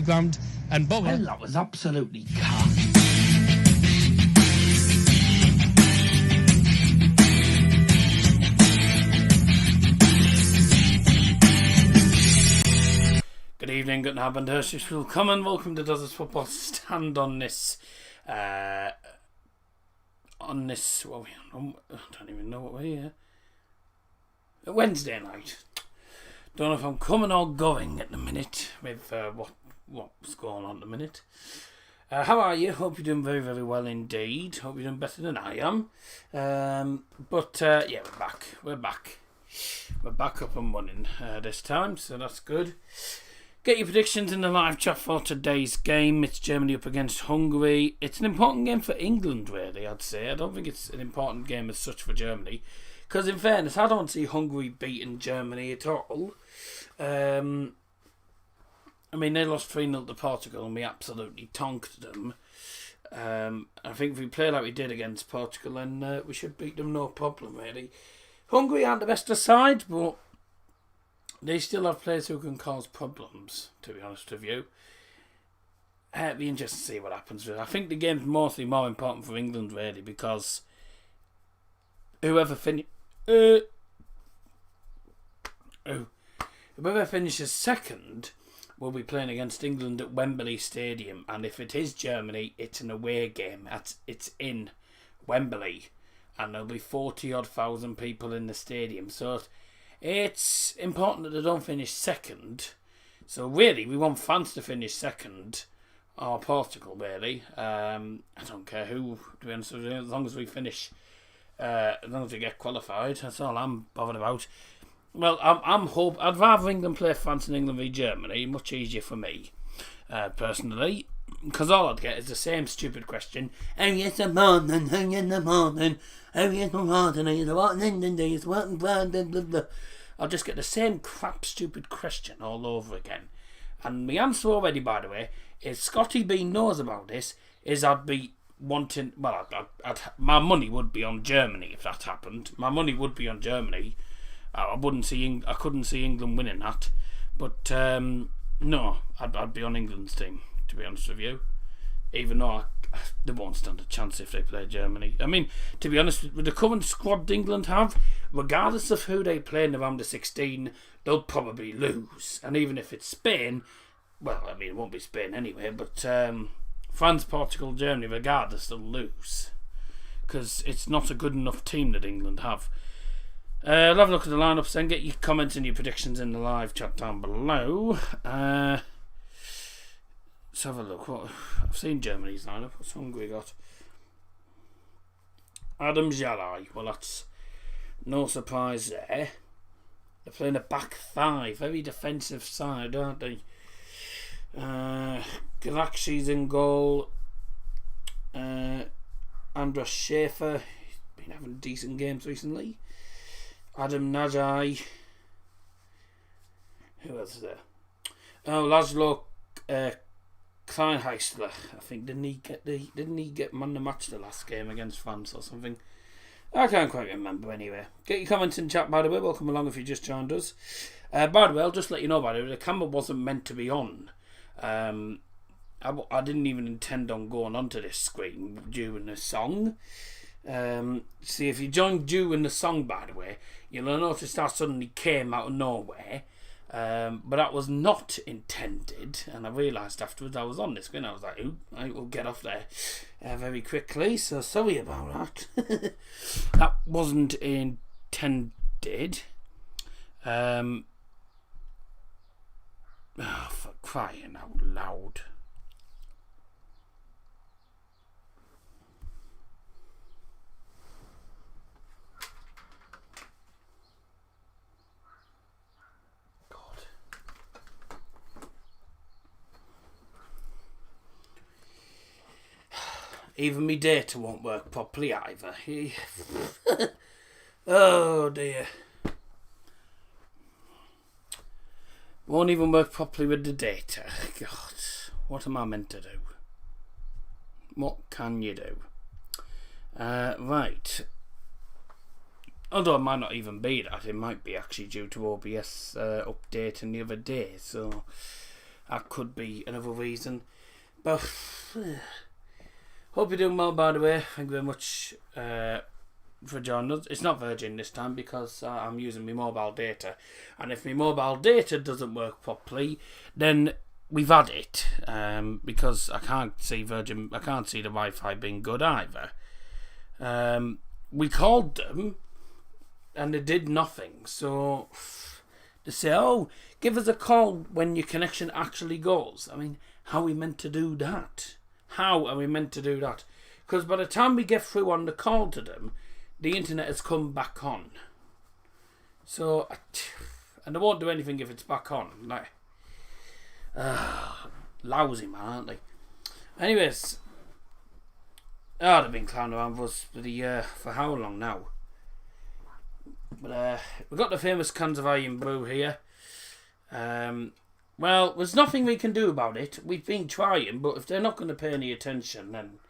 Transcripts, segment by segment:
ground and bowler. Well, that was absolutely calm. Good evening, good Abend, herzlich willkommen. Welcome to Does This Football Stand on this, well, I don't even know what we're here. Wednesday night. Don't know if I'm coming or going at the minute with what's going on at the minute. How are you? Hope you're doing very, very well indeed. Hope you're doing better than I am. Yeah, we're back. We're back up and running this time, so that's good. Get your predictions in the live chat for today's game. It's Germany up against Hungary. It's an important game for England, really, I'd say. I don't think it's an important game as such for Germany. Because, in fairness, I don't see Hungary beating Germany at all. I mean, they lost 3-0 to Portugal and we absolutely tonked them. I think if we play like we did against Portugal, then we should beat them no problem, really. Hungary aren't the best of sides, but they still have players who can cause problems, to be honest with you. It'd be interesting to see what happens. I think the game's mostly more important for England, really, because whoever finishes second will be playing against England at Wembley Stadium, and if it is Germany, it's an away game. It's in Wembley, and there'll be 40-odd thousand people in the stadium, so it's important that they don't finish second. So really, we want France to finish second, or Portugal, really. I don't care who, to be honest with you, as long as we finish, as long as we get qualified, that's all I'm bothered about. Well, I'd rather England play France and England v Germany, much easier for me, personally, because all I'd get is the same stupid question. Oh yes, the morning, oh yes, the morning, oh yes, the morning, oh yes, the morning, oh yes, what, blah, blah, blah, blah. I'll just get the same crap, stupid question all over again. And my answer already, by the way, is Scotty B knows about this, is I'd be wanting, well, my money would be on Germany if that happened. My money would be on Germany. I couldn't see England winning that, but no, I'd be on England's team, to be honest with you. Even though they won't stand a chance if they play Germany. I mean, to be honest, with the current squad England have, regardless of who they play in the round of 16, they'll probably lose. And even if it's Spain, well, I mean, it won't be Spain anyway, but France, Portugal, Germany, regardless, they'll lose, because it's not a good enough team that England have. I'll have a look at the lineups then. Get your comments and your predictions in the live chat down below. Let's have a look. I've seen Germany's lineup. What's Hungary got? Adam Jalai. Well, that's no surprise there. They're playing a back five. Very defensive side, aren't they? Galaxi's in goal. Andras Schaefer. He's been having decent games recently. Adam Najai. Who else is there? Oh, Laszlo Kleinheisler. I think didn't he get man the match the last game against France or something? I can't quite remember anyway. Get your comments in chat, by the way. Welcome along if you just joined us. By the way, I'll just let you know, by the way, the camera wasn't meant to be on. I didn't even intend on going onto this screen during the song. See, if you joined during the song, by the way, you'll notice that suddenly came out of nowhere. But that was not intended, and I realised afterwards I was on this screen. I was like, "Ooh, I will get off there very quickly." So sorry about that. That wasn't intended. Oh, for crying out loud! Even me data won't work properly either. Oh dear. Won't even work properly with the data. God, what am I meant to do? What can you do? Right. Although it might not even be that. It might be actually due to OBS updating the other day. So That could be another reason. But hope you're doing well, by the way. Thank you very much for joining us. It's not Virgin this time because I'm using my mobile data. And if my mobile data doesn't work properly, then we've had it. Because I can't see Virgin. I can't see the Wi-Fi being good either. We called them and they did nothing. So they say, oh, give us a call when your connection actually goes. I mean, how are we meant to do that? How are we meant to do that? Because by the time we get through on the call to them, the internet has come back on. So, and they won't do anything if it's back on. Like, lousy, man, aren't they? Anyways, they've been clowning around with us for how long now? But we've got the famous cans of iron brew here. Well, there's nothing we can do about it. We've been trying, but if they're not going to pay any attention, then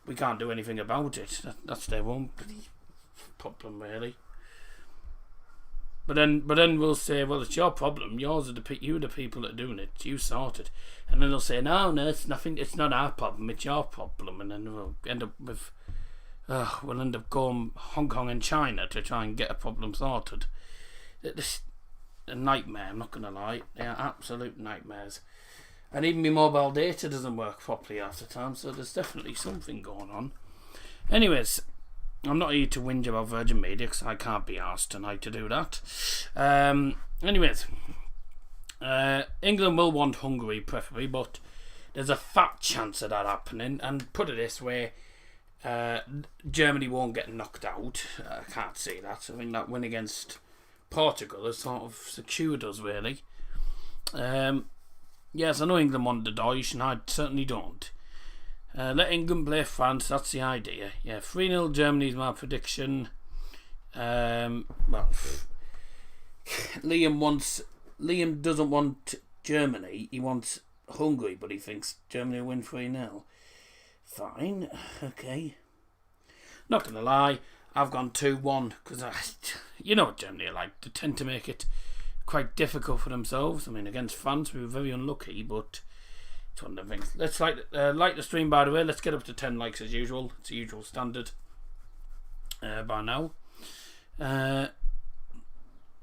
we can't do anything about it. That's their own problem, really. But then we'll say, well, it's your problem. You're the people that are doing it. You sort it. And then they'll say, no, it's nothing. It's not our problem. It's your problem. And then we'll end up with, going Hong Kong and China to try and get a problem sorted. It's a nightmare. I'm not gonna lie. They are absolute nightmares. And even my mobile data doesn't work properly half the time. So there's definitely something going on. Anyways, I'm not here to whinge about Virgin Media because I can't be asked tonight to do that. Anyways, England will want Hungary preferably, but there's a fat chance of that happening. And put it this way, Germany won't get knocked out. I can't see that. I think that win against Portugal has sort of secured us, really. Yes, I know England want the Deutsch, and I certainly don't. Let England play France, that's the idea. Yeah, 3-0 Germany is my prediction. Liam doesn't want Germany, he wants Hungary, but he thinks Germany will win 3-0. Fine, okay. Not gonna lie, I've gone 2-1, because you know what Germany are like, they tend to make it quite difficult for themselves. I mean, against France we were very unlucky, but it's one of the things. Let's like the stream, by the way. Let's get up to 10 likes as usual. It's the usual standard by now.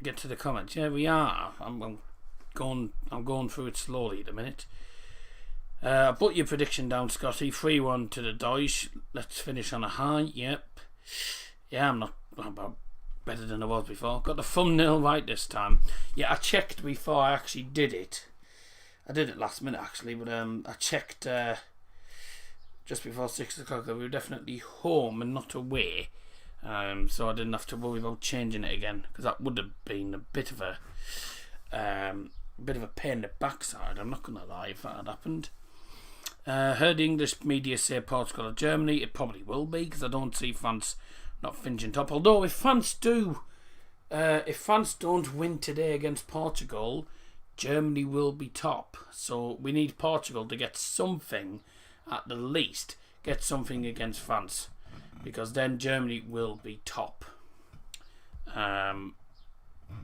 Get to the comments. Yeah, we are. I'm going through it slowly at the minute. Put your prediction down, Scotty. 3-1 to the Deutsch. Let's finish on a high. Yep. Yeah, I'm about better than I was before. Got the thumbnail right this time. Yeah, I checked before I actually did it. I did it last minute actually, but I checked just before 6 o'clock that we were definitely home and not away, so I didn't have to worry about changing it again, because that would have been a bit of a pain in the backside. I'm not gonna lie if that had happened. Heard the English media say Portugal or Germany. It probably will be, because I don't see France not finishing top. Although if France don't win today against Portugal, Germany will be top. So we need Portugal to get something, at the least, get something against France, because then Germany will be top. Well,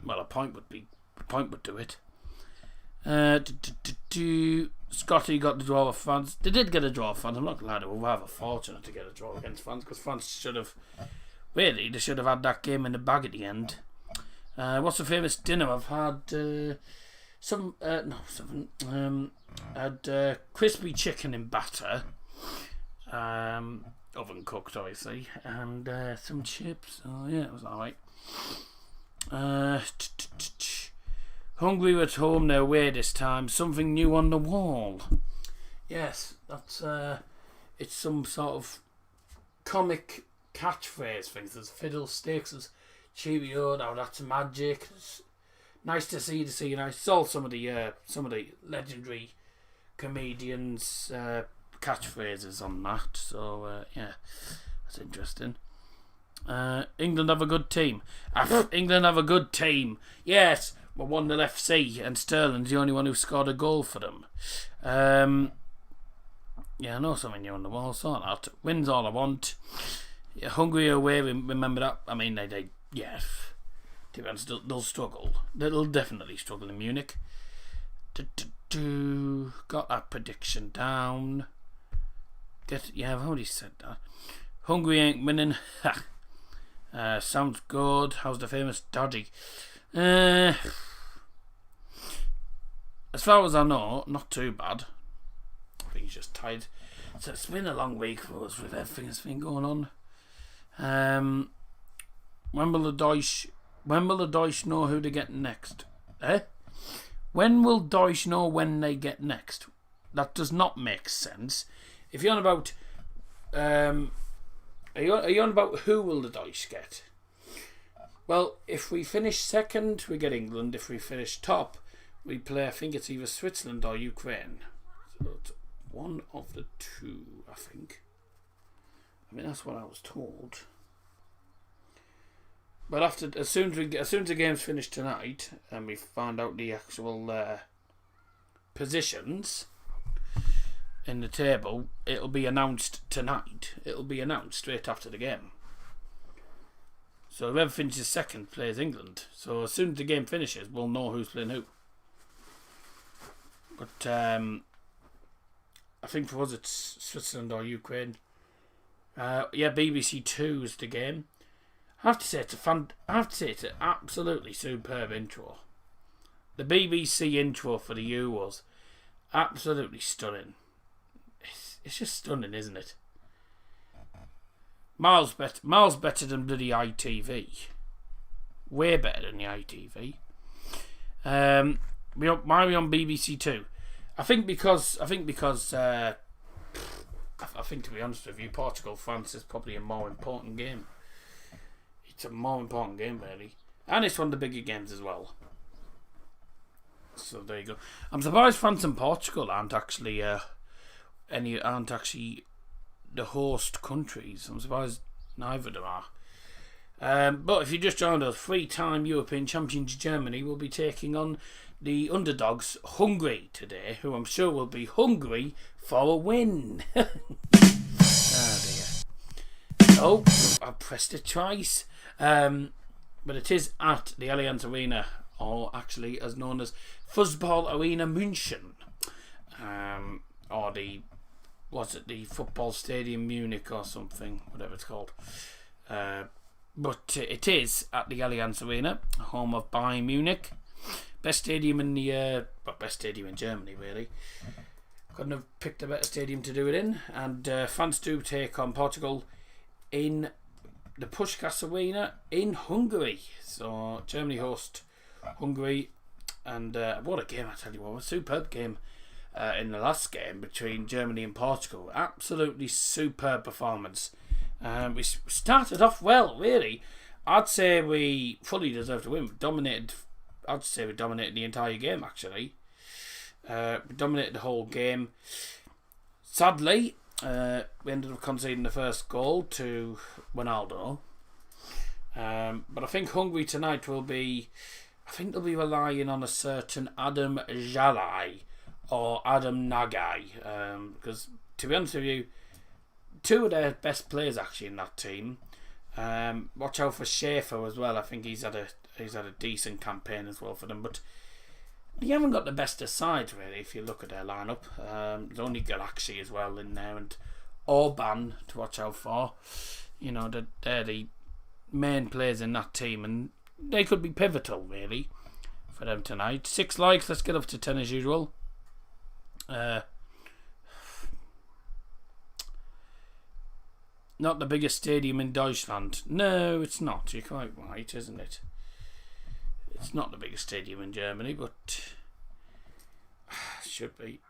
a point would do it. Scotty got the draw with France. They did get a draw with France. I'm not glad they were rather fortunate to get a draw against France, because France should have had that game in the bag at the end. What's the famous dinner I've had? Had crispy chicken in batter, oven cooked obviously, and some chips. Oh yeah, it was alright. Hungary at home, they're away this time. Something new on the wall. Yes, that's it's some sort of comic catchphrase thing. There's fiddlesticks, there's cheerio, now that's magic. It's nice to see. And I saw some of the legendary comedians' catchphrases on that. So yeah, that's interesting. England have a good team. England have a good team. Yes, we're 1-0 FC, and Sterling's the only one who scored a goal for them. Yeah, I know something new on the wall. Saw that. Wins all I want. Yeah, Hungary away. Remember that. I mean, they yeah. To be honest, they'll struggle. They'll definitely struggle in Munich. Got that prediction down. Yeah, I've already said that. Hungary ain't winning. Sounds good. How's the famous dodgy? As far as I know, not too bad. I think he's just tired. So it's been a long week for us with everything that's been going on. When will the Deutsch know who they get next? When will Deutsch know when they get next? That does not make sense. If you're on about, are you on about who will the Deutsch get? Well, if we finish second, we get England. If we finish top, we play. I think it's either Switzerland or Ukraine. So it's one of the two, I think. I mean, that's what I was told. But as soon as the game's finished tonight and we find out the actual positions in the table, it'll be announced tonight. It'll be announced straight after the game. So whoever finishes second plays England. So as soon as the game finishes, we'll know who's playing who. But I think for us it's Switzerland or Ukraine. BBC Two is the game. I have to say it's an absolutely superb intro. The BBC intro for the Euros, absolutely stunning. It's just stunning, isn't it? Miles better than bloody ITV. Way better than the ITV. Why are we on BBC Two? I think to be honest with you, Portugal France is probably a more important game. It's a more important game, really. And it's one of the bigger games as well. So there you go. I'm surprised France and Portugal aren't actually the host countries. I'm surprised neither of them are. But if you just joined us, 3-time European champions Germany will be taking on the underdogs Hungary today, who I'm sure will be hungry for a win. Oh dear. Oh, I pressed it twice. But it is at the Allianz Arena, or actually as known as Fußball Arena München, or the football stadium Munich or something, whatever it's called. But it is at the Allianz Arena, home of Bayern Munich, best stadium in Germany, really. Couldn't have picked a better stadium to do it in. And France do take on Portugal in the Puskás Arena in Hungary. So Germany host Hungary, and what a game, I tell you what, a superb game in the last game between Germany and Portugal. Absolutely superb performance. We started off well, really. I'd say we fully deserved to win. I'd say we dominated the entire game, actually. We dominated the whole game. Sadly, we ended up conceding the first goal to Ronaldo. But I think Hungary tonight they'll be relying on a certain Adam Jalai or Adam Nagai. Because to be honest with you, two of their best players actually in that team. Watch out for Schaefer as well. I think he's had a decent campaign as well for them, but you haven't got the best of sides really if you look at their lineup. There's only Galaxy as well in there, and Orban to watch out for. You know, they're the main players in that team, and they could be pivotal really for them tonight. 6 likes. Let's get up to 10 as usual. Not the biggest stadium in Deutschland. No, it's not. You're quite right, isn't it? It's not the biggest stadium in Germany, but should be.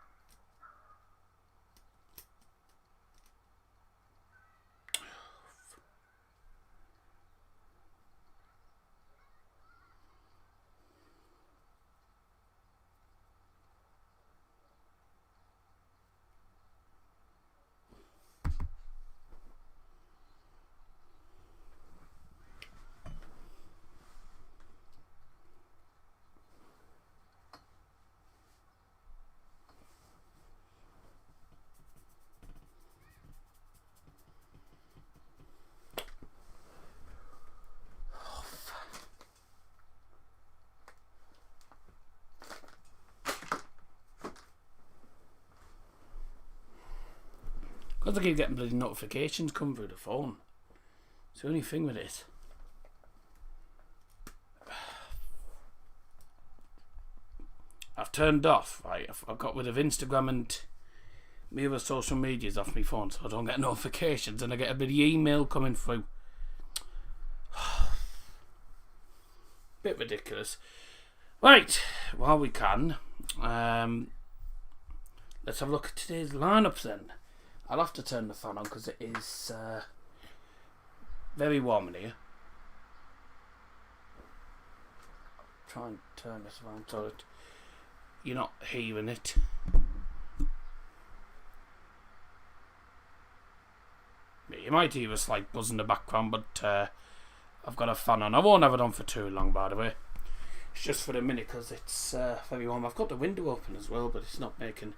Because I keep getting bloody notifications come through the phone. It's the only thing with it. I've turned off, right? I've got rid of Instagram and my other social medias off my phone so I don't get notifications and I get a bit of email coming through. Bit ridiculous. Right, while we can, let's have a look at today's lineups then. I'll have to turn the fan on because it is very warm in here. Try and turn this around so that you're not hearing it. You might hear a slight buzz in the background, but I've got a fan on. I won't have it on for too long, by the way. It's just for a minute because it's very warm. I've got the window open as well, but it's not making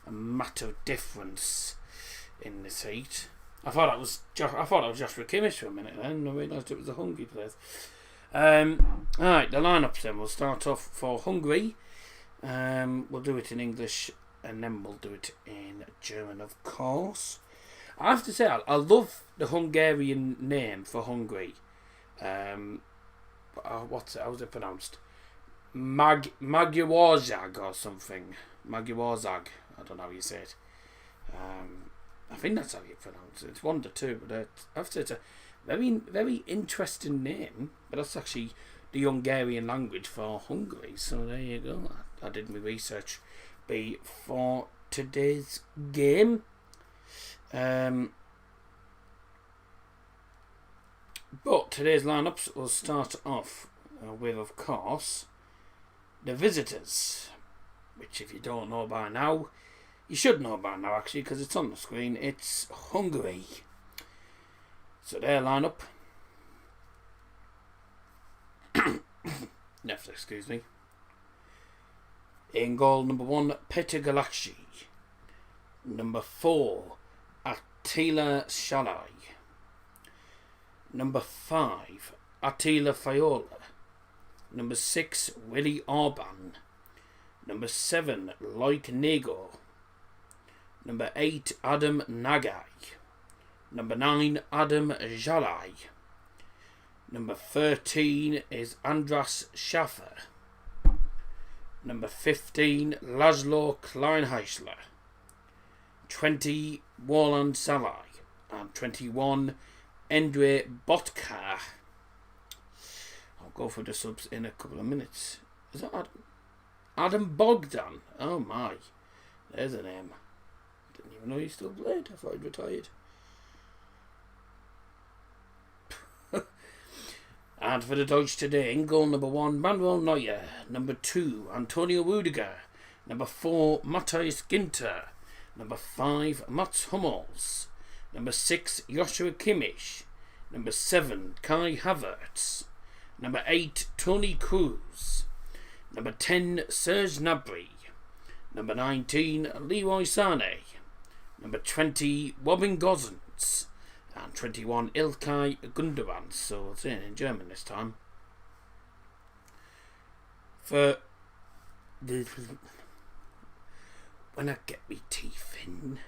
a massive difference in this heat. I thought it was Joshua Kimmich for a minute, then I realised it was a Hungary place. Alright, the lineups then. We'll start off for Hungary. We'll do it in English and then we'll do it in German, of course. I have to say, I love the Hungarian name for Hungary. How's it pronounced? Magyarország or something. Magyarország. I don't know how you say it. I think that's how you pronounce it. It's one of the two, but I have to say it's a very, very interesting name. But that's actually the Hungarian language for Hungary. So there you go. I did my research before today's game. But today's lineups will start off with, of course, the visitors, which if you don't know by now, you should know by now actually because it's on the screen. It's Hungary. So their lineup. Left, excuse me. In goal, number 1, Petr Galaxy. Number 4, Attila Szalai. Number 5, Attila Fayola. Number 6, Willy Orban. Number 7, Loic Nego. Number 8, Adam Nagai. Number 9, Adam Jalai. Number 13 is Andras Schaffer. Number 15, Laszlo Kleinheisler. 20, Warland Salai. And 21, Endre Botka. I'll go for the subs in a couple of minutes. Is that Adam? Adam Bogdan. Oh my. There's a name. Didn't even know he still played. I thought he'd retired. And for the Deutsch today, in goal number 1, Manuel Neuer. Number 2, Antonio Rudiger. Number 4, Matthias Ginter. Number 5, Mats Hummels. Number 6, Joshua Kimmich. Number 7, Kai Havertz. Number 8, Toni Kroos. Number 10, Serge Gnabry. Number 19, Leroy Sané. Number 20, Robin Gosens. And 21, Ilkay Gundogan. So it's in German this time. For the when I get me teeth in.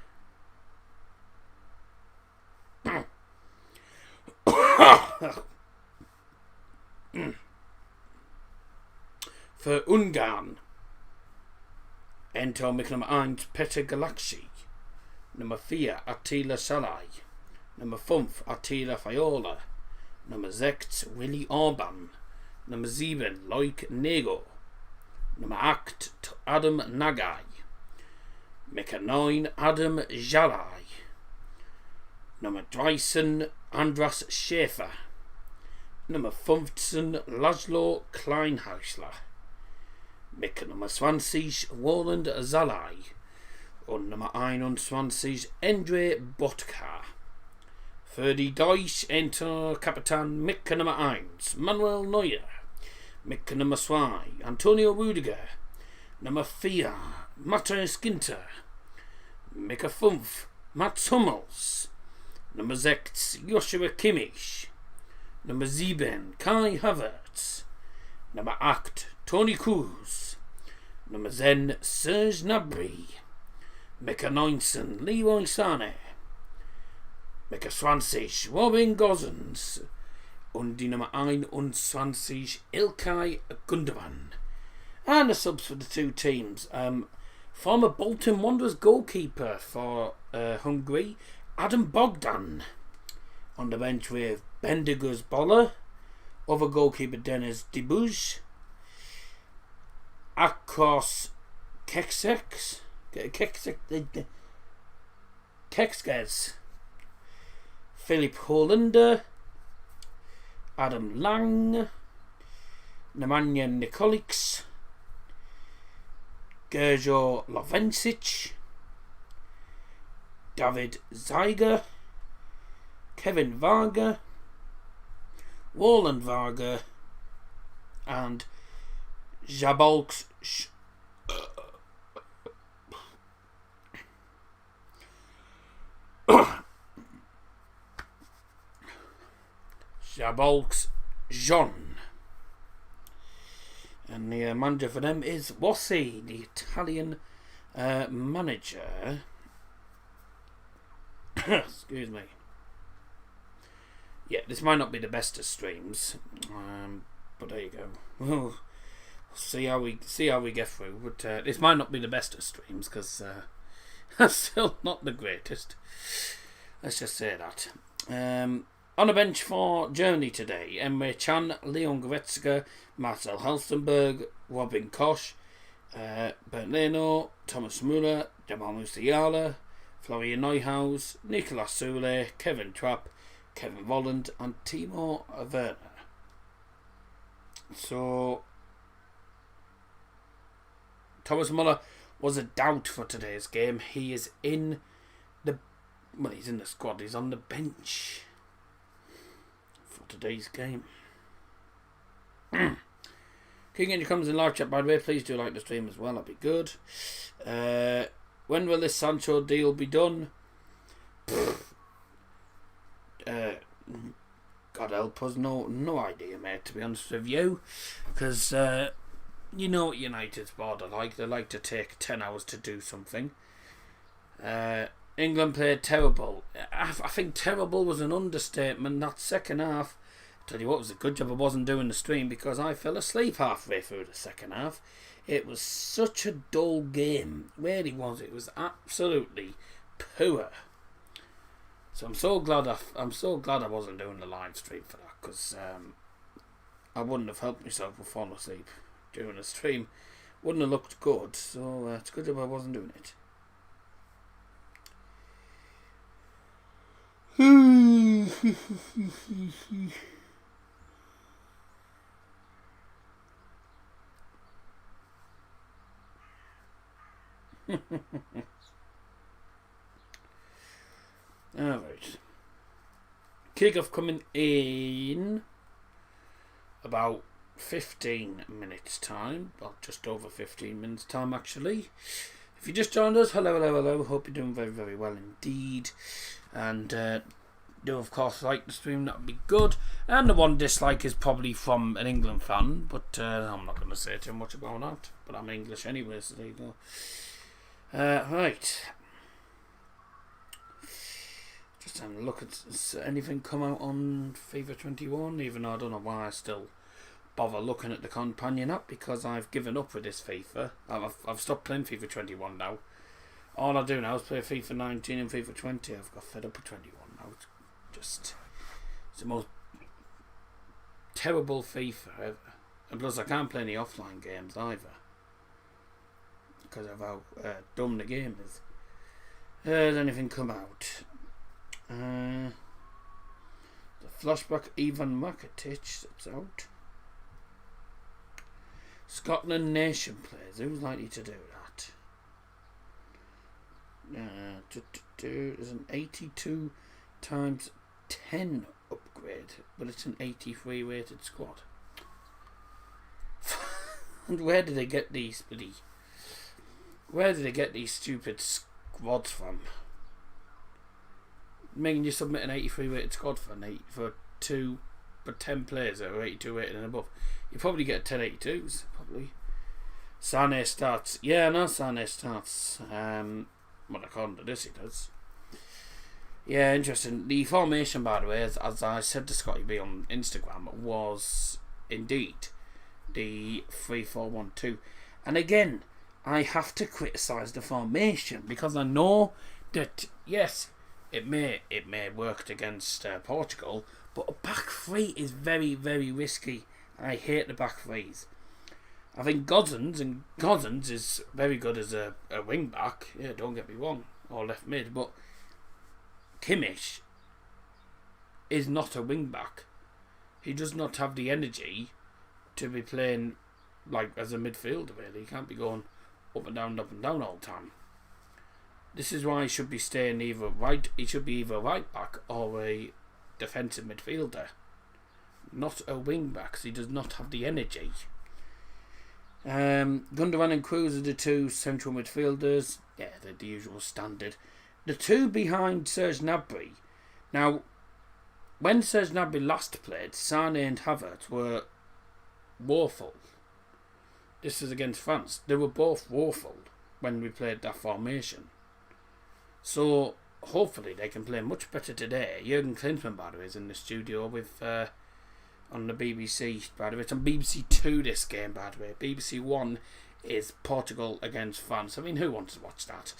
For Ungarn, enter mit Nummer 1 Petr Galaxy. Nummer 4 Attila Szalai. Nummer 5 Attila Fayola. Nummer 6 Willy Orban. Nummer 7 Loic Nego. Nummer 8 Adam Nagai. Nummer 9 Adam Jalai. Nummer 13 Andras Schäfer. Nummer 15 Laszlo Kleinheisler. Mit Nummer 20 Warland Salai. Und Nummer 21 Endre Botka. Für die Deutsch enter Kapitän mit Nummer 1 Manuel Neuer. Mit Nummer 2 Antonio Rudiger. Nummer 4 Matthias Ginter. Mit 5 Mats Hummels. Nummer 6 Joshua Kimmich. Nummer 7 Kai Havertz. Nummer 8 Toni Kroos. Nummer 10 Serge Gnabry. Mit 19 Leroy Sané. Mit 20 Robin Gosens und die Nummer 21 Ilkay Gundogan. And the subs for the two teams. Former Bolton Wanderers goalkeeper for Hungary, Adam Bogdan. On the bench with Bendiguz Boller. Other goalkeeper Denis Dibuj. Akos Kekskes. Philip Hollander. Adam Lang. Nemanja Nikolic. Gerjo Lovencic. David Zeiger. Kevin Varga. Roland Varga. And Jabolks Jean. And the manager for them is Rossi, the Italian manager. Excuse me. Yeah, this might not be the best of streams, but there you go. We'll see how we get through. But this might not be the best of streams because that's still not the greatest. Let's just say that. On the bench for Germany today, Emre Can, Leon Goretzka, Marcel Halstenberg, Robin Koch, Bernd Leno, Thomas Müller, Jamal Musiala, Florian Neuhaus, Nicolas Sule, Kevin Trapp, Kevin Volland and Timo Werner. So Thomas Müller was a doubt for today's game. He is in the he's in the squad. He's on the bench for today's game. Can you get your comments in live chat, by the way? Please do like the stream as well. That'd be good. When will this Sancho deal be done? God help us, no idea, mate, to be honest with you, because you know what United's board are like. They like to take 10 hours to do something. England played terrible. I think terrible was an understatement. That second half, tell you what, it was a good job I wasn't doing the stream because I fell asleep halfway through the second half. It was such a dull game, really was. It was absolutely poor. So I'm so glad I wasn't doing the live stream for that, because I wouldn't have helped myself with falling asleep during the stream. Wouldn't have looked good. So it's a good job I wasn't doing it. Alright. Kickoff coming in about 15 minutes time. Well, just over 15 minutes time actually. If you just joined us, hello. Hope you're doing very, very well indeed. And do of course like the stream, that would be good. And the one dislike is probably from an England fan, but I'm not going to say too much about that. But I'm English anyway, so there you go. Right. Just having a look at anything come out on FIFA 21, even though I don't know why I still bother looking at the companion app, because I've given up with this FIFA. I've stopped playing FIFA 21 now. All I do now is play FIFA 19 and FIFA 20. I've got fed up with 21 now. It's the most terrible FIFA ever. And plus I can't play any offline games either, because of how dumb the game is. Has anything come out? The flashback Ivan Rakitic, that's out. Scotland nation players. Who's likely to do that? There's an 82 times 10 upgrade, but it's an 83 rated squad. And where did they get these stupid squads from? Making you submit an 83 rated squad for 10 players that are 82 rated and above. You probably get 1082s, probably. Sane starts. Yeah, no, Sane starts. Well, according to this, he does. Yeah, interesting. The formation, by the way, as I said to Scotty B on Instagram, was indeed the 3-4-1-2. And again, I have to criticise the formation because I know that, yes, it may work against Portugal, but a back three is very, very risky. I hate the back threes. I think Gosens is very good as a wing back. Yeah, don't get me wrong, or left mid, but Kimmich is not a wing back. He does not have the energy to be playing like as a midfielder. Really, he can't be going up and down all the time. This is why he should be staying either right. He should be either right back or a defensive midfielder, not a wing back. Because he does not have the energy. Gundogan and Cruz are the two central midfielders. Yeah, they're the usual standard. The two behind Serge Gnabry. Now, when Serge Gnabry last played, Sane and Havertz were woeful. This is against France. They were both woeful when we played that formation. So, hopefully they can play much better today. Jurgen Klinsmann, by the way, is in the studio with on the BBC, by the way. It's on BBC 2 this game, by the way. BBC 1 is Portugal against France. I mean, who wants to watch that?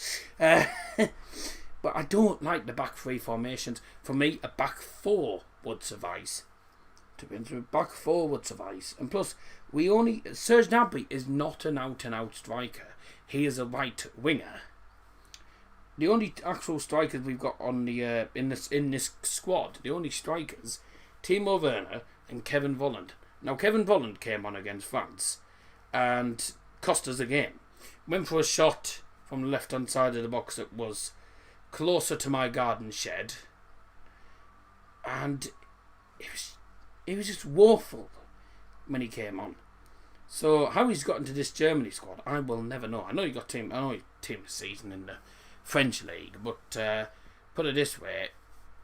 But I don't like the back three formations. For me, a back four would suffice. To be honest, a back four would suffice. And plus, Serge Gnabry is not an out-and-out striker. He is a right winger. The only actual strikers we've got on the in this squad, the only strikers, Timo Werner and Kevin Volland. Now, Kevin Volland came on against France and cost us a game. Went for a shot from the left-hand side of the box that was closer to my garden shed, and it was just woeful when he came on. So how he's got into this Germany squad, I will never know. I know he team of season in the French league, but put it this way,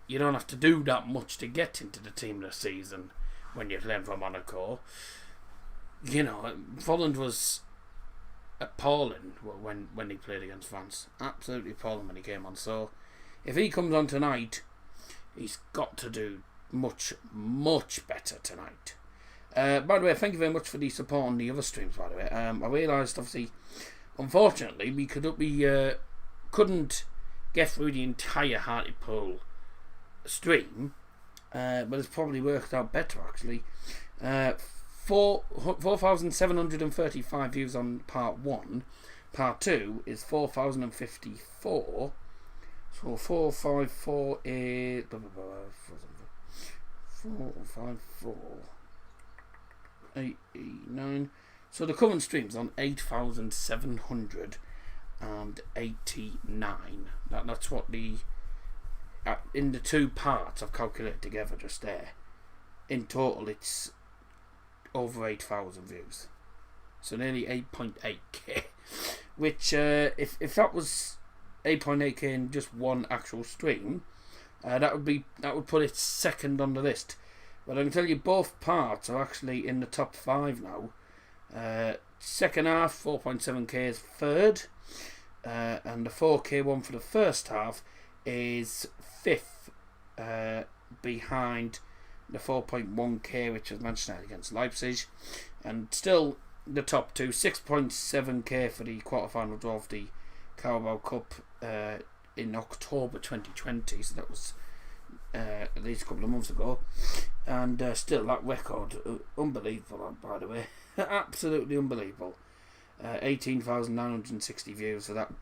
you don't have to do that much to get into the team of the season when you're playing for Monaco. You know, Volland was appalling when he played against France. Absolutely appalling when he came on. So if he comes on tonight, he's got to do much, much better tonight. By the way, thank you very much for the support on the other streams, by the way. I realised, obviously, unfortunately, we couldn't get through the entire Hartlepool stream, but it's probably worked out better, actually. 4,735 views on part 1. Part 2 is 4,054. So 454 is 454 889. So the current stream's on 8,789. That's what the in the two parts I've calculated together just there. In total, it's over 8,000 views, so nearly 8.8k. Which, if that was 8.8k in just one actual stream, that would put it second on the list. But I can tell you, both parts are actually in the top 5 now. Second half, 4.7k is third, and the 4k one for the first half is fifth, behind the 4.1k, which was Manchester United against Leipzig, and still the top 2, 6.7k for the quarter-final draw of the Carabao Cup in October 2020, so that was at least a couple of months ago, and still that record, unbelievable, by the way. Absolutely unbelievable. 18,960 views for that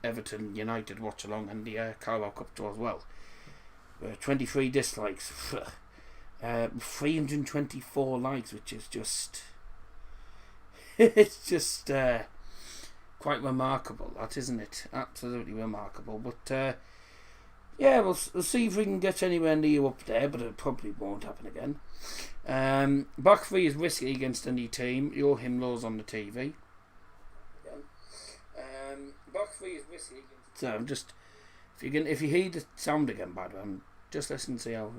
Everton United watch along, and the Carabao Cup draw as well. 23 dislikes, 324 likes, which is just it's just quite remarkable, that, isn't it? Absolutely remarkable. But yeah, we'll see if we can get anywhere near up there, but it probably won't happen again. Back three is risky against any team. Joachim Low's on the TV. Back three is risky against. So I'm just, if you hear the sound again, by the way, just listen to see how.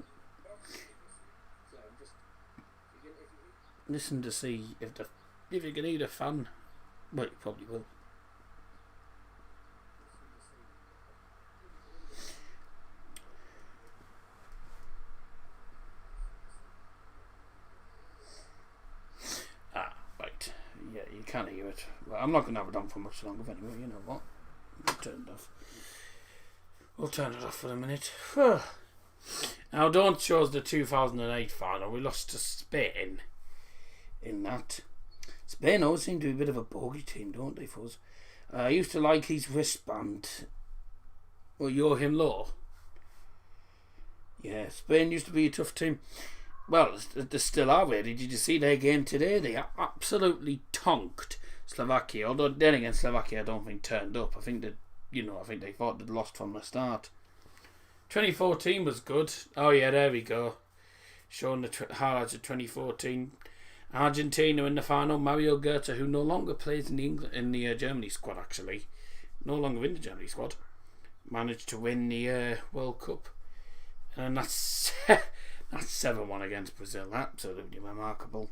Listen to see if you can hear the fan. Well, you probably will. can hear it. Well, I'm not going to have it on for much longer anyway, you know what. I'll turn it off. We'll turn it off for a minute. Now, don't show us the 2008 final. We lost to Spain in that. Spain always seem to be a bit of a bogey team, don't they, for us? I used to like his wristband. Well, Joachim Low. Yeah, Spain used to be a tough team. Well, they still are really. Did you see their game today? They absolutely tonked Slovakia. Although then again, Slovakia I don't think turned up. I think that I think they thought they'd lost from the start. 2014 was good. Oh yeah, there we go. Showing the highlights of 2014. Argentina in the final. Mario Götze, who no longer plays in the Germany squad, actually, no longer in the Germany squad, managed to win the World Cup, and that's 7-1 against Brazil. Absolutely remarkable.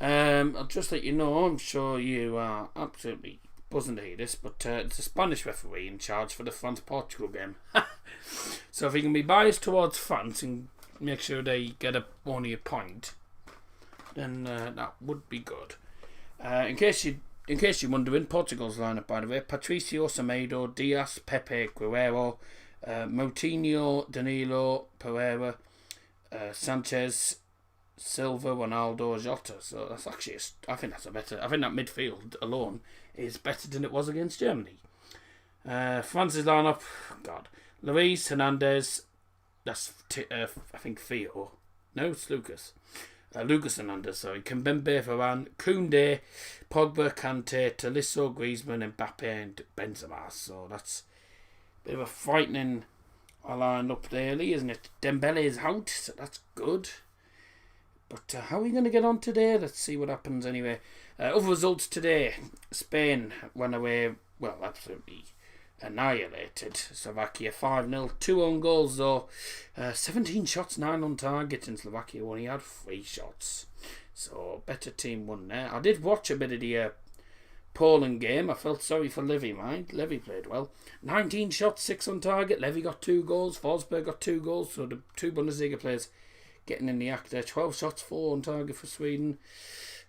I'll just let you know, I'm sure you are absolutely buzzing to hear this, but it's a Spanish referee in charge for the France-Portugal game. So if he can be biased towards France and make sure they get only a point, then that would be good. In case you're wondering, Portugal's lineup, by the way: Patricio, Semedo, Diaz, Pepe, Guerrero, Moutinho, Danilo, Pereira, Sanchez, Silva, Ronaldo, Jota. So that's actually, I think that midfield alone is better than it was against Germany. France's lineup: God, Luis Hernandez. That's I think Theo. No, it's Lucas. Lucas Hernandez, sorry. Kimpembe, Varane, Koundé, Pogba, Kante, Tolisso, Griezmann, Mbappe, and Benzema. So that's a bit of a frightening line up there, isn't it? Dembele is out, so that's good. But how are we going to get on today? Let's see what happens anyway. Other results today: Spain went away, well, absolutely annihilated Slovakia 5-0. 2 own goals though. 17 shots, 9 on target, and Slovakia only had 3 shots. So better team won there. I did watch a bit of the Poland game. I felt sorry for Levy, mind. Levy played well. 19 shots, 6 on target. Levy got 2 goals. Forsberg got 2 goals. So the 2 Bundesliga players getting in the act there. 12 shots, 4 on target for Sweden,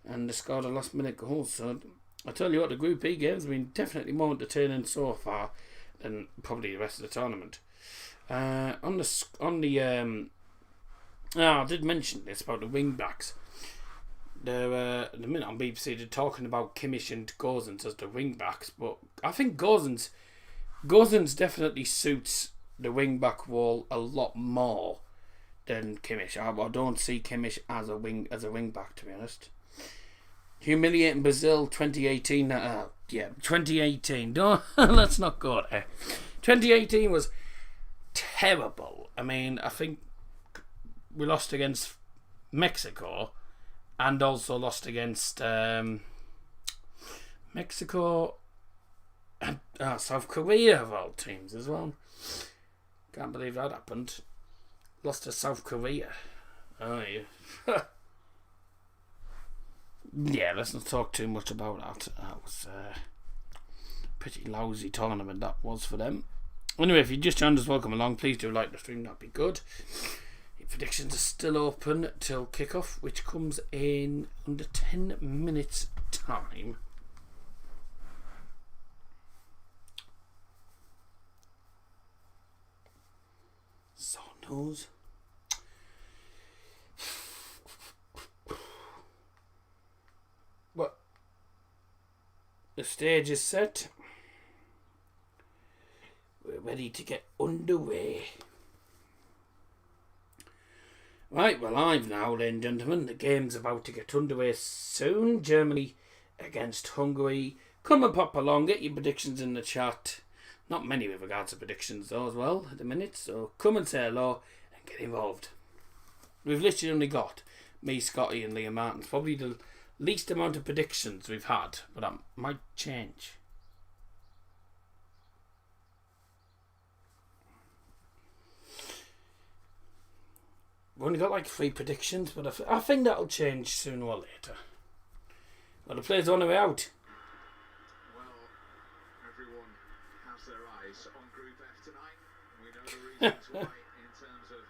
and they scored a last minute goal. So I tell you what, the Group E games have been definitely more entertaining so far than probably the rest of the tournament. I did mention this about the wing backs. The minute on BBC they're talking about Kimmich and Gosens as the wing backs, but I think Gosens definitely suits the wing back role a lot more than Kimmich. I don't see Kimmich as a wing back, to be honest. Humiliating Brazil 2018. 2018. Don't let's not go there. 2018 was terrible. I mean, I think we lost against Mexico and also lost against Mexico and South Korea of all teams as well. Can't believe that happened. Lost to South Korea. Oh yeah. Yeah, let's not talk too much about that. That was a pretty lousy tournament that was for them. Anyway, if you just joined us, welcome along. Please do like the stream, that'd be good. Your predictions are still open till kickoff, which comes in under 10 minutes time. So knows. Well, the stage is set. We're ready to get underway. Right, we're live now, ladies and gentlemen. The game's about to get underway soon. Germany against Hungary. Come and pop along, get your predictions in the chat. Not many with regards to predictions though as well at the minute, so come and say hello and get involved. We've literally only got me, Scotty and Liam Martins. Probably the least amount of predictions we've had, but that might change. We've only got like 3 predictions, but I think that'll change sooner or later. Well, the players on the way out. Well, everyone has their eyes on Group F tonight. We know the reasons why in terms of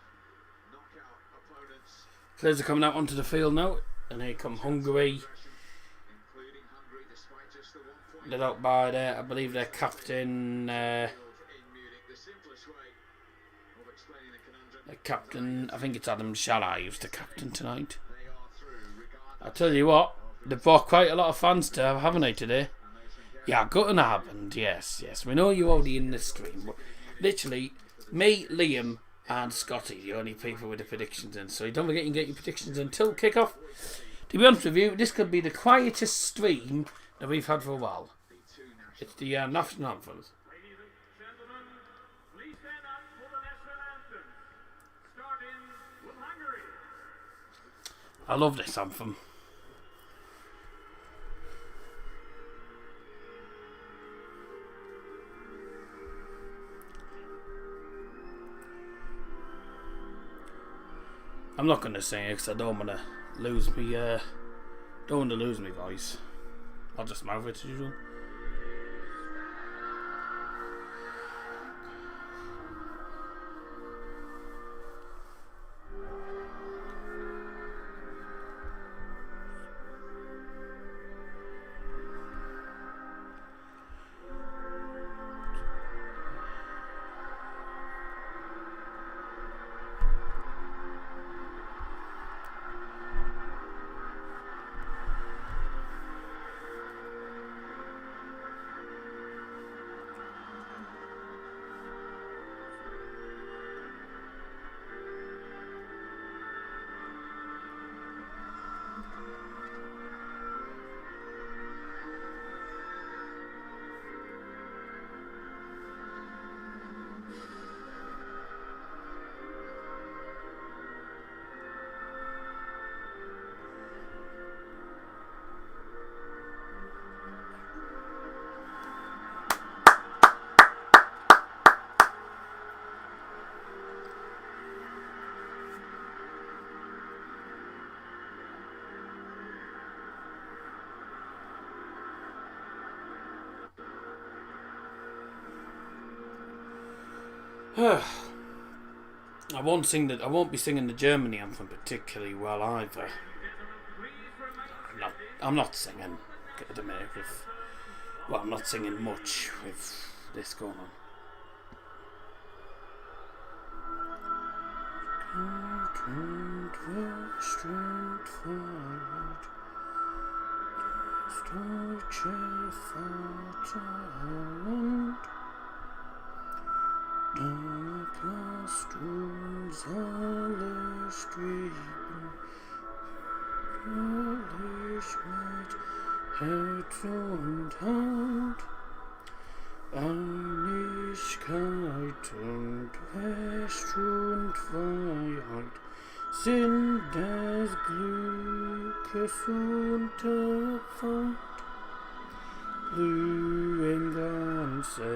knockout opponents. Players are coming out onto the field now, and here come Hungary. Including Hungary, led out by I believe their captain. In Munich, the simplest way of explaining the conundrum. The captain, I think it's Adam Shalai who's the captain tonight. They are through, regardless. I tell you what, they've brought quite a lot of fans to have, haven't they, today? Yeah, gutting happened, yes. We know you're already in the stream, but literally, me, Liam, and Scotty, the only people with the predictions in. So don't forget you can get your predictions until kick-off. To be honest with you, this could be the quietest stream that we've had for a while. It's the national anthems. Ladies and gentlemen, please stand up for the national anthem. Starting with Hungary. I love this anthem. I'm not going to sing it because I don't want to lose me. Don't want to lose my voice. I'll just mouth it as usual. I won't be singing the Germany anthem particularly well either. I'm not singing at the minute with. Well, I'm not singing much with this going on. Ströms alle Streben, herrlich mit Herz und Hand, Einigkeit und Recht und Freiheit sind des Glückes Unterpfand, blühen ganze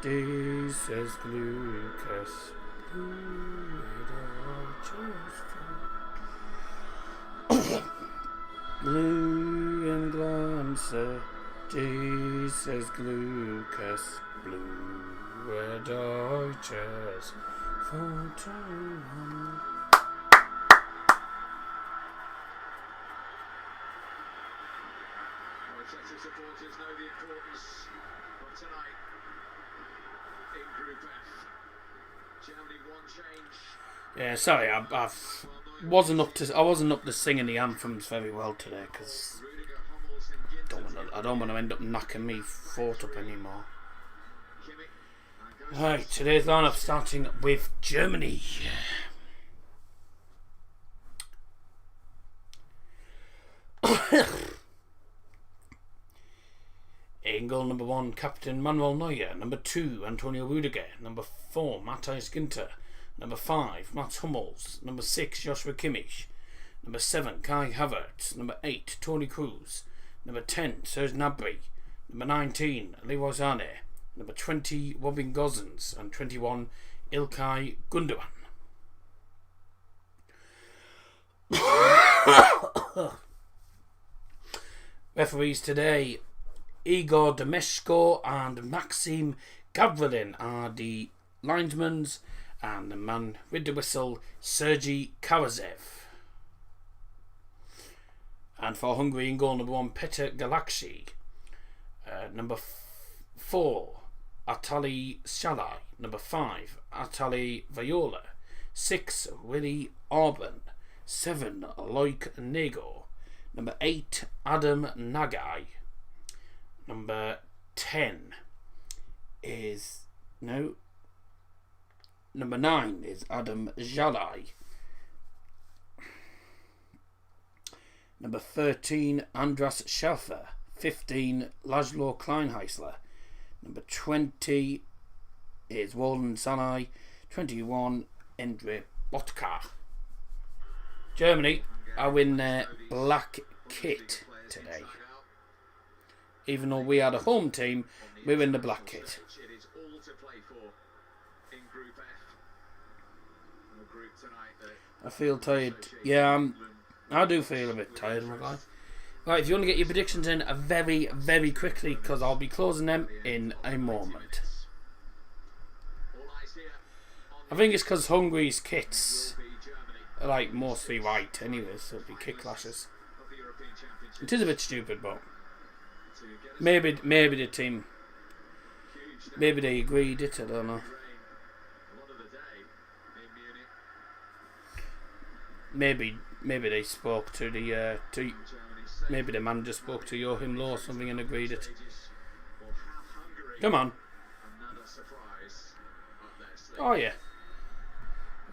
dieses Glückes blühen Glanze dieses Glückes, blühe deutsches Vaterland. Manchester supporters know the importance of tonight. In Group F, Germany one change. Yeah, sorry, I wasn't up to singing the anthems very well today because I don't want to end up knocking me fort up anymore. Right, today's lineup starting with Germany. In goal, number 1, Captain Manuel Neuer. Number 2, Antonio Rudiger. Number 4, Matthias Ginter. Number 5, Mats Hummels. Number 6, Joshua Kimmich. Number 7, Kai Havertz. Number 8, Toni Kroos. Number 10, Serge Gnabry. Number 19, Leroy Sané. Number 20, Robin Gosens. And 21, Ilkay Gundogan. Referees today, Igor Domeshko and Maxim Gavrilin are the linesmen, and the man with the whistle, Sergei Karasev. And for Hungary, in goal, number 1, Petr Galakshi. Number 4, Atali Shalai. Number 5, Atali Viola. 6, Willie Orban. 7, Loic Nego. Number 8, Adam Nagai. Number 10 is... No. Number 9 is Adam Jalai. Number 13, Andras Schaffer. 15, Laszlo Kleinheisler. Number 20 is Walden Sanai. 21, Endre Botka. Germany are in their black kit today. Even though we are the home team, we're in the black kit. It is all to play for in Group F. And the group tonight that I feel tired. Yeah, I do feel a bit tired, my guy. Right, if you want to get your predictions in very, very quickly, because I'll be closing them in a moment. all eyes here on I think it's because Hungary's kits the Germany are like mostly white anyway, so it'll be kit clashes. of the European Championship. It is a bit stupid, but To get us maybe the team, huge maybe they agreed it, I don't know. rain a lot of the day in Munich. Maybe they spoke to the Germany maybe the manager spoke to Joachim Low or something and agreed it. stages will have Hungary. Come on. Another surprise up their sleeve. Oh yeah.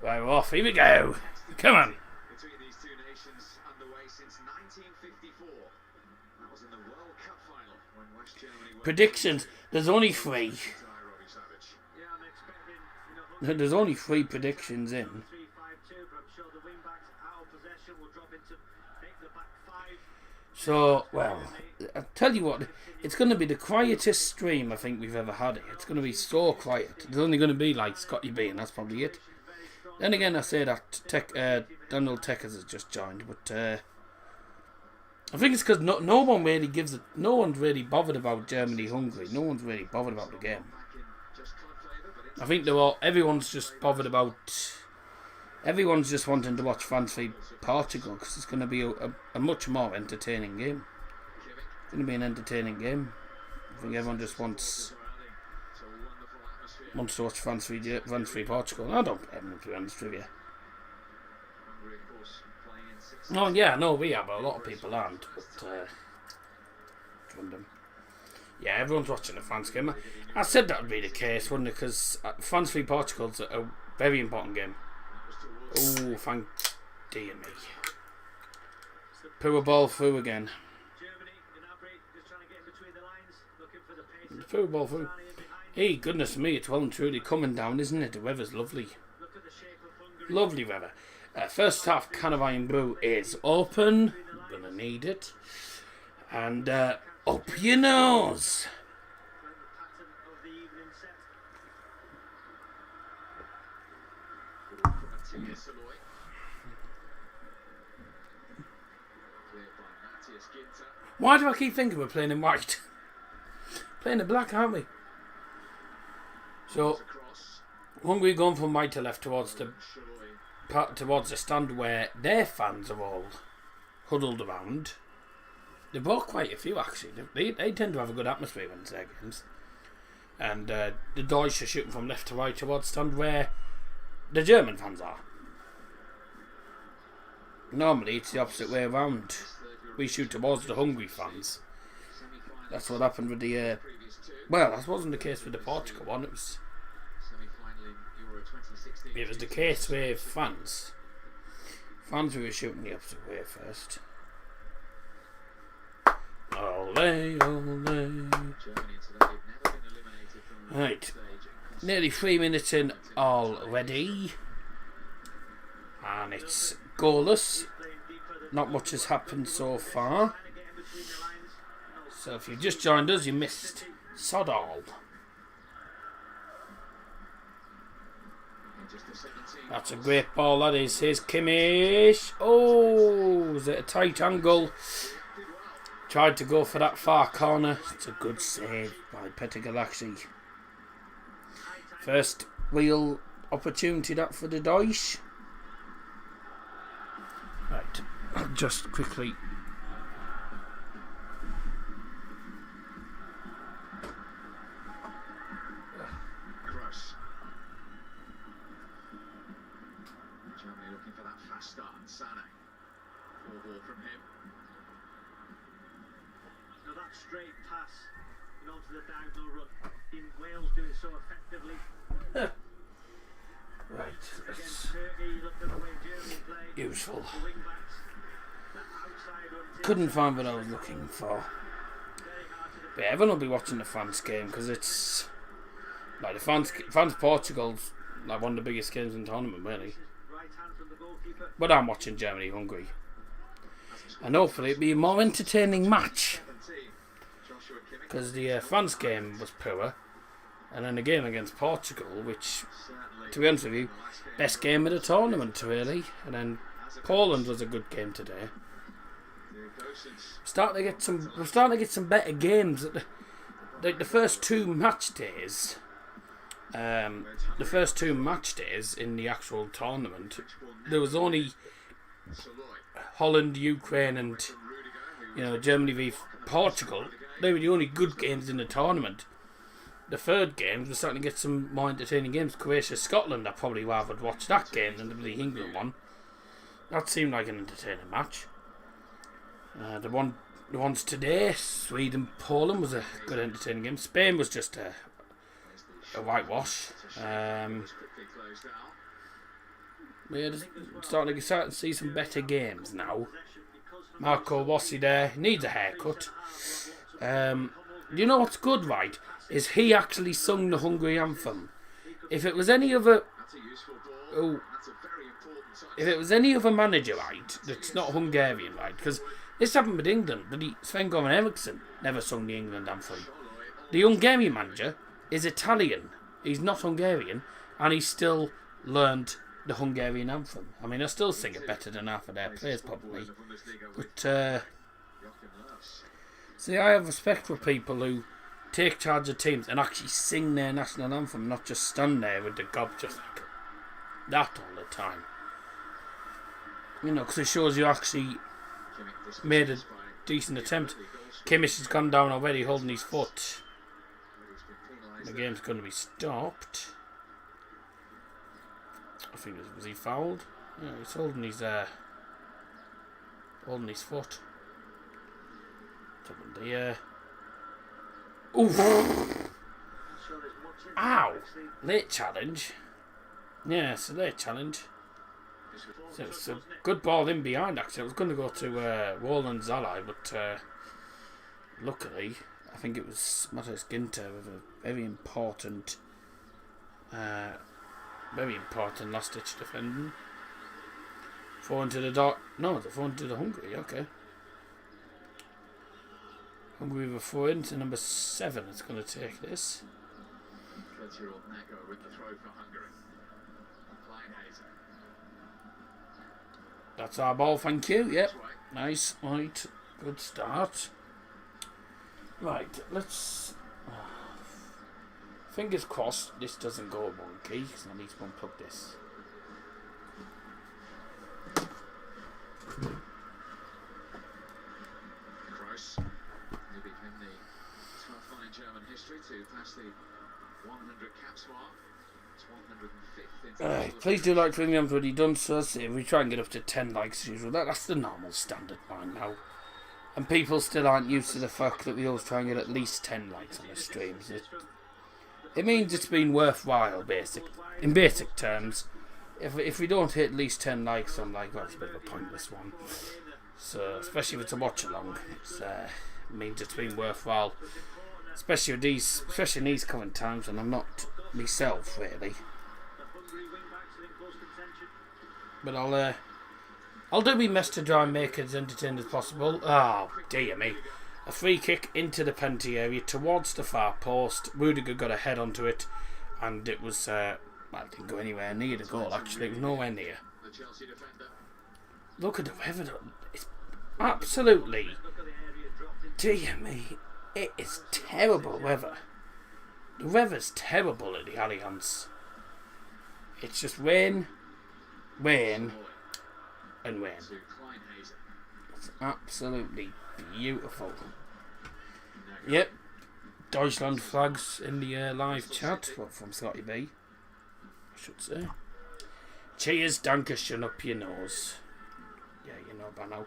Right, we're off. Here we go. Come on. Between these two nations underway since 1954. That was in the World Cup final when West Germany went Predictions. There's only 3. to Robbie Savage. Yeah, I'm expecting, There's only 3 predictions in. 3-5-2, but I'm sure the wing backs out of possession will drop into make the back 5. So, well, I tell you what, it's going to be the quietest stream I think we've ever had. It's going to be so quiet. It's only going to be like Scotty B, and that's probably it. Then again, I say that Daniel Teckers has just joined, but I think it's because no one really gives it. No one's really bothered about Germany-Hungary. No one's really bothered about the game. Back in just club flavour, but I think everyone's just bothered about. Everyone's just wanting to watch France v Portugal because it's going to be a much more entertaining game. It's going to be an entertaining game. I think everyone just wants surrounding. So a wonderful atmosphere. to watch France v Portugal. I don't blame them, to be honest with you. Hungary, of course, playing in 6. Oh yeah, no, we are, but a lot of people aren't. But yeah, everyone's watching the France game. I said that would be the case, wouldn't it? Because France v Portugal's a very important game. Oh, thank dear me. Put a ball through again. Germany, Gnabry just trying to get in between the lines, looking for the pace. Put a ball through. Hey, goodness me, it's well and truly coming down, isn't it? The weather's lovely. Look at the shape of Hungary. Lovely weather. First half can of Iron Brew is open. Gonna need it. And up your nose. The pattern of the evening set. From Matthias Aloy. Cleared by Matthias Ginter. Why do I keep thinking we're playing in white? Playing in black, aren't we? So, Across. Hungary going from right to left towards the Shaloy. towards the stand where their fans are all huddled around. They brought quite a few actually. They tend to have a good atmosphere when it's their games. And the Deutsch are shooting from left to right towards the stand where the German fans are. Normally it's the opposite way around. We shoot towards the Hungary fans. That's what happened with the Previous two. well, that wasn't the case with the Portugal one. Semi-final in Euro 2016. It was the case with fans. Fans were shooting the opposite way first. Ole, ole. Germany today have never been eliminated from the Right. stage. Nearly 3 minutes in already. And it's goalless. Not much has happened so far. So if you've just joined us, you missed sod all. In just the 17. That's a great ball, that is. Here's Kimmich. Oh, is it a tight angle? Tried to go for that far corner. It's a good save by Petr Galaxy. First real opportunity that for the Deutsch. Right, I'll just quickly Germany looking for that fast start, and Sané. Poor ball from him. Now that straight pass onto the diagonal run. In Wales do it so effectively. Right. Against Turkey, look at the way Germany play. Useful. The wing backs, that outside run. Couldn't find what I was looking for. But yeah, everyone will be watching the France game because it's like the France Portugal's like one of the biggest games in the tournament, really. Right hand from the goalkeeper. But I'm watching Germany Hungary, and hopefully it'll be a more entertaining match because the France game was poor, and then the game against Portugal, which, to be honest with you, best game of the tournament really, and then Poland was a good game today. We're starting to get some better games. Like the first two match days. The first two match days in the actual tournament, there was only Holland, Ukraine, and Germany v Portugal. They were the only good games in the tournament. The third game, we're starting to get some more entertaining games. Croatia, Scotland. I probably rather watch that game than the England one. That seemed like an entertaining match. The ones today, Sweden, Poland, was a good entertaining game. Spain was just a whitewash. We're starting to see some better games now. Marco Rossi there needs a haircut. You know what's good, right? Is he actually sung the Hungary anthem. If it was any other manager, right, that's not Hungarian, right? Because this happened with England. Sven-Göran Eriksson never sung the England anthem. The Hungarian manager is Italian. He's not Hungarian, and he still learned the Hungarian anthem. I mean, I still sing it better than half of their players, probably. But see, I have respect for people who take charge of teams and actually sing their national anthem, not just stand there with the gob just like that all the time. Because it shows you actually made a decent attempt. Kimmich has gone down already, holding his foot. The game's going to be stopped. I think was he fouled? Yeah, he's holding his foot. Ooh! Ow! Late challenge. Yeah, it's a late challenge. So it's a good ball in behind, actually. I was going to go to Roland Zalai, but luckily, I think it was Matthias Ginter with a very important last-ditch defending. Forward to the dot. No, the forward to the Hungary. Okay. Hungary with a forward to number 7. It's going to take this. 20-year-old Neko with the throw for Hungary. That's our ball, thank you. Yep. Nice. Right. Good start. Right. Let's... fingers crossed this doesn't go wonky, because I need to unplug this. Kroos. He became the 12th man in German history to pass the 100 caps mark. Please do like to me. I've already done so. See, we try and get up to 10 likes as usual. That's the normal standard right now. And people still aren't used to the fact that we always try and get at least 10 likes on the streams. It means it's been worthwhile, in basic terms. If we don't hit at least 10 likes, I'm like, well, it's a bit of a pointless one. So, especially if it's a watch along, it means it's been worthwhile. Especially in these current times, and I'm not myself really. But I'll do my best to try and make it as entertaining as possible. Oh dear me! A free kick into the penalty area towards the far post. Rudiger got a head onto it, and it was it didn't go anywhere near the goal. Actually, it was nowhere near. Look at the weather. It's absolutely, dear me. It is terrible weather. The weather's terrible at the Allianz. It's just rain, and rain. It's absolutely beautiful. Yep. Deutschland flags in the live chat. Well, from Scotty B, I should say. Cheers, Dankeschön up your nose. Yeah, you know by now.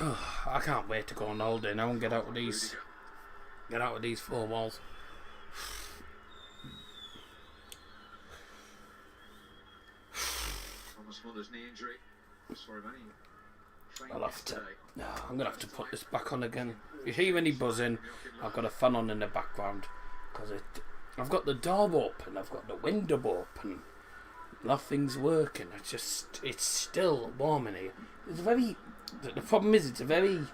Oh, I can't wait to go on holiday now and get out of these four walls. Thomas Muller's knee injury. Sorry, mate. I'll have to. No, I'm gonna have to put this back on again. If you hear any buzzing, I've got a fan on in the background because I've got the door open, I've got the window open, nothing's working. It's still warm in here. The problem is it's a very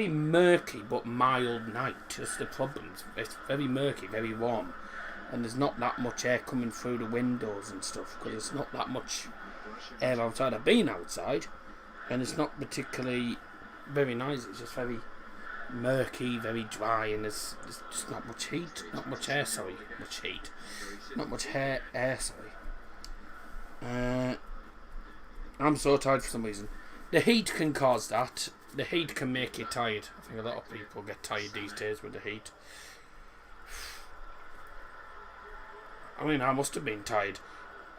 murky but mild night. That's the problem. It's very murky, very warm, and there's not that much air coming through the windows and stuff because there's not that much air outside. I've been outside, and it's not particularly very nice. It's just very murky, very dry, and there's just not much heat, not much air. Sorry, much heat, not much air. Sorry. I'm so tired for some reason. The heat can cause that. The heat can make you tired. I think a lot of people get tired these days with the heat. I mean, I must have been tired.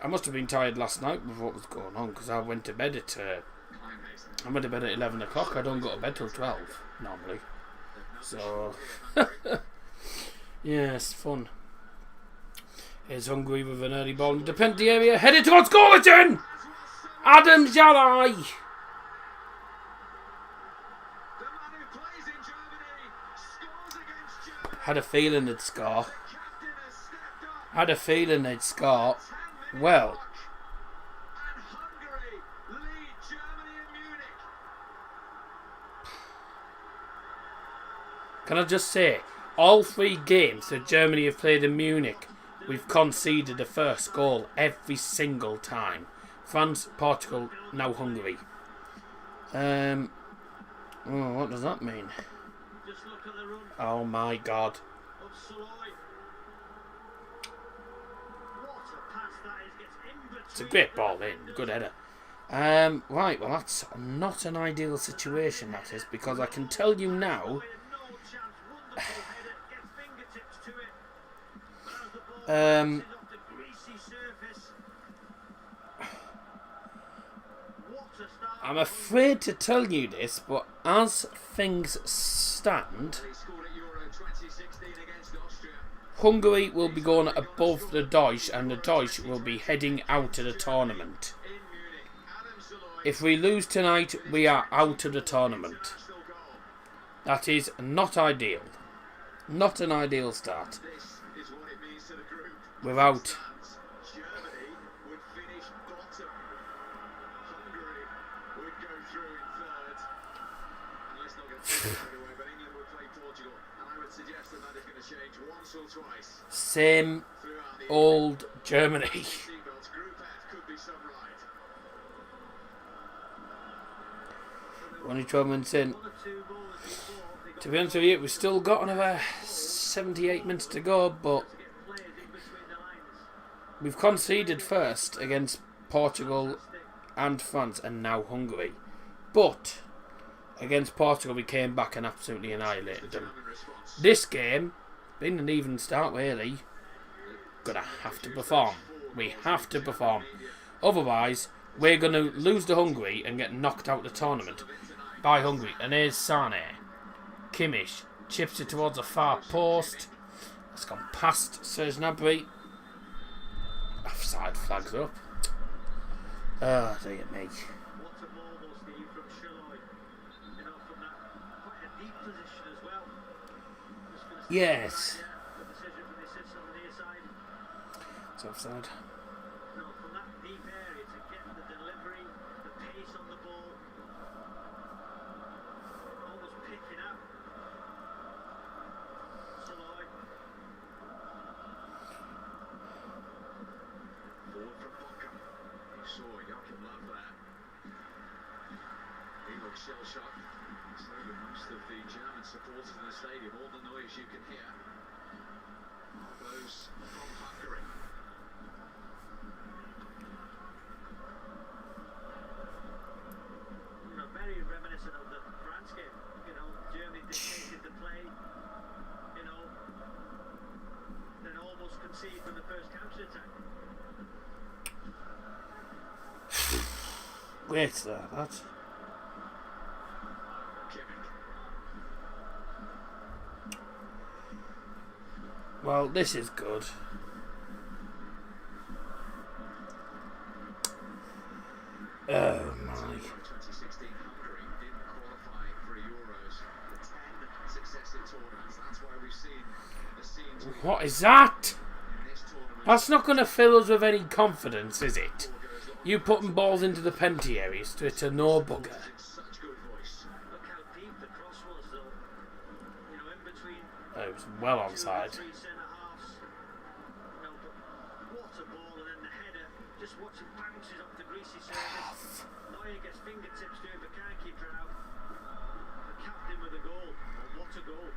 I must have been tired last night with what was going on because I went to bed at 11 o'clock. I don't go to bed till 12 normally. So, yeah, it's fun. Here's Hungary with an early ball in the penalty area, headed towards goal again. Adam Jalai. Had a feeling they'd score. Well, can I just say, all 3 games that Germany have played in Munich, we've conceded the first goal every single time. France, Portugal, now Hungary. What does that mean? Oh my God. It's a great ball in, good header. Right, well that's not an ideal situation, that is, because I can tell you now. I'm afraid to tell you this, but as things stand, Hungary will be going above the Deutsch, and the Deutsch will be heading out of the tournament. If we lose tonight, we are out of the tournament. That is not ideal. Not an ideal start. Without... Same old Germany. Only 12 minutes in. To be honest with you, we've still got another 78 minutes to go, but we've conceded first against Portugal and France and now Hungary. But against Portugal we came back and absolutely annihilated them. This game, being an even start really, gonna have to perform. We have to perform. Otherwise, we're gonna lose to Hungary and get knocked out of the tournament by Hungary. And here's Sane. Kimmich chips it towards the far post. It's gone past Serge Gnabry. Offside flags up. Oh, dear me. Yes. It's offside. Shell-shocked. So do most of the German supporters in the stadium. All the noise you can hear are those from Hungary. You know, very reminiscent of the France game. You know, Germany dictated the play. You know, concede from the first counter-attack. Wait there, that. Well, this is good. Oh my. 2016 Hungary didn't qualify for Euros. The 10 successive tournaments. That's why we've seen the scenes we What is that? in this tournament. That's not going to fill us with any confidence, is it? You putting balls into the penalty areas to no bugger. In such good voice. Look how deep the cross was, though. You know, in between Oh, it was well two or onside. three centre-halves. You know, but what a ball, and then the header. Just watch it bounces up the greasy surface. Neuer gets fingertips to it, but can't keep it out. The captain with a goal. And what a goal.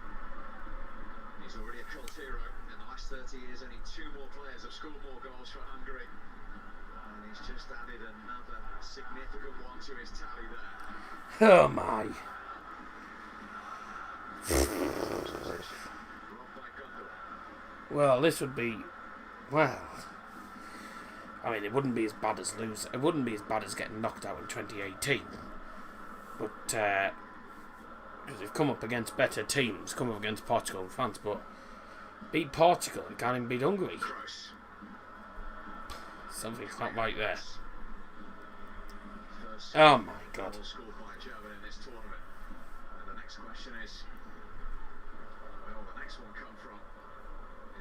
He's already a cult hero. In the last 30 years, only 2 more players have scored more goals for Hungary. And he's just added another significant one to his tally there. Oh my. Robbed by Gundogan. Well, this would be. Well. I mean, it wouldn't be as bad as losing. It wouldn't be as bad as getting knocked out in 2018. But, because they've come up against better teams, come up against Portugal and France, but beat Portugal and can't even beat Hungary. Gross. Something's not right there. First Oh my god. goal scored by a German in this tournament. And the next question is, where will the next one come from?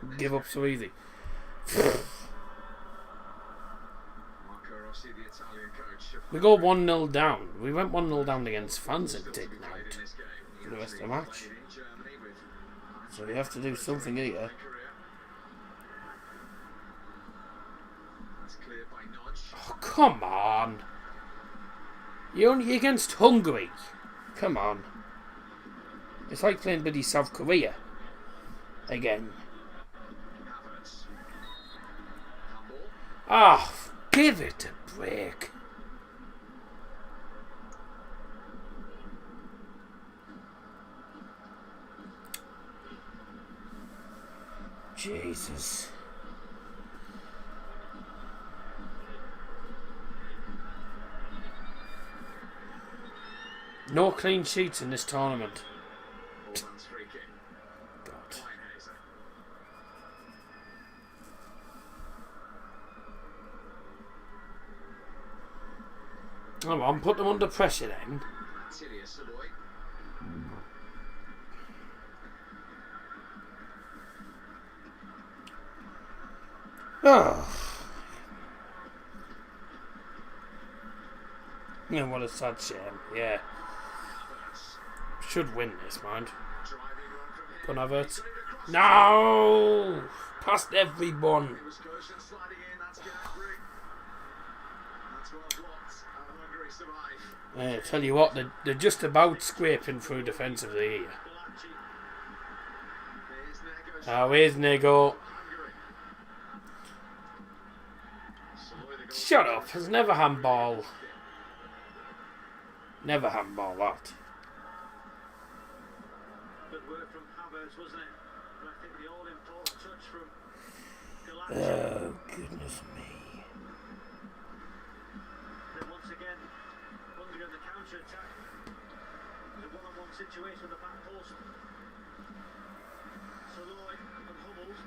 In this Give up so easy. Marco Rossi, the Italian coach. We go 1-0 down. We went 1-0 down against France and Still to be didn't played out in this game. for the rest of the He match. played in Germany with So we have to do something here. career. That's cleared by Nudge. Oh, come on. You're only against Hungary. Come on. It's like playing bloody South Korea. Again. Havertz. Handball. Ah, give it a break. Jesus. No clean sheets in this tournament. Orban's free kick. God. Kleinhazer. Come on, put them under pressure then. Tilia Saloy. Oh. Yeah, what a sad shame. Yeah. Havertz. Should win this, mind. Driving run from Go here. on, Havertz. He's got it across. No! Past everyone. It was close and sliding in. That's Gnabry. That's well blocked. And Hungary survive. I tell you what, they're just about scraping through defensively here. Bolaci. Here's Nego's Oh, here's Nego. Hungary. Saloy, the goal- Shut up. It's never handball. Never handball that. Good work from Havertz, wasn't it? But I think the all-important touch from Bolaci. Oh, goodness me. Then once again, Hungary on the counter-attack. The one-on-one situation with the back post. Saloy and Hummels.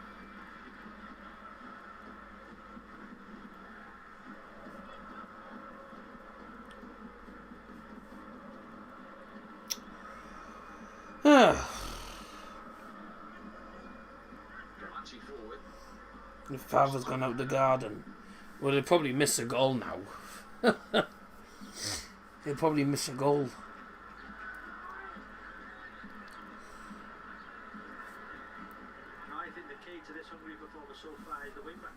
Bolaci forward. If father's gone out the garden, well, he'll probably miss a goal now. He'll probably miss a goal. I think the key to this Hungary performance so far is the wing-back.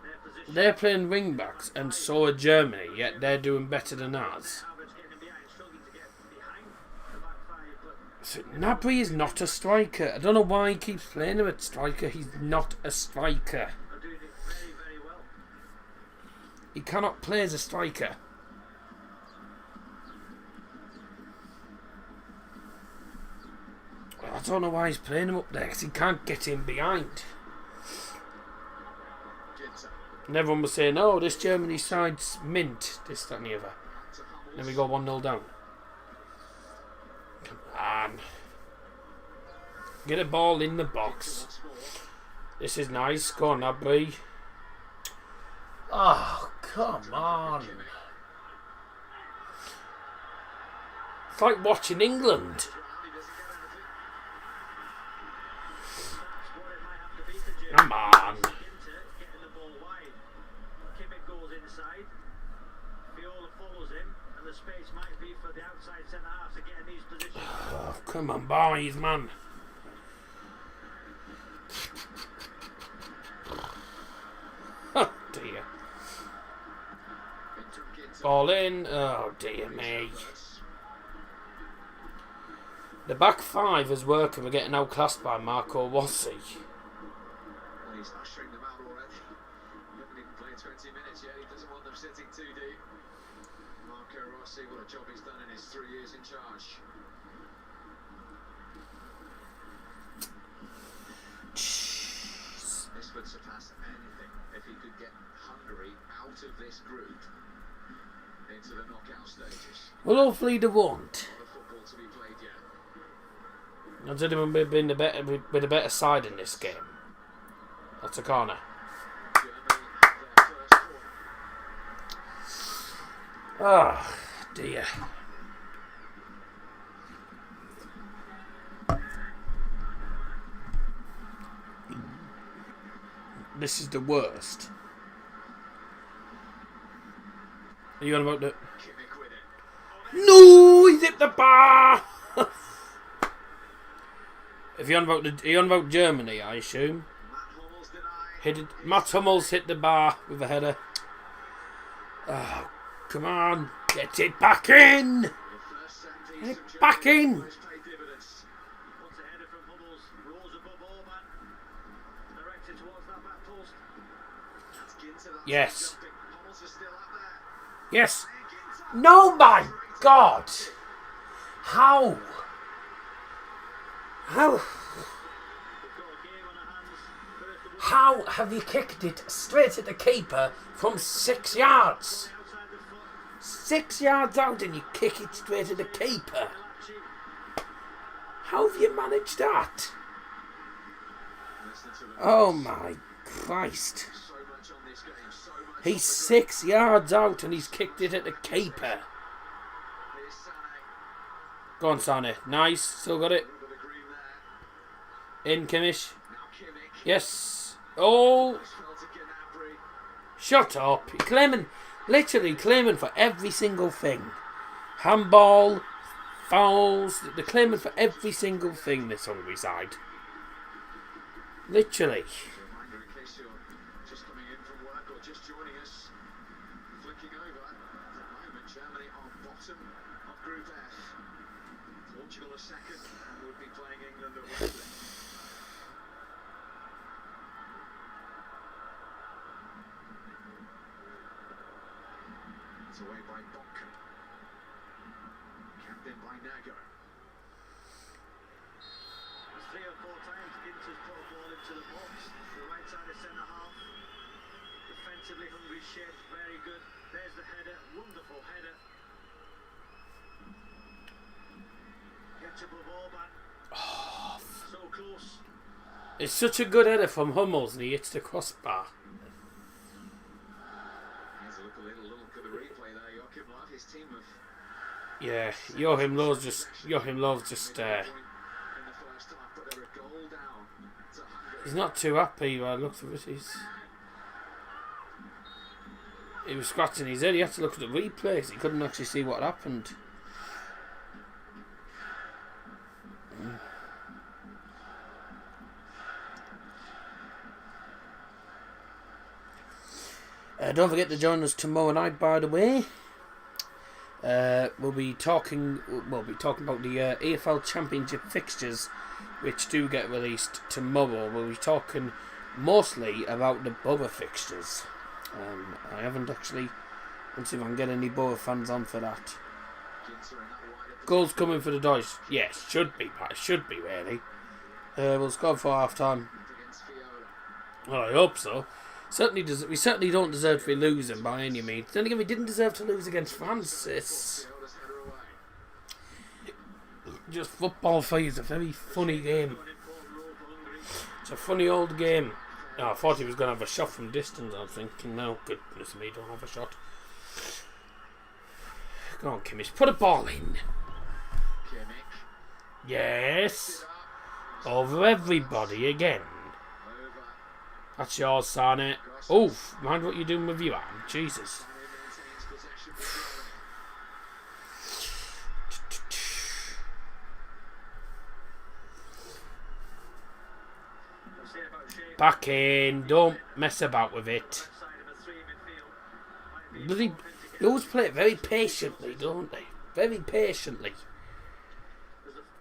Their position. They're playing wing backs, and so are Germany, yet they're doing better than us. Havertz getting him behind, struggling to get behind the back five, but So, Gnabry is not a striker. I don't know why he keeps playing him at striker. He's not a striker. are doing it very, very well. He cannot play as a striker. I don't know why he's playing him up there, because he can't get in behind. And everyone was saying, oh, this Germany side's mint, this, that and the other. Then we go 1-0 down. Come on. Get a ball in the box. This is nice. Go on, Abby. Oh, come on. It's like watching England. Come on. Oh, come on, boys, man. Oh, dear. Ball in. Oh, dear me. The back five is working. We're getting outclassed by Marco Rossi. Well, he's ushering them out already. He hasn't even played 20 minutes yet. He doesn't want them sitting too deep. Marco Rossi, what a job he's done in his 3 years in charge. Jeez. This would surpass anything if he could get Hungary out of this group into the knockout stages. Well, hopefully they won't. The football to be played yet. Has anyone been with a better side in this game? That's a corner. Germany have their first corner. Oh, dear. This is the worst. Are you on about the... Kimmich with it. No! He's hit the bar! If you're on about you're on about Germany, I assume. Matt Hummels denied. Hit it. Matt Hummels hit the bar with a header. Oh, come on. Get it back in! The first set piece Get of it back Germany in! always paid dividends. Once a header from Hummels, rose above Orban, directed towards that back post. That's Ginter, that's Yes. jumping. Hummels is still up there. Yes. Ginter. No, my God! How? How? We've got a game on our hands. First of all, How have you kicked it straight at the keeper from 6 yards? outside the foot. 6 yards out and you kick it straight at the keeper. Malachi. How have you managed that? Listen to them. Oh my Christ. So much on this game, so much He's on the 6 yards out and he's kicked it at the keeper. ground. Here's Sané. Go on, Sané. Nice. Still got it. Over the green there. In, Kimmich. Now Kimmich. Yes. Oh, Nice fell to Gnabry. shut up. You're claiming, literally claiming for every single thing. Handball, fouls. They're claiming for every single thing, this Hungary side. Literally. Reminder in case you're just coming in from work or just joining us. Flicking over. At the moment, Germany are bottom of Group F. Portugal are second and would be playing England at Wembley. It's away by Bonka. Capped in by Nago. There's 3 or 4 times Ginter's put a ball into the box. The right side of centre half. Defensively, Hungary's shape very good. There's the header, wonderful header. Gets above Orban. So close. It's such a good header from Hummels and he hits the crossbar. Here's a little look at the replay there. Joachim Löw, his team have Yeah, Joachim Löw's just point in the first half, but they're a goal down to Hungary. he's not too happy. I looked at it. He was scratching his head. He had to look at the replays. He couldn't actually see what happened. Don't forget to join us tomorrow night, by the way. We'll be talking about the AFL Championship fixtures, which do get released tomorrow. We'll be talking mostly about the Borough fixtures. I haven't actually. Let's see if I can get any Borough fans on for that. Ginter in that wider Goals coming for the Dodgers. Yes, should be really. We'll score for half time. Against Fiona. Well, I hope so. We certainly don't deserve to be losing by any means. Then again, we didn't deserve to lose against Francis. Fiona's header away. Just football for you is a very funny game. It's a funny old game. Oh, I thought he was going to have a shot from distance. I was thinking, no, goodness me, don't have a shot. Go on, Kimmich, put a ball in. Kimmich. Yes. Over everybody again. Over. That's yours, Sane. Oof, mind what you're doing with your arm. Jesus. Maintains possession for Fiona. We'll see about Shea. Back in. Don't mess about with it. Left side of a three midfield. Might be Bloody, important to get they always play it very patiently, don't they? Very patiently.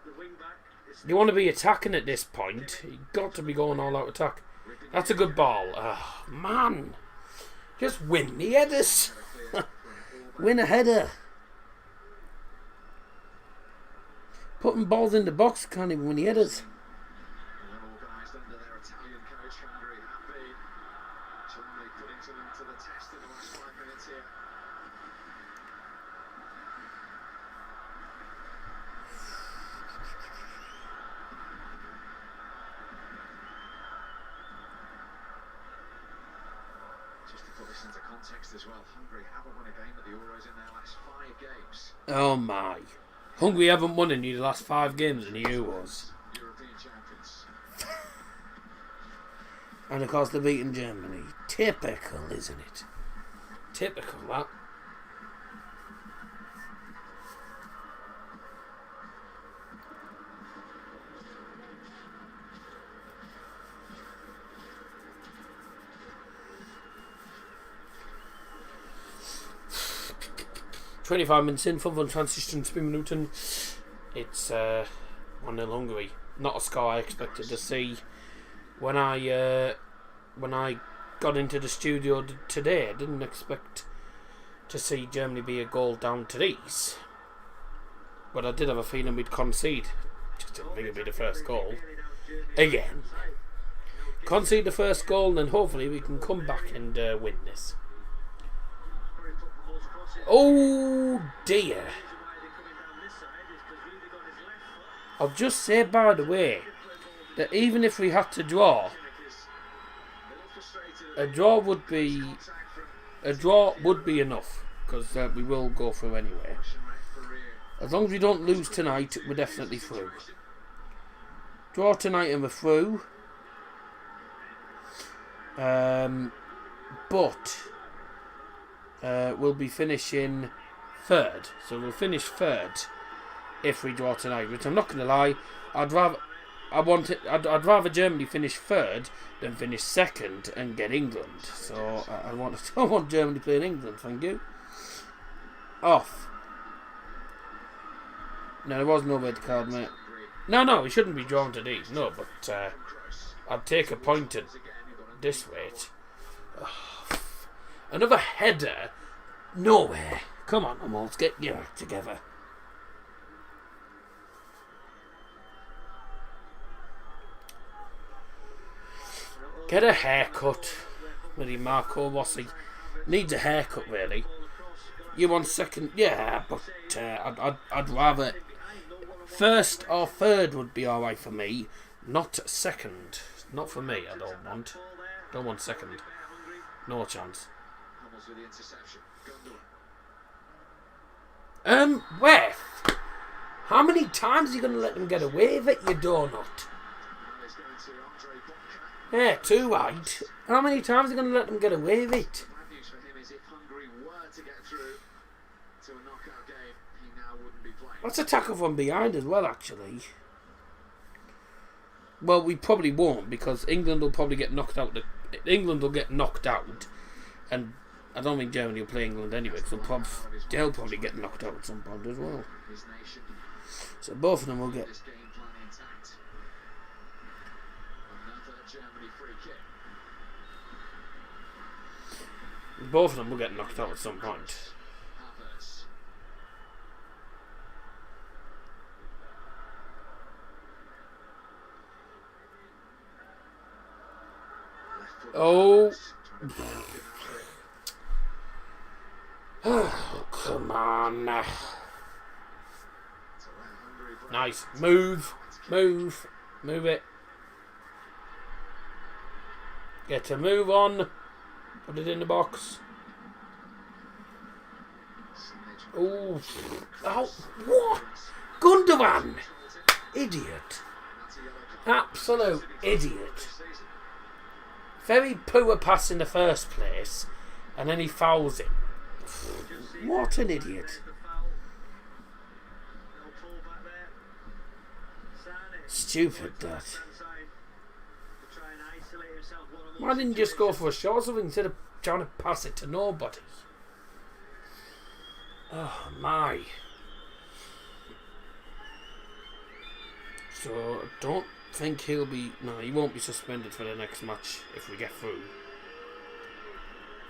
the wing back is You want to be attacking at this point. You've got to be going all out attack. That's a good ball. Oh, man. Just win the headers. Win a header. Putting balls in the box can't even win the headers. Well organised under their Italian coach, Hungary have been. Germany putting them to the test in the last 5 minutes here. Just to put this into context as well, Hungary haven't won a game at the Euros in their last 5 games. Oh my. Hungary haven't won in the last 5 games in the Euros. European champions. And of course they're beating Germany. Typical, isn't it? Typical, that. "25 minutes in, full transition, spin Newton." It's 1-0 Hungary. Not a score I expected to see. When I got into the studio today, I didn't expect to see Germany be a goal down to these. But I did have a feeling we'd concede. Just didn't think it'd be the first goal. Again. Concede the first goal and then hopefully we can come back and win this. Oh dear. I'll just say, by the way, that even if we had to draw, a draw would be enough, because we will go through anyway. As long as we don't lose tonight, we're definitely through. Draw tonight and we're through. But we'll be finishing third, so we'll finish third if we draw tonight. Which I'm not going to lie, I'd rather Germany finish third than finish second and get England. So I want Germany playing England. Thank you. Off. No, there was no red card, mate. No, we shouldn't be drawn to these. No, but I'd take a point at this rate. Another header? Nowhere. Come on, let's get your act together. Get a haircut. Really, Marco Rossi needs a haircut, really. You want second? Yeah, but I'd rather first or third would be alright for me. Not second. Not for me. I don't want second. No chance. Ref, how many times are you going to let them get away with it, you donut? Yeah, too right. How many times are you going to let them get away with it? Bad news for him is if Hungary were to get through to a knockout game, he now wouldn't be playing. That's a tackle from behind as well, actually. Well, we probably won't, because England will probably get knocked out. England will get knocked out, and I don't think Germany will play England anyway, because they'll probably get knocked out at some point as well. His nation So both of them will get. this game plan intact. Another Germany free kick. Both of them will get knocked out at some point. Havertz. Oh. Oh, come on. Nice. Move. Move. Move it. Get a move on. Put it in the box. Oh. Oh. What? Gundogan. Idiot. Absolute idiot. Very poor pass in the first place. And then he fouls it. What an idiot. Stupid that. Why didn't you just go for a shot or something instead of trying to pass it to nobody? Oh my. So I don't think he'll be... No, he won't be suspended for the next match if we get through.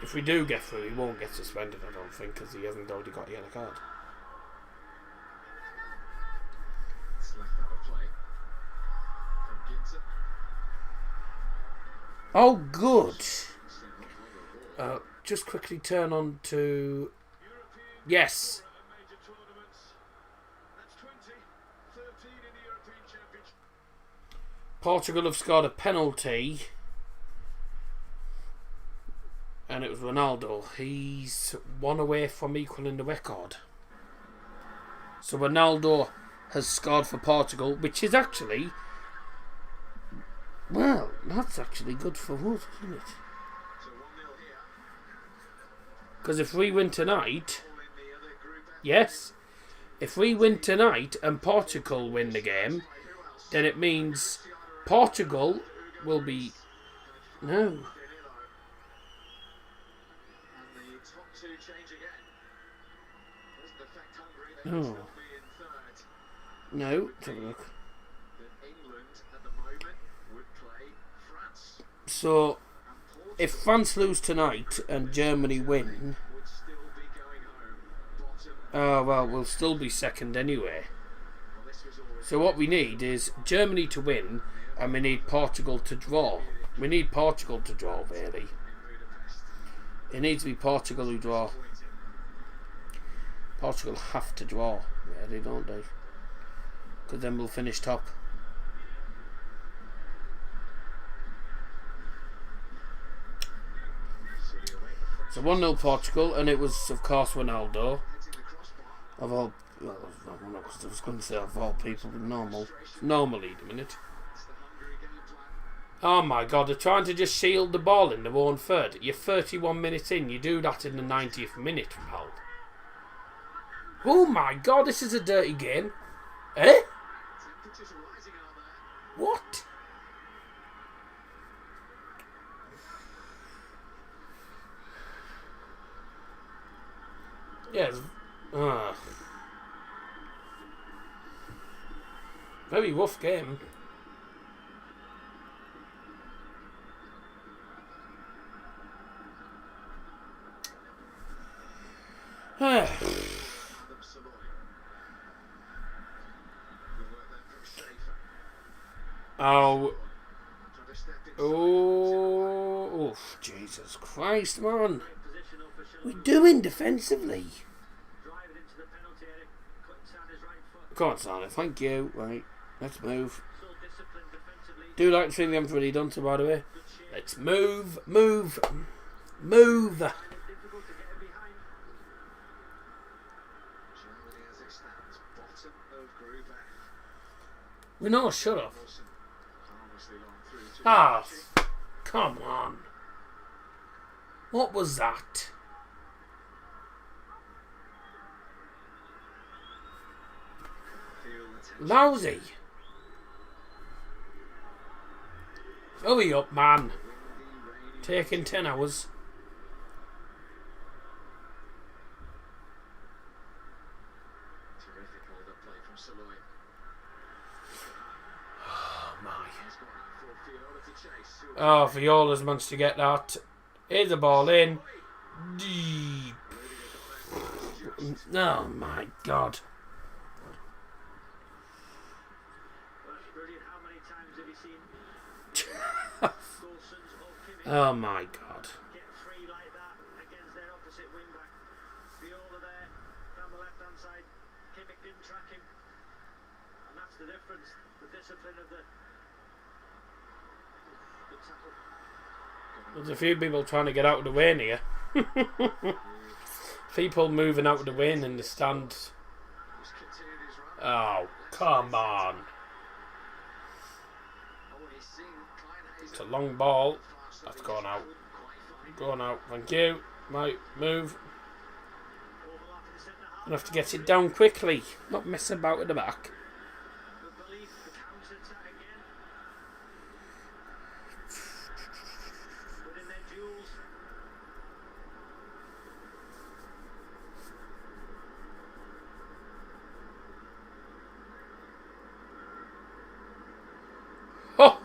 If we do get through, he won't get suspended, I don't think, because he hasn't already got a yellow card. Oh, good. Just quickly turn on to... Yes. Portugal have scored a penalty. And it was Ronaldo. He's one away from equaling the record. So Ronaldo has scored for Portugal, which is actually... Well, that's actually good for us, isn't it? Because if we win tonight... Yes. If we win tonight and Portugal win the game, then it means Portugal will be... No. Oh. No, let's have a look. So, if France lose tonight and Germany win, well, we'll still be second anyway. So what we need is Germany to win, and we need Portugal to draw. We need Portugal to draw, really. It needs to be Portugal who draw. Portugal have to draw, really, don't they? Because then we'll finish top. So 1-0 Portugal, and it was, of course, Ronaldo. Of all, well, I was going to say of all people, but normally, a minute. Oh my God, they're trying to just shield the ball in their own third. You're 31 minutes in, you do that in the 90th minute, pal. Oh my God, this is a dirty game. Eh? What? Yes. Very rough game. Oh. Oh, Jesus Christ, man. What are we doing defensively? Come on, Sane, thank you. Right, let's move. Do like to think we haven't really done so, by the way. Let's move, move, move. We know, shut up. Ah, come on. What was that? Lousy. Hurry up, man. Taking 10 hours. Oh my. Oh, Viola's managed to get that. Here's the ball in. Deep. Oh my God. Oh my God. Get free like that against their opposite wing back. Viola there down the left hand side. Kimmich didn't track him, and that's the difference. The discipline of the tackle. There's a few people trying to get out of the way here. People moving out of the way in the stands. Oh, come on. It's a long ball. That's gone out. Gone out. Thank you. Might move. I'll have to get it down quickly. Not mess about at the back. Oh!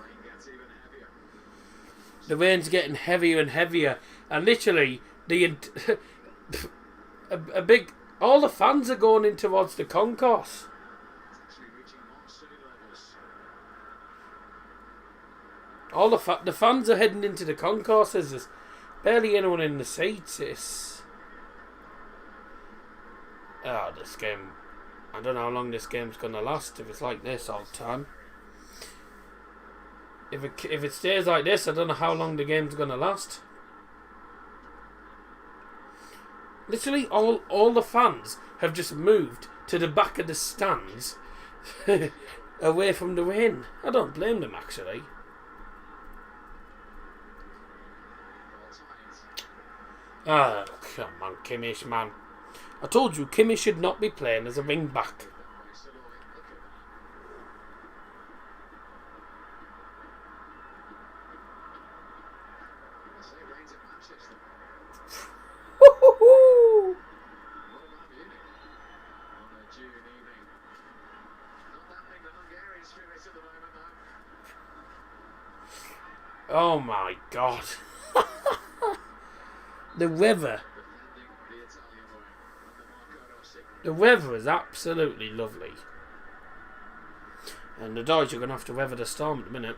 The rain's getting heavier and heavier, and literally all the fans are going in towards the concourse. All the fans are heading into the concourses. There's barely anyone in the seats. This game. I don't know how long this game's gonna last if it's like this all the time. If it stays like this, I don't know how long the game's gonna last. Literally, all the fans have just moved to the back of the stands, away from the rain. I don't blame them actually. Ah, come on, Kimmich, man. I told you, Kimmich should not be playing as a wing back. Oh my God. The weather is absolutely lovely. And the Dodgers are going to have to weather the storm at the minute.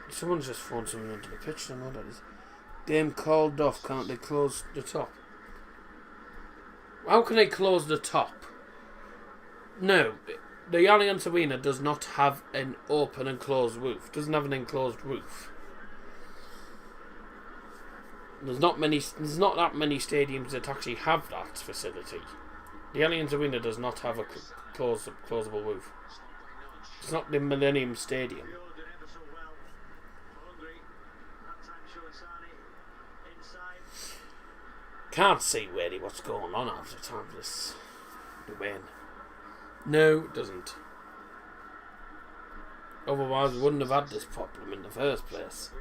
Someone's just thrown something onto the pitch. I don't know what that is. Game called off. Can't they close the top? How can they close the top? No, the Allianz Arena does not have an open and closed roof. Doesn't have an enclosed roof. There's not that many stadiums that actually have that facility. The Allianz Arena does not have a closable roof. It's not the Millennium Stadium. Can't see really what's going on half the time for this the win. No, it doesn't. Otherwise we wouldn't have had this problem in the first place.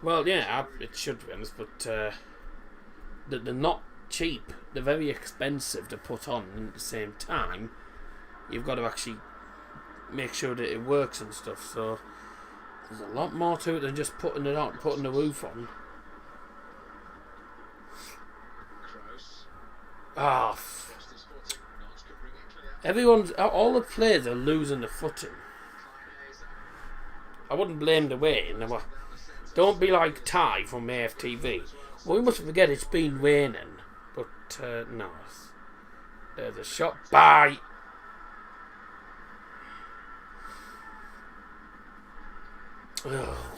Well, yeah, it should be honest, but they're not cheap. They're very expensive to put on, and at the same time you've got to actually make sure that it works and stuff, so there's a lot more to it than just putting it on, putting the roof on. Ah, all the players are losing the footing. I wouldn't blame the rain. Don't be like Ty from AFTV. Well, we mustn't forget it's been raining. But, no. There's a shot. Bye! Oh,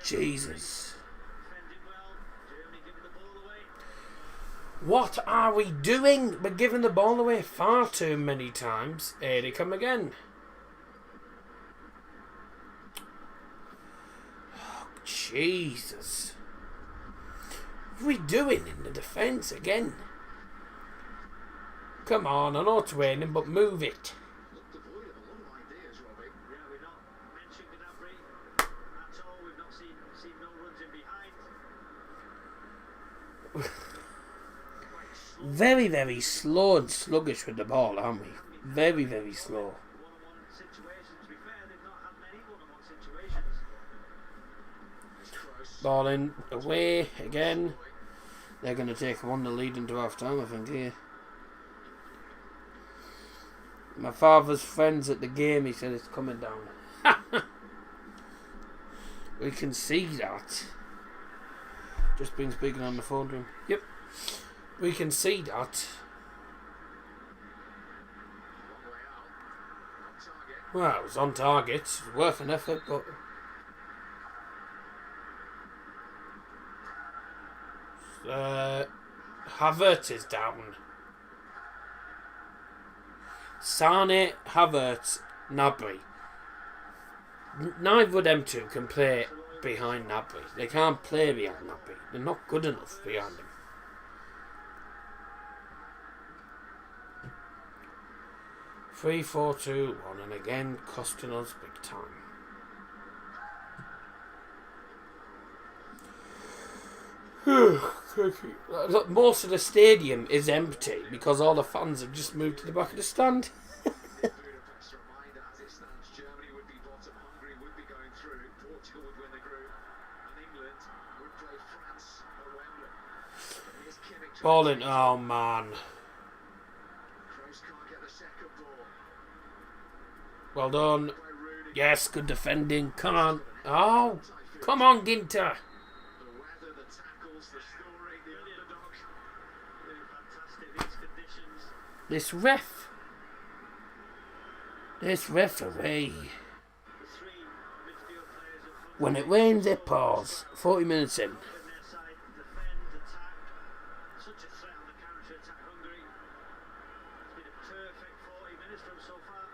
Jesus. What are we doing? We're giving the ball away far too many times. Here they come again. Oh, Jesus. What are we doing in the defence again? Come on, I know it's raining, but move it. Very, very slow and sluggish with the ball, aren't we? Very, very slow. Ball in, away again. They're going to take a 1-0 lead into half time, I think, here. My father's friends at the game, he said it's coming down. We can see that. Just been speaking on the phone to him. Yep. We can see that. Well, it was on target. It was worth an effort, but... Havertz is down. Sane, Havertz, Gnabry. Neither of them two can play behind Gnabry. They can't play behind Gnabry. They're not good enough behind him. Three, 4, 2, 1, and again costing us big time. Look, most of the stadium is empty because all the fans have just moved to the back of the stand. Budapest reminder, as it stands, Germany would be bottom, Hungary would be going through, Portugal would win the group, and England would play France at Wembley. Here's Kimmich. Ball in. Oh man. Kroos can't get the second ball. Well done. By Rooney. Yes, good defending. Come on. Oh, come on, Ginter. The weather, the tackles, the story, the underdog. Doing fantastic these conditions. This ref. This referee. The three midfield players of Hungary When it rains, it pours. 40 minutes in. on their side, defend, attack. Such a threat on the counter-attack, Hungary. It's been a perfect 40 minutes from so far.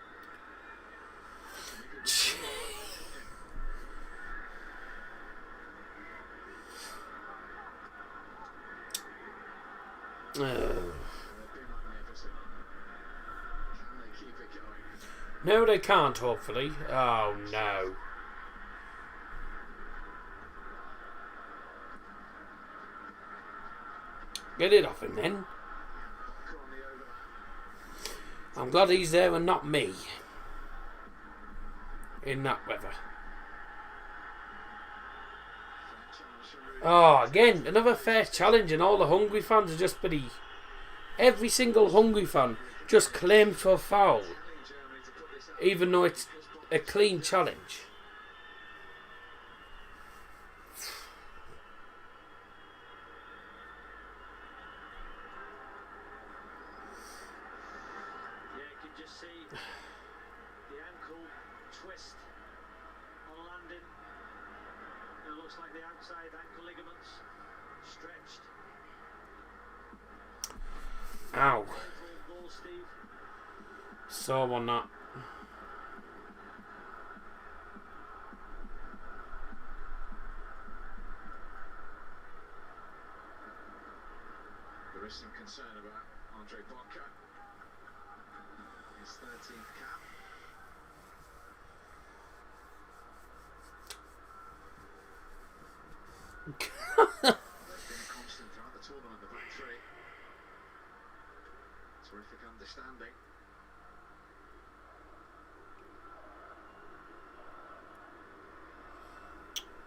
Oh. They've been magnificent. Can they keep it going? No, they can't, hopefully. Oh, no. Get it off him, then. Bunker on the overlap. I'm glad he's there and not me. In that weather. Challenge from Rooney. Oh, again, another fair challenge, and all the Hungary fans are just pretty. Every single Hungary fan just claims for a foul, Germany to put this out. even though it's a clean challenge. Yeah, you can just see the ankle twist on landing. And it looks like the outside ankle ligaments stretched. Ow. Painful goal, Steve. So on that. There is some concern about Andre Bunker. His 13th cap. They've been a constant throughout the tournament, the back three. Terrific understanding.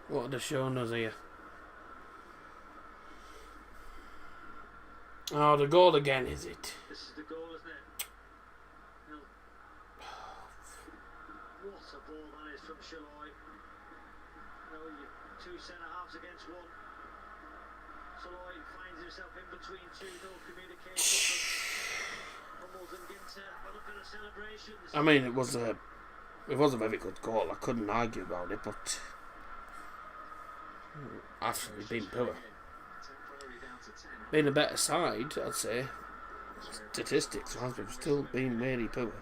What are they showing us here? Oh, the goal again, is it? This is the goal, isn't it? Well, what a ball that is from Shaloi. No, you two centre-halves against one. Shaloi finds himself in between two, no communication from Hummels and Ginter. But look at the celebrations. I mean, it was a very good goal. I couldn't argue about it, but actually been poor. Temporarily down to 10. Been a better side, I'd say. Statistics wise, we've still been really poor.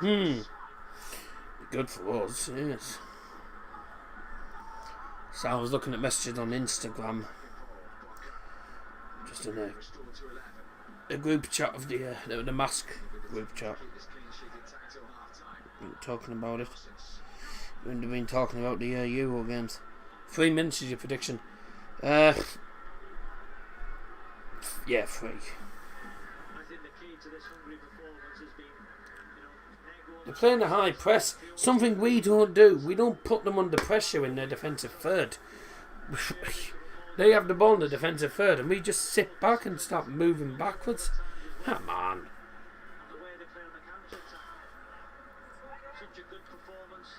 Ginter. Good for us, yes. So I was looking at messages on Instagram, just in Restored to 11. a group chat of the mask group chat. Keep this clean sheet intact. We were talking about it. We've been talking about the Euro games. 3 minutes is your prediction. Yeah, 3. I think the key to this Hungary performance has been, They're playing a high press, something we don't do. We don't put them under pressure in their defensive third. They have the ball in the defensive third, and we just sit back and start moving backwards. Come on. the way they play on the counter-attack. Such a good performance.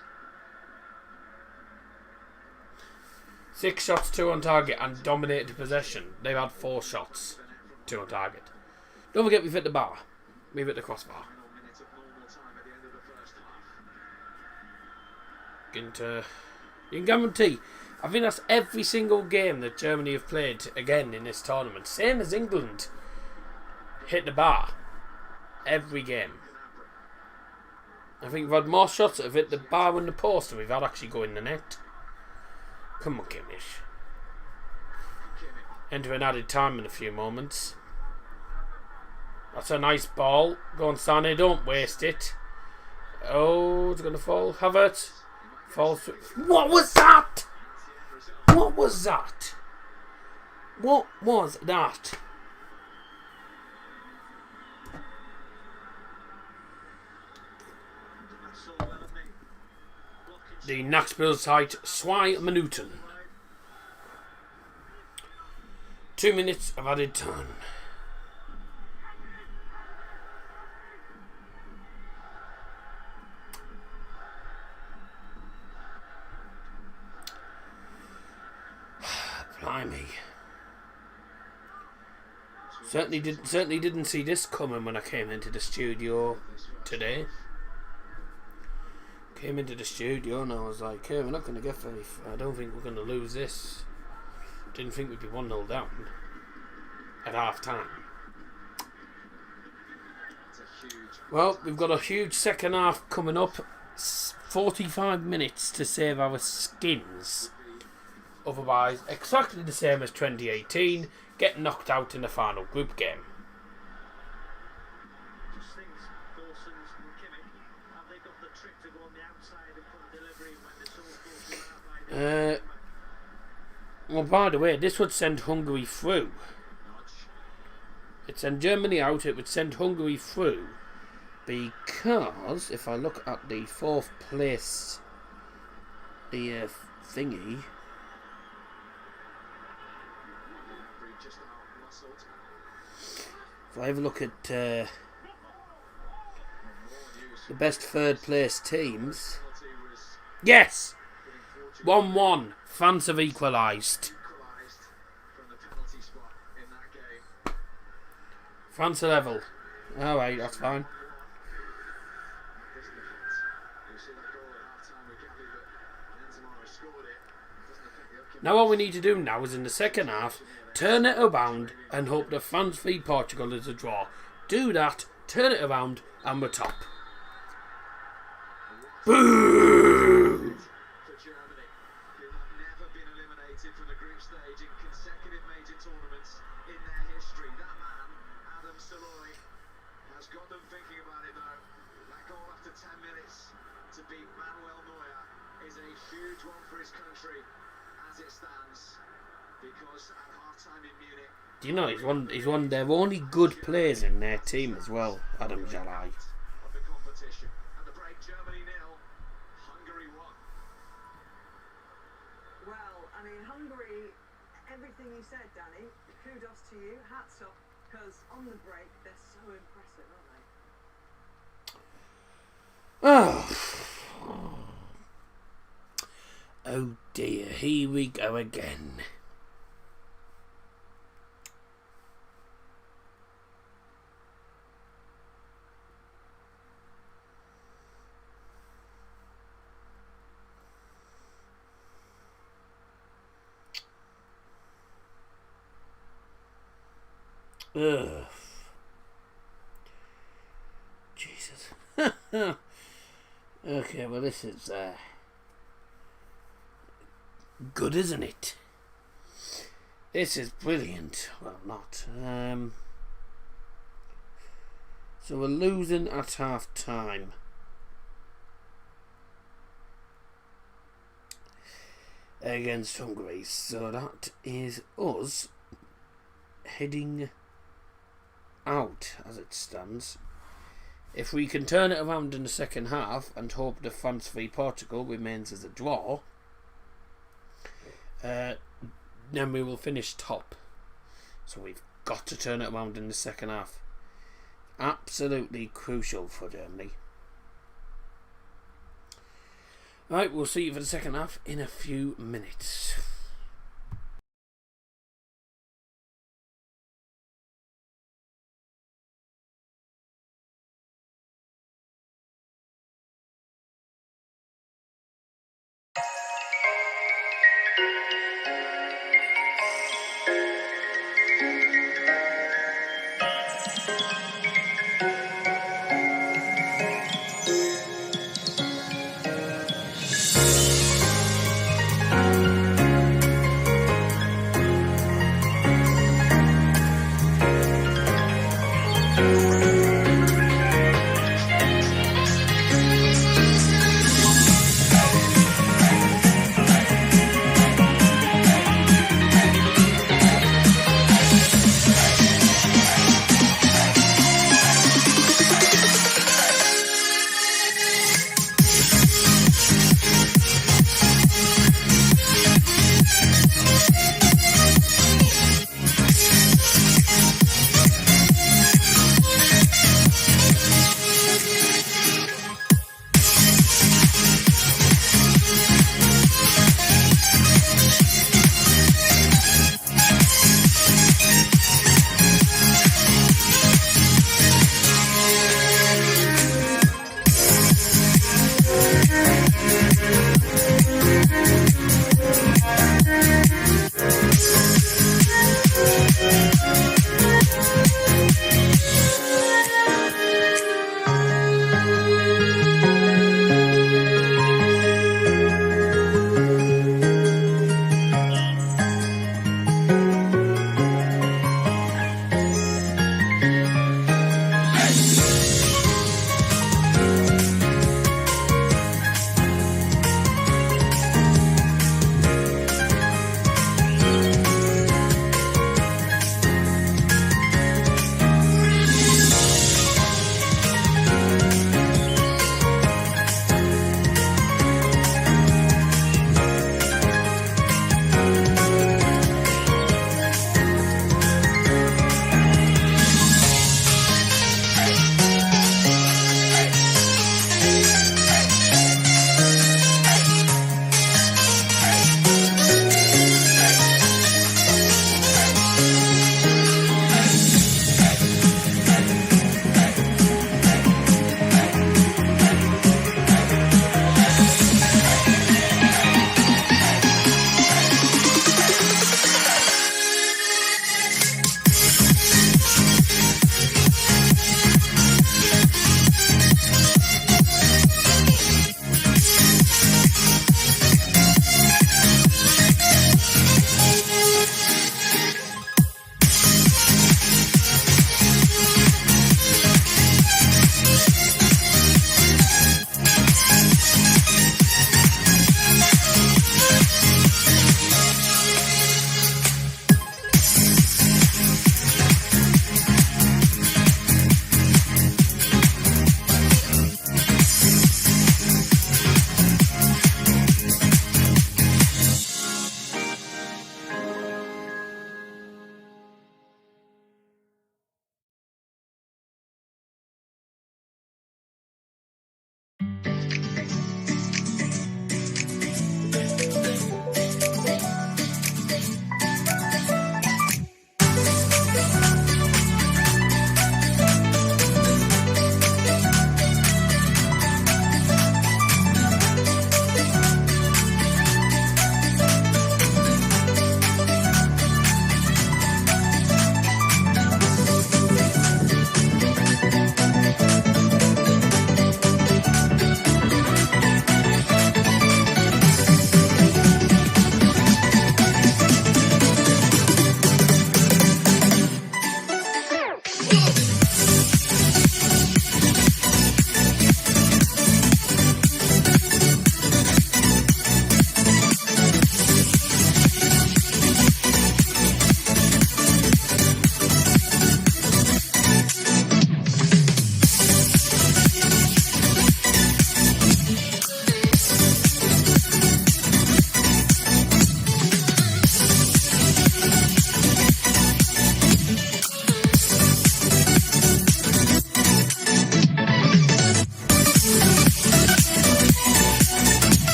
6 shots, 2 on target, and dominated possession. They've had 4 shots, 2 on target. Don't forget we've hit the bar. We've hit the crossbar. You can guarantee. I think that's every single game that Germany have played again in this tournament. Same as England. Hit the bar. Every game. I think we've had more shots that have hit the bar and the post than we've had actually go in the net. Come on, Kimmich. Enter an added time in a few moments. That's a nice ball. Go on, Sané. Don't waste it. Oh, it's going to fall. Havertz. Falls through. What was that? What was that? What was that? The Naxbil's height, 2 minuten. 2 minutes of added time. Blimey. Certainly didn't see this coming when I came into the studio today. Came into the studio and I was like, hey, we're not going to get very far. I don't think we're going to lose this. Didn't think we'd be 1-0 down at half time. Well, we've got a huge second half coming up. 45 minutes to save our skins. Otherwise, exactly the same as 2018, get knocked out in the final group game. Just think, Dawson's and Kimmich, have they got the trick to go on the outside and put the delivery when they're so close to that? Well, by the way, this would send Hungary through. It'd send Germany out, it would send Hungary through. Because, if I look at the 4th place, the thingy... If I have a look at the best 3rd place teams... Yes! 1-1. France have equalised. France are level. Alright, that's fine. Now what we need to do now is in the second half, turn it around and hope that France v Portugal is a draw. Do that, turn it around, and we're top. Boo! For Germany, who have never been eliminated from the group stage in consecutive major tournaments in their history. That man, Adam Saloy, has got them thinking about it though. That goal after 10 minutes to beat Manuel Neuer is a huge one for his country as it stands. Because at half-time in Munich... Do you know, he's one of their only good players in their team as well, Adam Jalai. ...of the competition. At the break, Germany 0, Hungary 1. Well, I mean, Hungary, everything you said, Danny, kudos to you, hats off, because on the break, they're so impressive, aren't they? Oh dear, here we go again. Ugh. Jesus. Okay, well this is good, isn't it? This is brilliant. Well, not. So we're losing at half time. against Hungary. So that is us heading out as it stands. If we can turn it around in the second half and hope the France v Portugal remains as a draw, then we will finish top. So we've got to turn it around in the second half. Absolutely crucial for Germany. Right, we'll see you for the second half in a few minutes.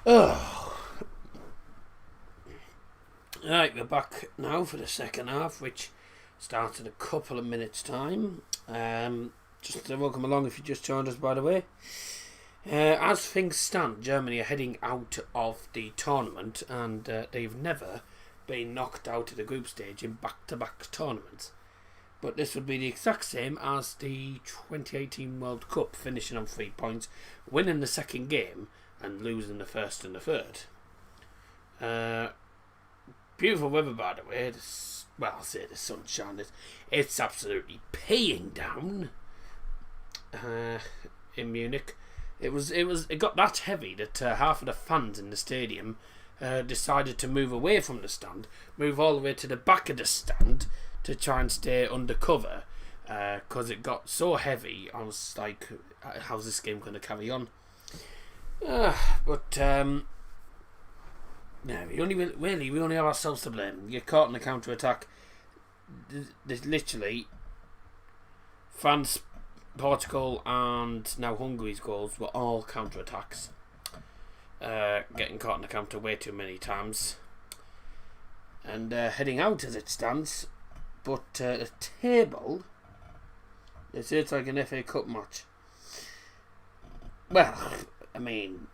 Oh. Right, we're back now for the second half, which starts in a couple of minutes' time. Just welcome along if you just joined us, by the way. As things stand, Germany are heading out of the tournament, and they've never been knocked out of the group stage in back-to-back tournaments. But this would be the exact same as the 2018 World Cup, finishing on 3 points, winning the second game, and losing the first and the third. Beautiful weather, by the way. I'll say the sunshine. It's absolutely peeing down in Munich. It got that heavy that half of the fans in the stadium decided to move away from the stand, move all the way to the back of the stand to try and stay under cover, because it got so heavy. I was like, how's this game going to carry on? No, we only have ourselves to blame. You're caught in a counter-attack. There's literally France, Portugal and now Hungary's goals were all counter-attacks. Getting caught in the counter way too many times. And heading out as it stands. But the table, they say it's like an FA Cup match. Well, I mean,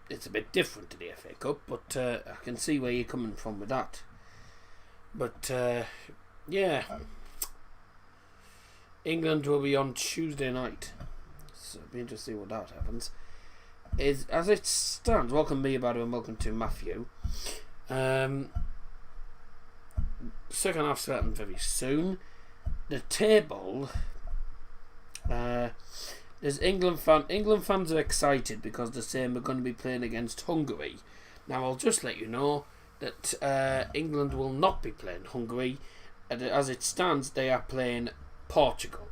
it's a bit different to the FA Cup, but I can see where you're coming from with that. But yeah, England will be on Tuesday night, so it'll be interesting to see what that happens. As it stands, welcome me, by the way, and welcome to Matthew. Second half starting very soon. The table. There's England fans are excited because they're saying we're going to be playing against Hungary. Now I'll just let you know that England will not be playing Hungary. As it stands, they are playing Portugal,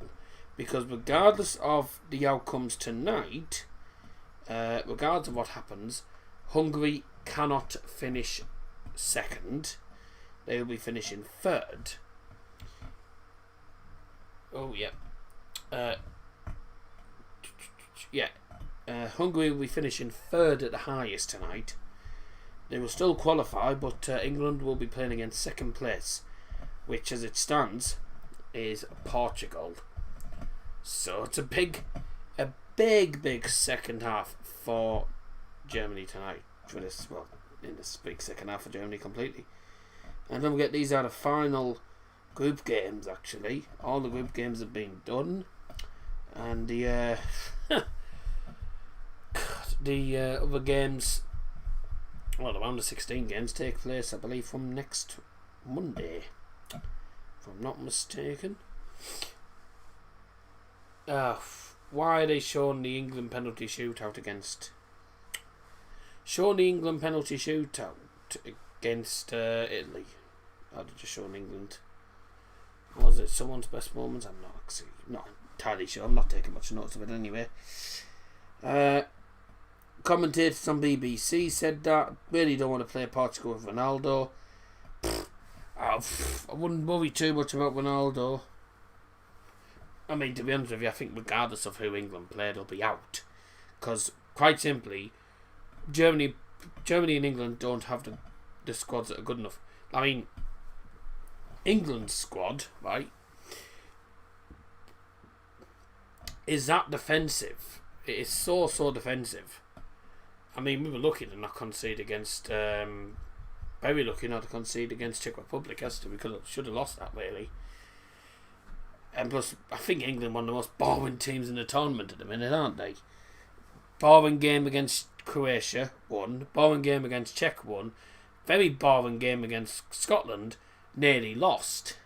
because regardless of the outcomes tonight, regardless of what happens, Hungary cannot finish second. They will be finishing third. Oh yeah. Hungary will be finishing third at the highest tonight. They will still qualify, but England will be playing against second place, which as it stands is Portugal. So it's a big second half for Germany tonight. For this, in this big second half for Germany completely. And don't forget, these are the final group games. Actually, all the group games have been done, and the other games, well, the round of 16 games take place, I believe, from next Monday, if I'm not mistaken. Why are they showing the England penalty shootout against Italy? Or did you show England? Was it someone's best moments? I'm not entirely sure. I'm not taking much notes of it anyway. Commentators on BBC said that really don't want to play Portugal with Ronaldo. I wouldn't worry too much about Ronaldo. I mean, to be honest with you, I think regardless of who England play, they'll be out. Because, quite simply, Germany and England don't have the squads that are good enough. I mean, England's squad, right, is that defensive. It is so defensive. I mean, we were lucky to not concede against very lucky not to concede against Czech Republic yesterday. We should have lost that, really. And plus, I think England one of the most boring teams in the tournament at the minute, aren't they? Boring game against Croatia, won. Boring game against Czech, won. Very boring game against Scotland, nearly lost.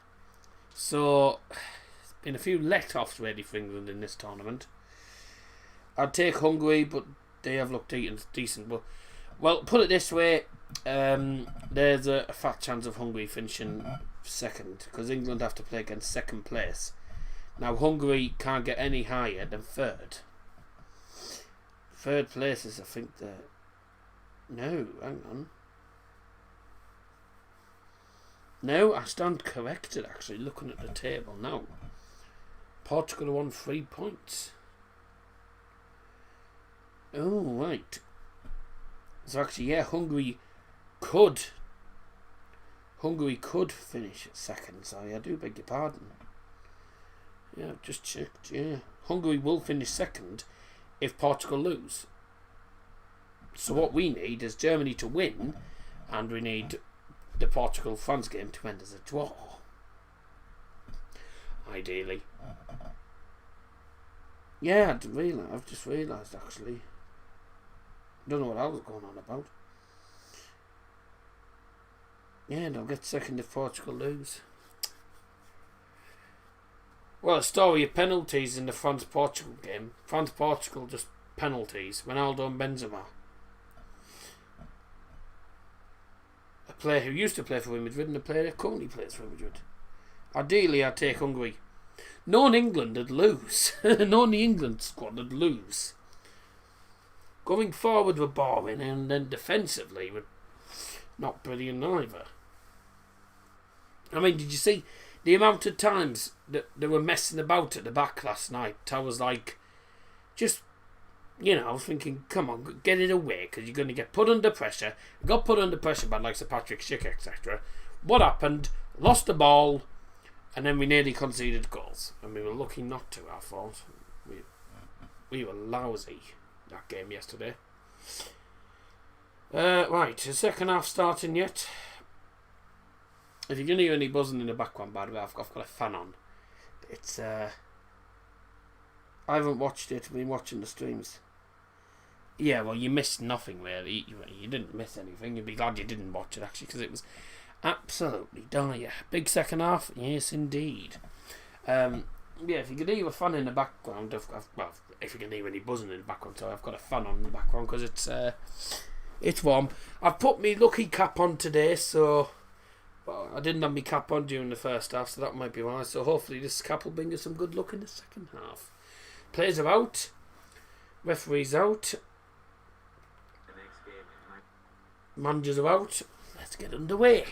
So, there's been a few let-offs really for England in this tournament. I'd take Hungary, but they have looked decent. But, well, put it this way, there's a fat chance of Hungary finishing second, because England have to play against second place. Now, Hungary can't get any higher than third. Third place is, I think, no, hang on. No, I stand corrected, actually, looking at the table now. Portugal have won 3 points. Oh, right. So actually, yeah, Hungary could finish second. Sorry, I do beg your pardon. Yeah, I've just checked. Yeah, Hungary will finish second if Portugal lose. So what we need is Germany to win, and we need the Portugal-France game to end as a draw. Ideally. Yeah, I've just realised actually. Don't know what I was going on about. Yeah, they'll get second if Portugal lose. Well, a story of penalties in the France-Portugal game. France-Portugal just penalties. Ronaldo and Benzema. A player who used to play for Real Madrid and a player who currently plays for Real Madrid. Ideally, I'd take Hungary. Knowing England would lose. Knowing the England squad would lose. Going forward were boring, and then defensively were not brilliant either. I mean, did you see the amount of times that they were messing about at the back last night? I was like, just, I was thinking, come on, get it away, because you're going to get put under pressure. Got put under pressure by like Sir Patrick Schick, etc. What happened? Lost the ball, and then we nearly conceded goals. And we were lucky not to, I thought. We were lousy that game yesterday. Right, the second half starting yet. If you're going to hear any buzzing in the background, by the way, I've got a fan on. It's I haven't watched it. I've been watching the streams. Yeah, well, you missed nothing really. You didn't miss anything. You'd be glad you didn't watch it actually, because it was absolutely dire. Big second half, yes indeed. Yeah, if you can hear a fan in the background, well, if you can hear any buzzing in the background, so I've got a fan on in the background because it's warm. I've put my lucky cap on today, so I didn't have my cap on during the first half, so that might be why. So hopefully this cap will bring us some good luck in the second half. Players are out, referees out, managers are out. Let's get underway.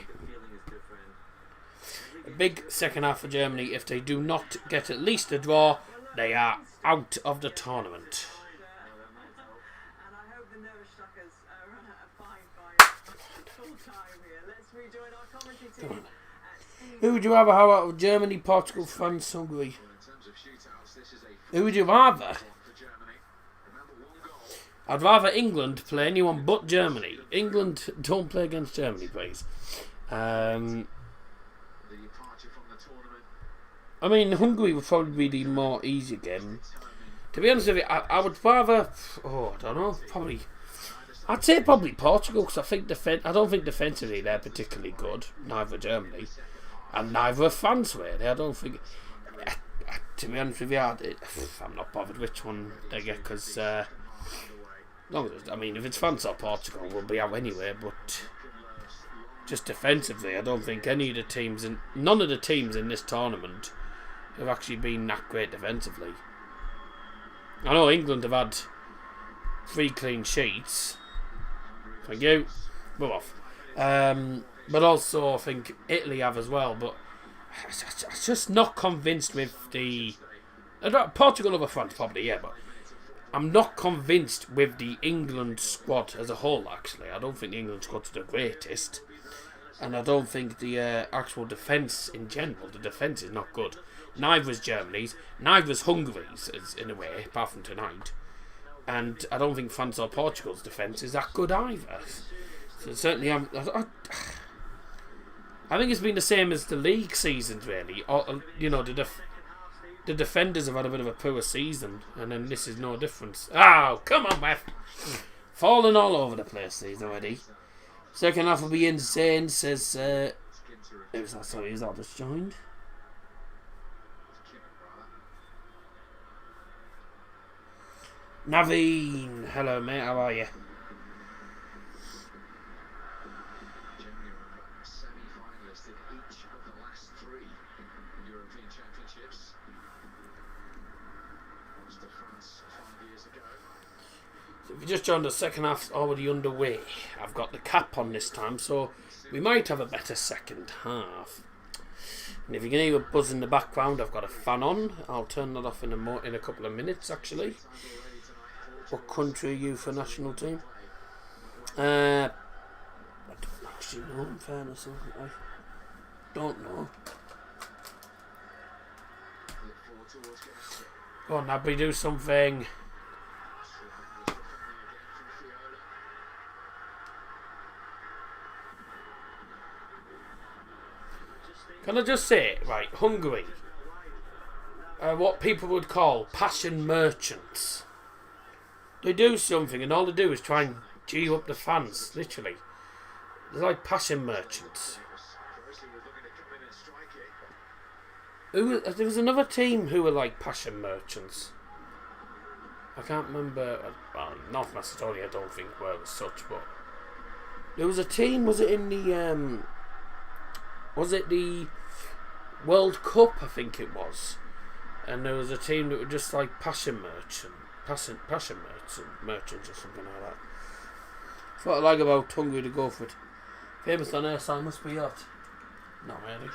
A big second half for Germany. If they do not get at least a draw, they are out of the tournament. And I hope the nervous suckers run out of fine by full time here. Let's rejoin our commentary team. Who would you rather have out of Germany, Portugal, France, Hungary? Who would you rather? I'd rather England play anyone but Germany. England, don't play against Germany, please. I mean, Hungary would probably be the more easier game. To be honest with you, I would rather. I don't know. I'd say probably Portugal, because I don't think defensively they're particularly good. Neither Germany, and neither France really. I don't think. To be honest with you, I'm not bothered which one they get, because if it's France or Portugal, we'll be out anyway. But just defensively, I don't think none of the teams in this tournament have actually been that great defensively. I know England have had 3 clean sheets. Thank you. Move off. But also I think Italy have as well. But I'm just not convinced with the Portugal over France probably, yeah. But I'm not convinced with the England squad as a whole. Actually, I don't think the England squad's the greatest, and I don't think the actual defence in general. The defence is not good. Neither is Germany's, neither is Hungary's, in a way, apart from tonight. And I don't think France or Portugal's defence is that good either. So certainly, I think it's been the same as the league seasons, really. The defenders have had a bit of a poor season, and then this is no difference. Oh, come on, Beth! Falling all over the place these already. Second half will be insane, says. Who's that just joined? Naveen, hello mate, how are you? Germany are a semi-finalist in each of the last 3 European Championships. Lost to France 5 years ago. So if you just joined the second half already underway, I've got the cap on this time, so we might have a better second half. And if you can hear a buzz in the background, I've got a fan on. I'll turn that off in a couple of minutes actually. What country are you for national team? I don't actually know, in fairness. I don't know. Go on, Abby, do something. Can I just say, right, Hungary are what people would call passion merchants. They do something and all they do is try and G up the fans, literally. They're like passion merchants. There was another team who were like passion merchants. I can't remember. Well, North Macedonia I don't think were as such, but there was a team, was it in the was it the World Cup, I think it was, and there was a team that were just like passion merchants or something like that. That's what I like about Hungary to go for it. Famous on air side must be hot. Not really.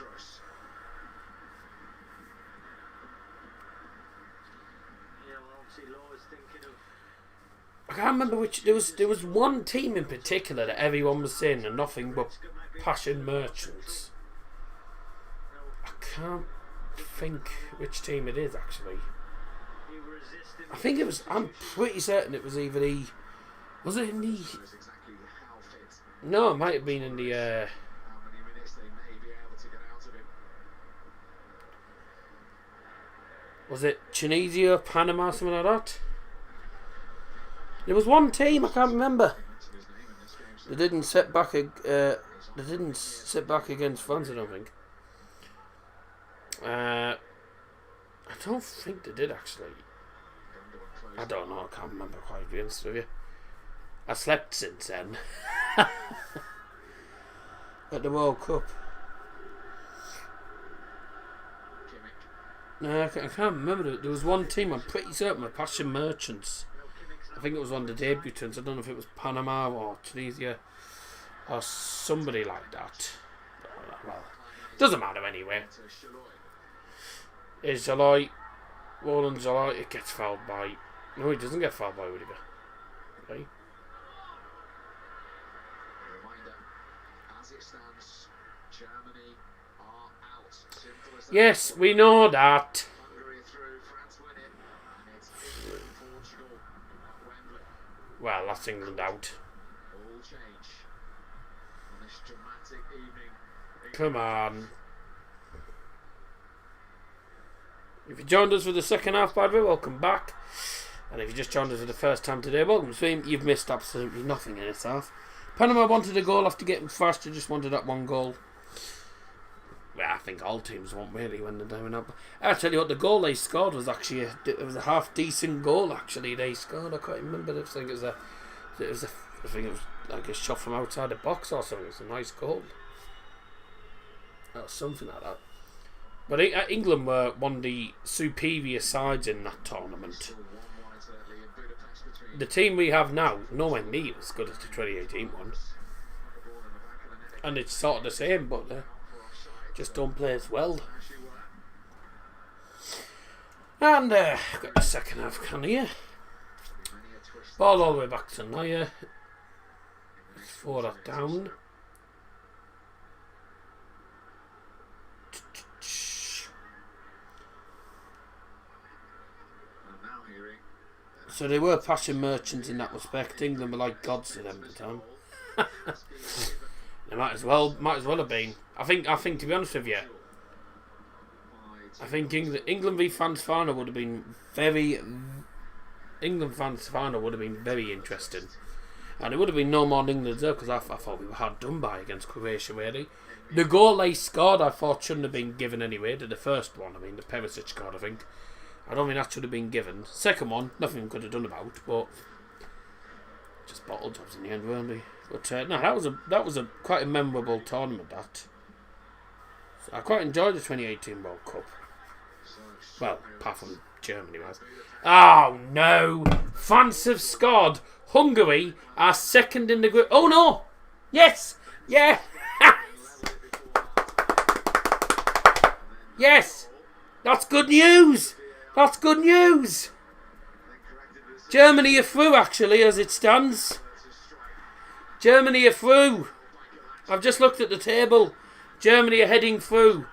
I can't remember which. There was one team in particular that everyone was saying are nothing but passion merchants. I can't think which team it is actually. I think it was. I'm pretty certain it was either the. Was it in the? No, it might have been in the. Was it Tunisia, Panama, something like that? There was one team I can't remember. They didn't sit back. They didn't sit back against France. I don't think. I don't think they did actually. I don't know. I can't remember quite. To be honest with you, I slept since then. At the World Cup. No, I can't remember. There was one team. I'm pretty certain were passion merchants. I think it was one of the debutants. I don't know if it was Panama or Tunisia or somebody like that. Well, doesn't matter anyway. Is Zalai, Roland Zalai, it gets fouled by. No, he doesn't get fouled by Rudiger. Okay. Yes, we know that. Well, that's England out. Come on. If you joined us for the second half, by the way, welcome back. And if you just joined us for the first time today, welcome to the stream. You've missed absolutely nothing in this half. Panama wanted a goal after getting fast. They just wanted that one goal. Well, I think all teams want really when they're doing up. I tell you what, the goal they scored was actually it was a half decent goal. Actually, they scored. I can't remember. I think it was I think it was like a shot from outside the box or something. It was a nice goal. Or something like that. But England were one of the superior sides in that tournament. The team we have now, nowhere near as good as the 2018 one. And it's sort of the same, but just don't play as well. And got the second half can here. Ball all the way back to Neuer. Let's throw that down. So they were passion merchants in that respect. England were like gods to them at the time. They might as well have been. I think to be honest with you, I think England v France final would have been very interesting, and it would have been no more England there because I thought we were hard done by against Croatia. Really, the goal they scored I thought shouldn't have been given anyway. The first one, I mean, the Perisic scored, I think. I don't think that should have been given. Second one, nothing we could have done about, but just bottle jobs in the end, weren't they? But no, that was a quite a memorable tournament. That so I quite enjoyed the 2018 World Cup. Well, apart from Germany, was. Oh no! France have scored. Hungary are second in the group. Oh no! Yes, yeah. Yes, that's good news. That's good news. Germany are through actually as it stands. Germany are through. I've just looked at the table. Germany are heading through.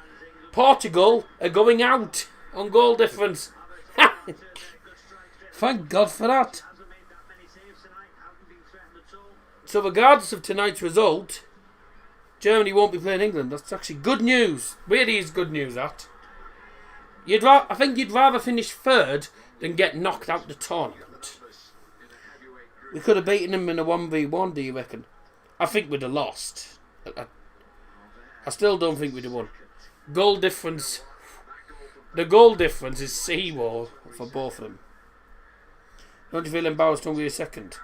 Portugal are going out on goal difference. Thank God for that. So regardless of tonight's result, Germany won't be playing England. That's actually good news. Really is good news, that. I think you'd rather finish third than get knocked out the tournament. We could have beaten them in a 1v1, do you reckon? I think we'd have lost. I still don't think we'd have won. Goal difference. The goal difference is zero for both of them. Don't you feel embarrassed Hungary a second?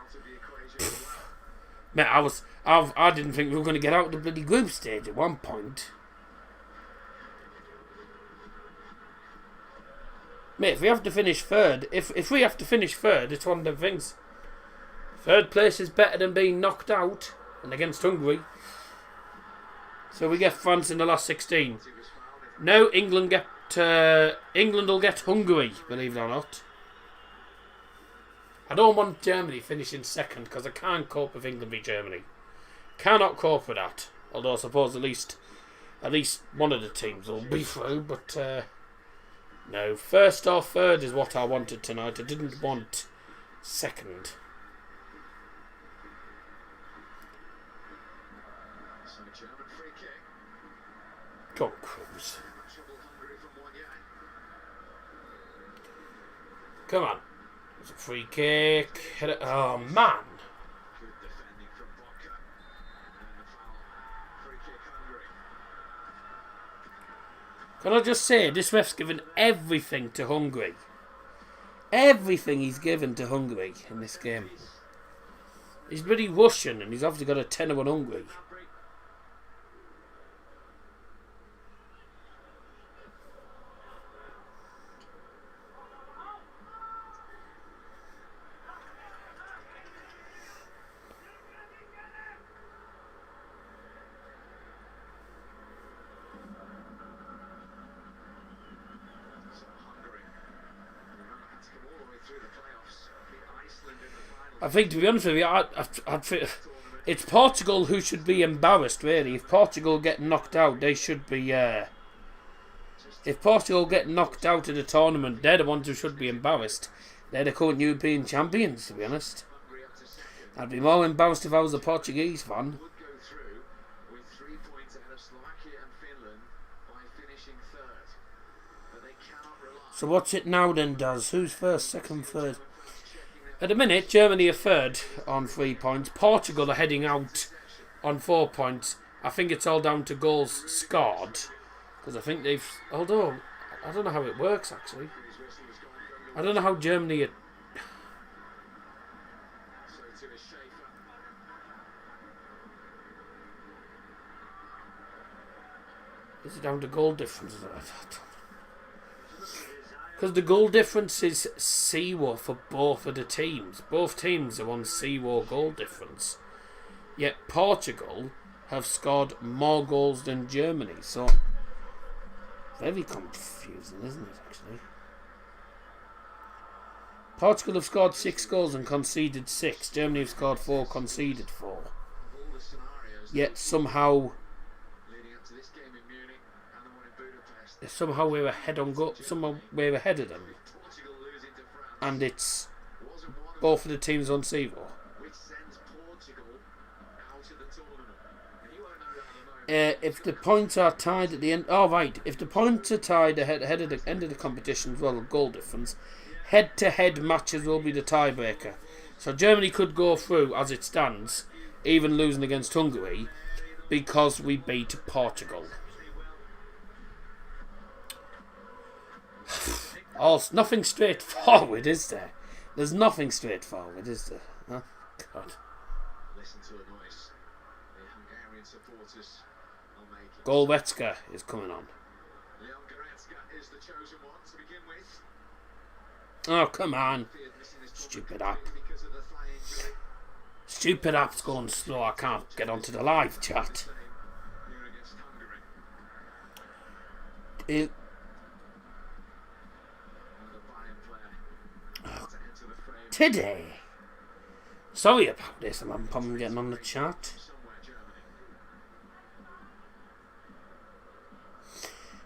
Mate, I didn't think we were going to get out of the bloody group stage at one point. Mate, if we have to finish third, if we have to finish third, it's one of them things. Third place is better than being knocked out, and against Hungary. So we get France in the last 16. Now England will get Hungary, believe it or not. I don't want Germany finishing second because I can't cope with England v Germany. Cannot cope with that. Although I suppose at least one of the teams will be through. But no, first or third is what I wanted tonight. I didn't want second. Go Cruz. Come on. It's a free kick. Oh, man. Can I just say, this ref's given everything to Hungary. Everything he's given to Hungary in this game. He's bloody Russian and he's obviously got a tenner on Hungary. I think, to be honest with you, it's Portugal who should be embarrassed, really. If Portugal get knocked out, they should be... if Portugal get knocked out of the tournament, they're the ones who should be embarrassed. They're the current European champions, to be honest. I'd be more embarrassed if I was a Portuguese fan. So what's it now then, Daz? Who's first, second, third? At the minute, Germany are third on 3 points. Portugal are heading out on 4 points. I think it's all down to goals scored. Because I think they've... Although, I don't know how it works, actually. I don't know how Germany are... Is it down to goal difference? Because the goal difference is 0 for both of the teams. Both teams are on 0 goal difference. Yet Portugal have scored more goals than Germany. So, very confusing, isn't it, actually? Portugal have scored 6 goals and conceded 6. Germany have scored 4, conceded 4. Yet somehow we're ahead on goal. Somehow we're ahead of them, and it's both of the teams on 0. If the points are tied at the end, if the points are tied ahead of the end of the competition as well, goal difference, head-to-head matches will be the tiebreaker. So Germany could go through as it stands, even losing against Hungary, because we beat Portugal. Oh, nothing straightforward, is there? There's nothing straightforward, is there? Oh, God. Goretzka is coming on. Oh, come on. Stupid app. Stupid app's going slow. I can't get onto the live chat. Today, Sorry about this, I'm having a problem getting on the chat.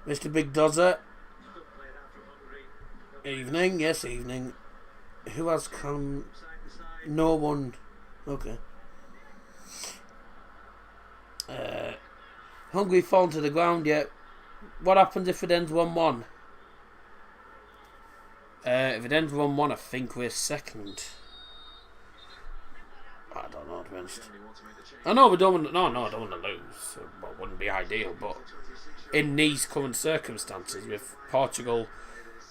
Mr. Big Dozzer. Evening, yes, evening. Who has come? No one. Okay. Hungary fallen to the ground yet. What happens if it ends 1-1? If it ends 1-1, I think we're second. I don't know, to be honest. I know we don't want to, no, I don't want to lose. Well, it wouldn't be ideal, but in these current circumstances, with Portugal,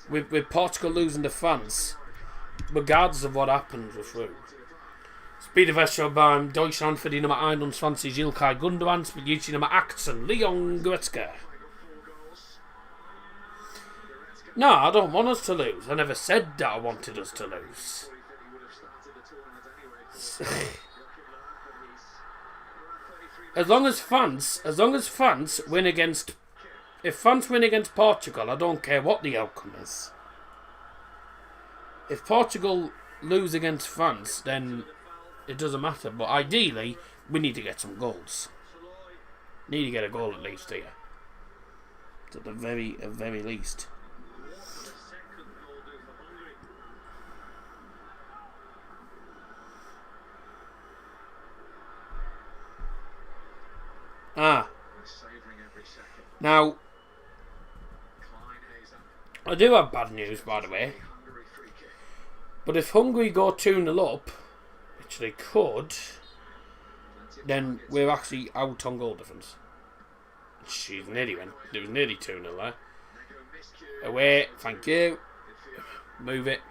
with Portugal losing to France, regardless of what happens, we're through. Speed of beim Deutschland für die Nummer 21 Ilkay Gundogan spielt jetzt die Nummer 18 Leon Goretzka. No, I don't want us to lose. I never said that I wanted us to lose. As long as France win against, if France win against Portugal, I don't care what the outcome is. If Portugal lose against France, then it doesn't matter. But ideally, we need to get some goals. Need to get a goal at least here. At the very least. Now, I do have bad news, by the way. But if Hungary go 2-0 up, which they could, then we're actually out on goal difference. She nearly went. There was nearly 2-0 there. Away, thank you. Move it.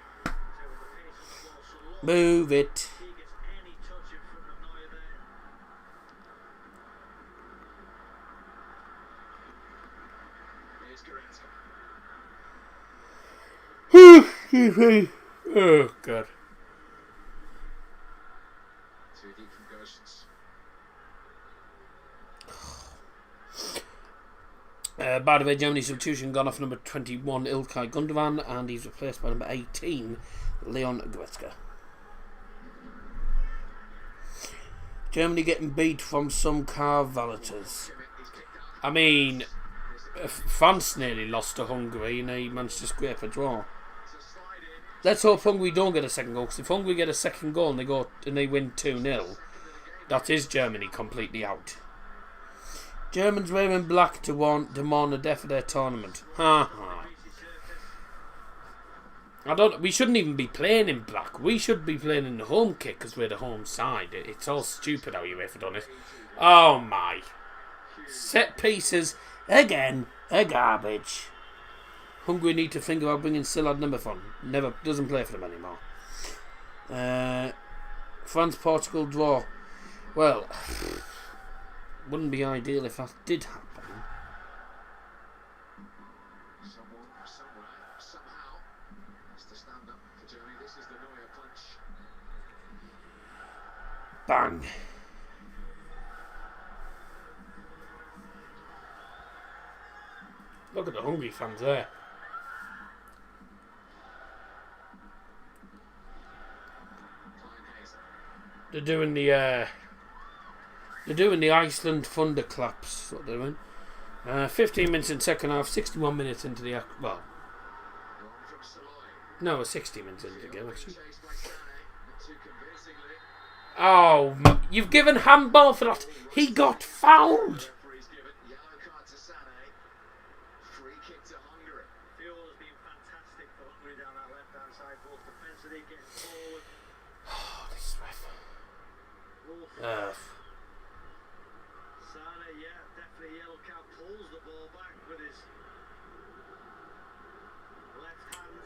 Move it. Oh, God. By the way, Germany's substitution gone off number 21 Ilkay Gundogan, and he's replaced by number 18 Leon Goretzka. Germany getting beat from some car valeters. I mean, France nearly lost to Hungary and they managed to scrape a draw. Let's hope Hungary don't get a second goal, because if Hungary get a second goal and they win 2-0, that is Germany completely out. Germans wearing black to demand the death of their tournament. Ha ha. We shouldn't even be playing in black. We should be playing in the home kit because we're the home side. It's all stupid how you have done it. Oh my. Set pieces again. A garbage. Hungary need to think about bringing Silad Nimefon. Never doesn't play for them anymore. France-Portugal draw. Well, wouldn't be ideal if that did happen. Someone, somewhere, somehow has to stand up for Germany. This is the Neuer punch. Bang. Look at the Hungary fans there. They're doing the Iceland thunderclaps. What they're doing. 15 minutes in second half. 61 minutes into the no, 60 minutes into the game actually. Oh, you've given handball for that. He got fouled. Definitely yellow card, pulls the ball back with his left hand.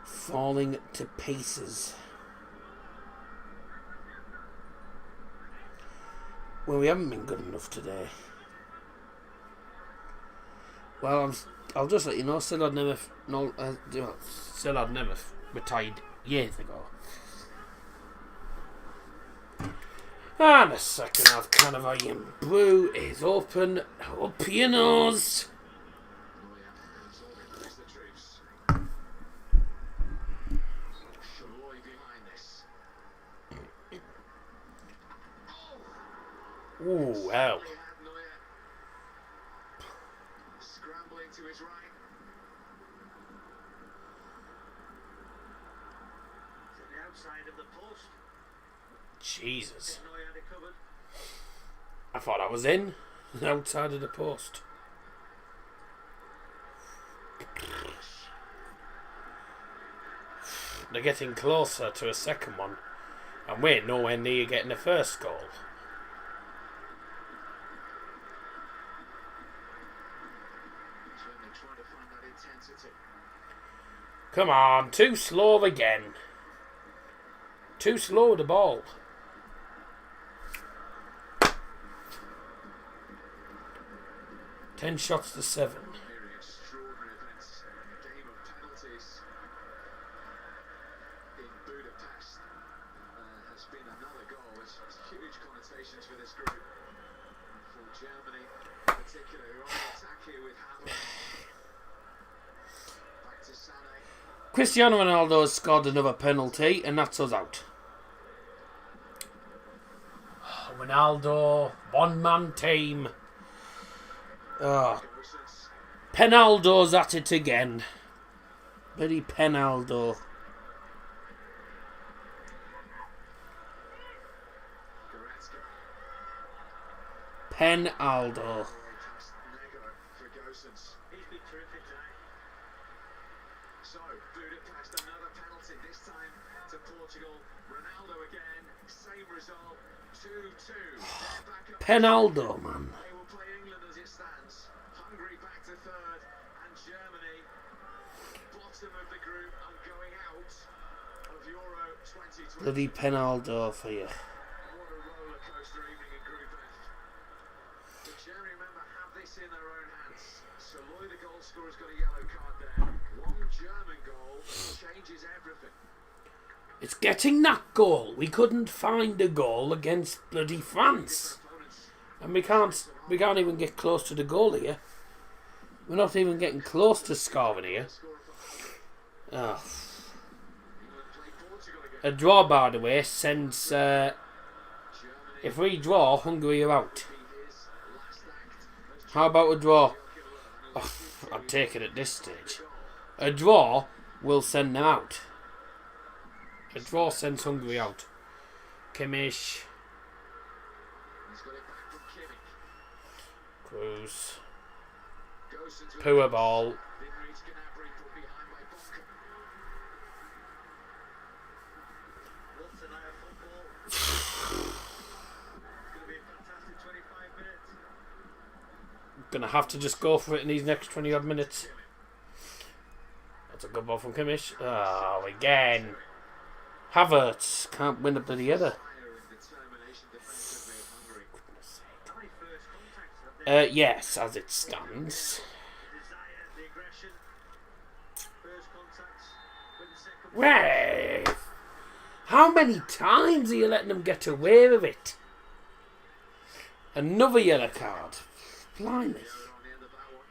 Falling to pieces. Well, we haven't been good enough today. Well, I'll just let you know, Silad Nemeth retired years ago. And the second half Canavarian Brew is open. Up your nose. Ooh, hell. He had Neuer scrambling to his right. To the outside of the post. Jesus. Neuer had it covered. I thought I was in. Outside of the post. They're getting closer to a second one. And we're nowhere near getting the first goal. Certainly trying to find that intensity. Come on, too slow again. Too slow with the ball. Ten shots to 7. Very extraordinary events. A game of penalties in Budapest has been another goal. It's huge connotations for this group. For Germany in particular, who are on attack here with Havertz. Back to Sané. Cristiano Ronaldo has scored another penalty, and that's us out. Ronaldo, one-man team. Oh, Gosens. Penaldo's at it again. Bloody Penaldo. Goretzka. Penaldo. Past Nego for Gosens. He's been terrific tonight. So, Budapest, another penalty, this time to Portugal. Ronaldo again, same result, 2-2. They're back up. Penaldo, man. They will play England as it stands. Hungary back to third, and Germany, bottom of the group and going out of Euro 2020. Bloody Penaldo for you. What a roller coaster evening in Group F. But Germany, remember, have this in their own hands. Saloy, the goal scorer's got a yellow card there. One German goal changes everything. It's getting that goal. We couldn't find a goal against bloody France. Opponents And we can't even get close to the goal here. We're not even getting close to scoring here. score a Oh. England play Portugal again. A draw, by the way, sends... Germany if we draw, Hungary are out. beat his last act as How about a draw? Germany Oh, I'd take it at this stage. A draw will send them out. A draw sends Hungary out. Kimmich, He's got it back from Kimmich. Cruz, Gosens with poor ball. didn't reach Gnabry, put behind by Bonker. What a night of football. It's going to be a fantastic 25 minutes. Gonna have to just go for it in these next 20 odd minutes. That's a good ball from Kimmich. Oh, again. Havertz can't win the bloody header. Fire and determination defensively of Hungary. How many first contacts have they? Yes, as it stands. Desire, the aggression. First contacts with the second. Way. How many times are you letting them get away with it? Another yellow card. Blimey. Yellow on the end of that one.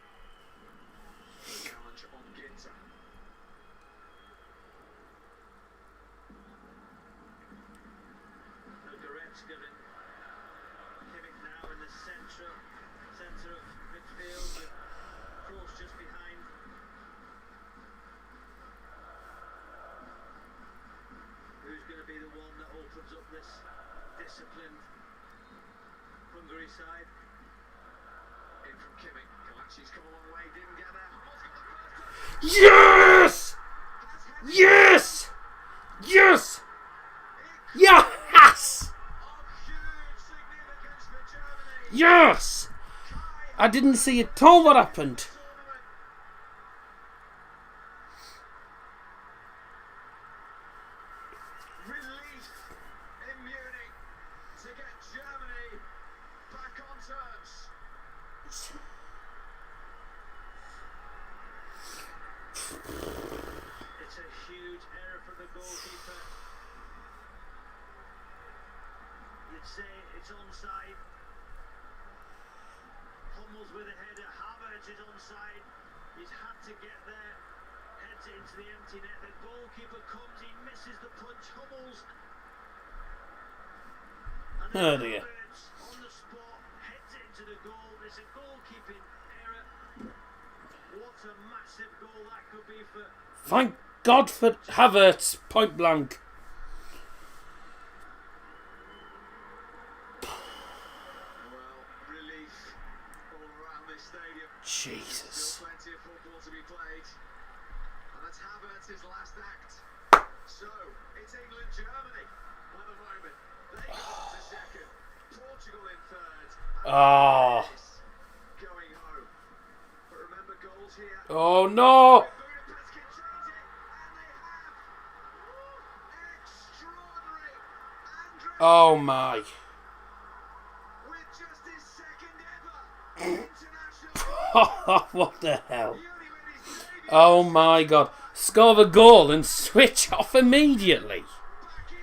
The challenge on Ginter. Goretzka and Kimmich now in the centre of midfield with Kroos just behind. Who's going to be the one that opens up this disciplined Hungary side? In from Kimmich. Kalachi's come a long way, didn't get there. Hummel's got the first touch. Yes! Yes! Yes! Yes! Of huge significance for Germany. Yes! I didn't see at all what happened. Relief in Munich to get Germany back on terms. It's a huge error from the goalkeeper. You'd say it's onside. Hummels with a header. Havertz is onside. He's had to get there. Heads it into the empty net. The goalkeeper comes. He misses the punch. Hummels. And then Oh dear. Havertz stops on the spot, heads it into the goal. It's a goalkeeping error. What a massive goal that could be for. Thank God for Havertz, point blank. Well, relief all around this stadium. Jesus. Still plenty of football to be played. And that's Havertz's last act. So, it's England, Germany at the moment. They go to second. Portugal in third. Oh. Going home. But remember, goals here. Oh no. Budapest can change it, and they have. Extraordinary. Andrei Oh my. with just his second ever international. What the hell? He only made his debut Oh my God. Score the goal and switch off immediately. back in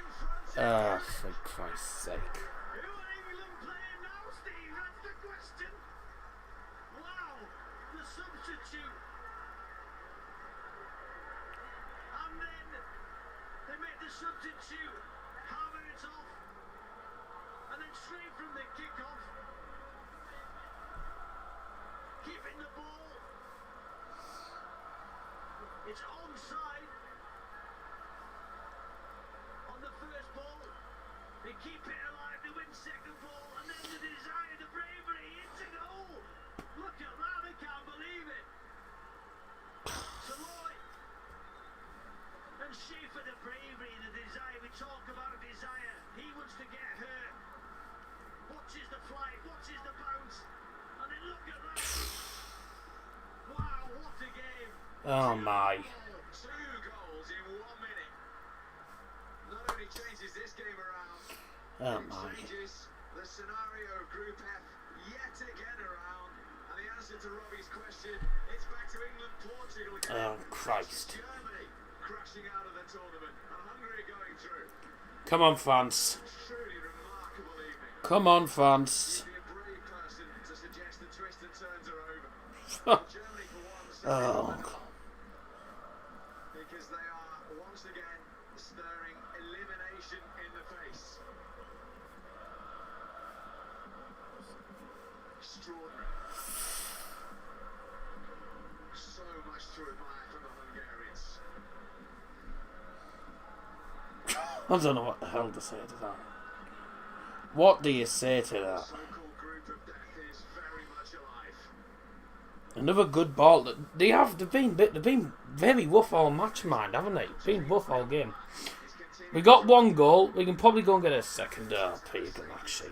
front. For Christ's sake. Who are England playing now, Steve? That's the question. Wow, the substitute. And then they make the substitute hammer it off. And then straight from the kickoff, keeping the ball. It's onside on the first ball. They keep it alive, they win second ball, and then the desire, the bravery, it's a goal. Look at that, I can't believe it. Saloy and Schaefer, the bravery, the desire. We talk about desire. He wants to get hurt. Watches the flight, watches the bounce, and then look at that. Wow, what a game. Oh my. 2 goals in 1 minute. Not only changes this game around, Oh it my. changes the scenario of Group F yet again around. And the answer to Robbie's question, it's back to England, Portugal again. Oh Christ. Germany crashing out of the tournament, and Hungary going through. Come on, France. Truly remarkable evening. Come on, France. You'd be a brave person to suggest the twists and turns are over. Germany for once. Oh. Because they are once again staring elimination in the face. Extraordinary. So much to admire from the Hungarians. I don't know what the hell to say to that. What do you say to that? The so-called group of death is very much alive. Another good ball. They've been very rough all match, mind, haven't they? Been rough all game. It's continued We got 1 goal. We can probably go and get a second. Peter Galaxy. to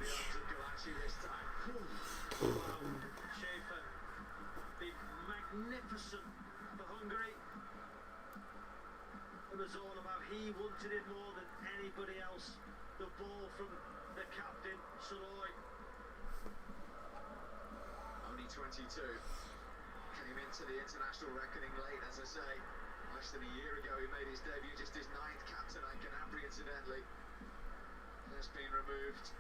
Galaxy this time. Schaefer, been magnificent for Hungary. It was all about he wanted it more than anybody else. The ball from the captain, Saloy. Only 22. Came into the international reckoning late, as I say. Less than a year ago, he made his debut, just his 9th cap tonight, Canabria, incidentally. Has been removed.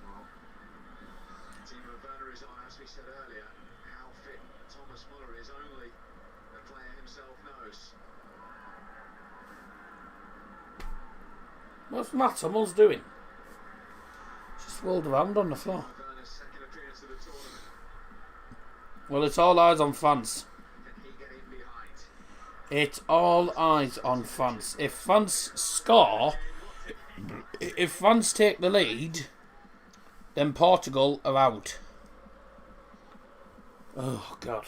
Well, Timo Werner is on, as we said earlier. How fit Thomas Muller is only the player himself knows. What's Matt Hummels doing? Just rolled around on the floor. Werner's second appearance of the tournament. Well, it's all eyes on France. Can he get in behind? It's all eyes on France. If France score, if France take the lead, then Portugal are out. Oh, God.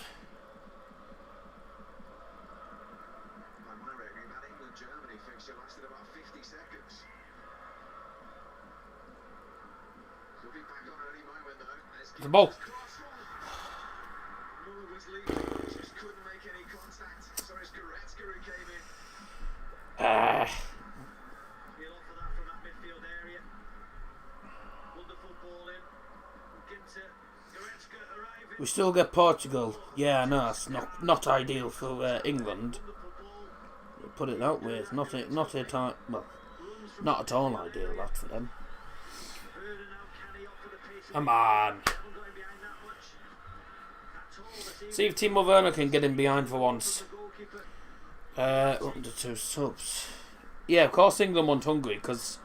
By my reckoning, that England-Germany fixture lasted about 50 seconds. Could be back on at any moment, though. There's The ball. Muller was leading, just couldn't make any contact. So it's Goretzka who came in. He'll offer that from that midfield area. Wonderful ball in. Ginter, Goretzka arriving. We still get Portugal. Yeah, I know it's not ideal for England. Wonderful ball. Put it that way. It's not at all ideal that for them. Werner now, can he offer the pace of Come the on. haven't got him behind that much. That's all this See if Timo Werner can get him behind for once. The goalkeeper. One to two subs. Yeah, of course England want Hungary, because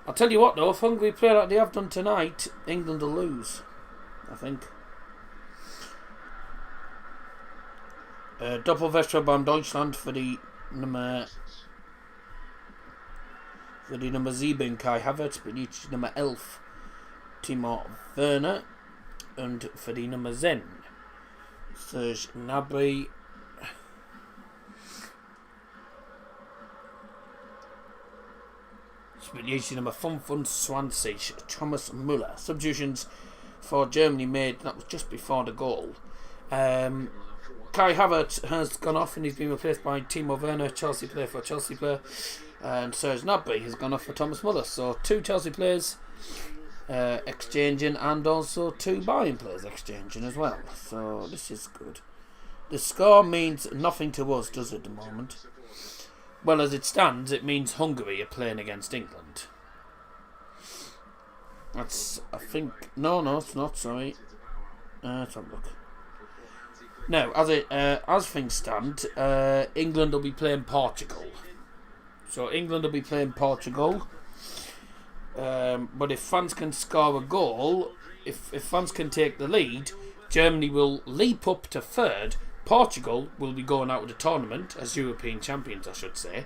I'll tell you what though, if Hungary play like they have done tonight, England will lose, I think. Doppelwäscher beim Deutschland für die Nummer 7 Kai Havertz, für die Nummer 11 Timo Werner und für die Nummer 10 Serge Gnabry. Spielt die Nummer 25 Thomas Müller. Substitutions for Germany made, that was just before the goal. Kai Havertz has gone off and he's been replaced by Timo Werner, Chelsea player for Chelsea player, and Serge Gnabry has gone off for Thomas Müller. So 2 Chelsea players exchanging, and also 2 Bayern players exchanging as well. So this is good. The score means nothing to us, does it, at the moment? Well, as it stands, it means Hungary are playing against England. That's, I think... No, it's not, sorry. Let's have a look. Now, as things stand, England will be playing Portugal. So England will be playing Portugal. But if France can score a goal, if France can take the lead, Germany will leap up to 3rd. Portugal will be going out of the tournament as European champions, I should say.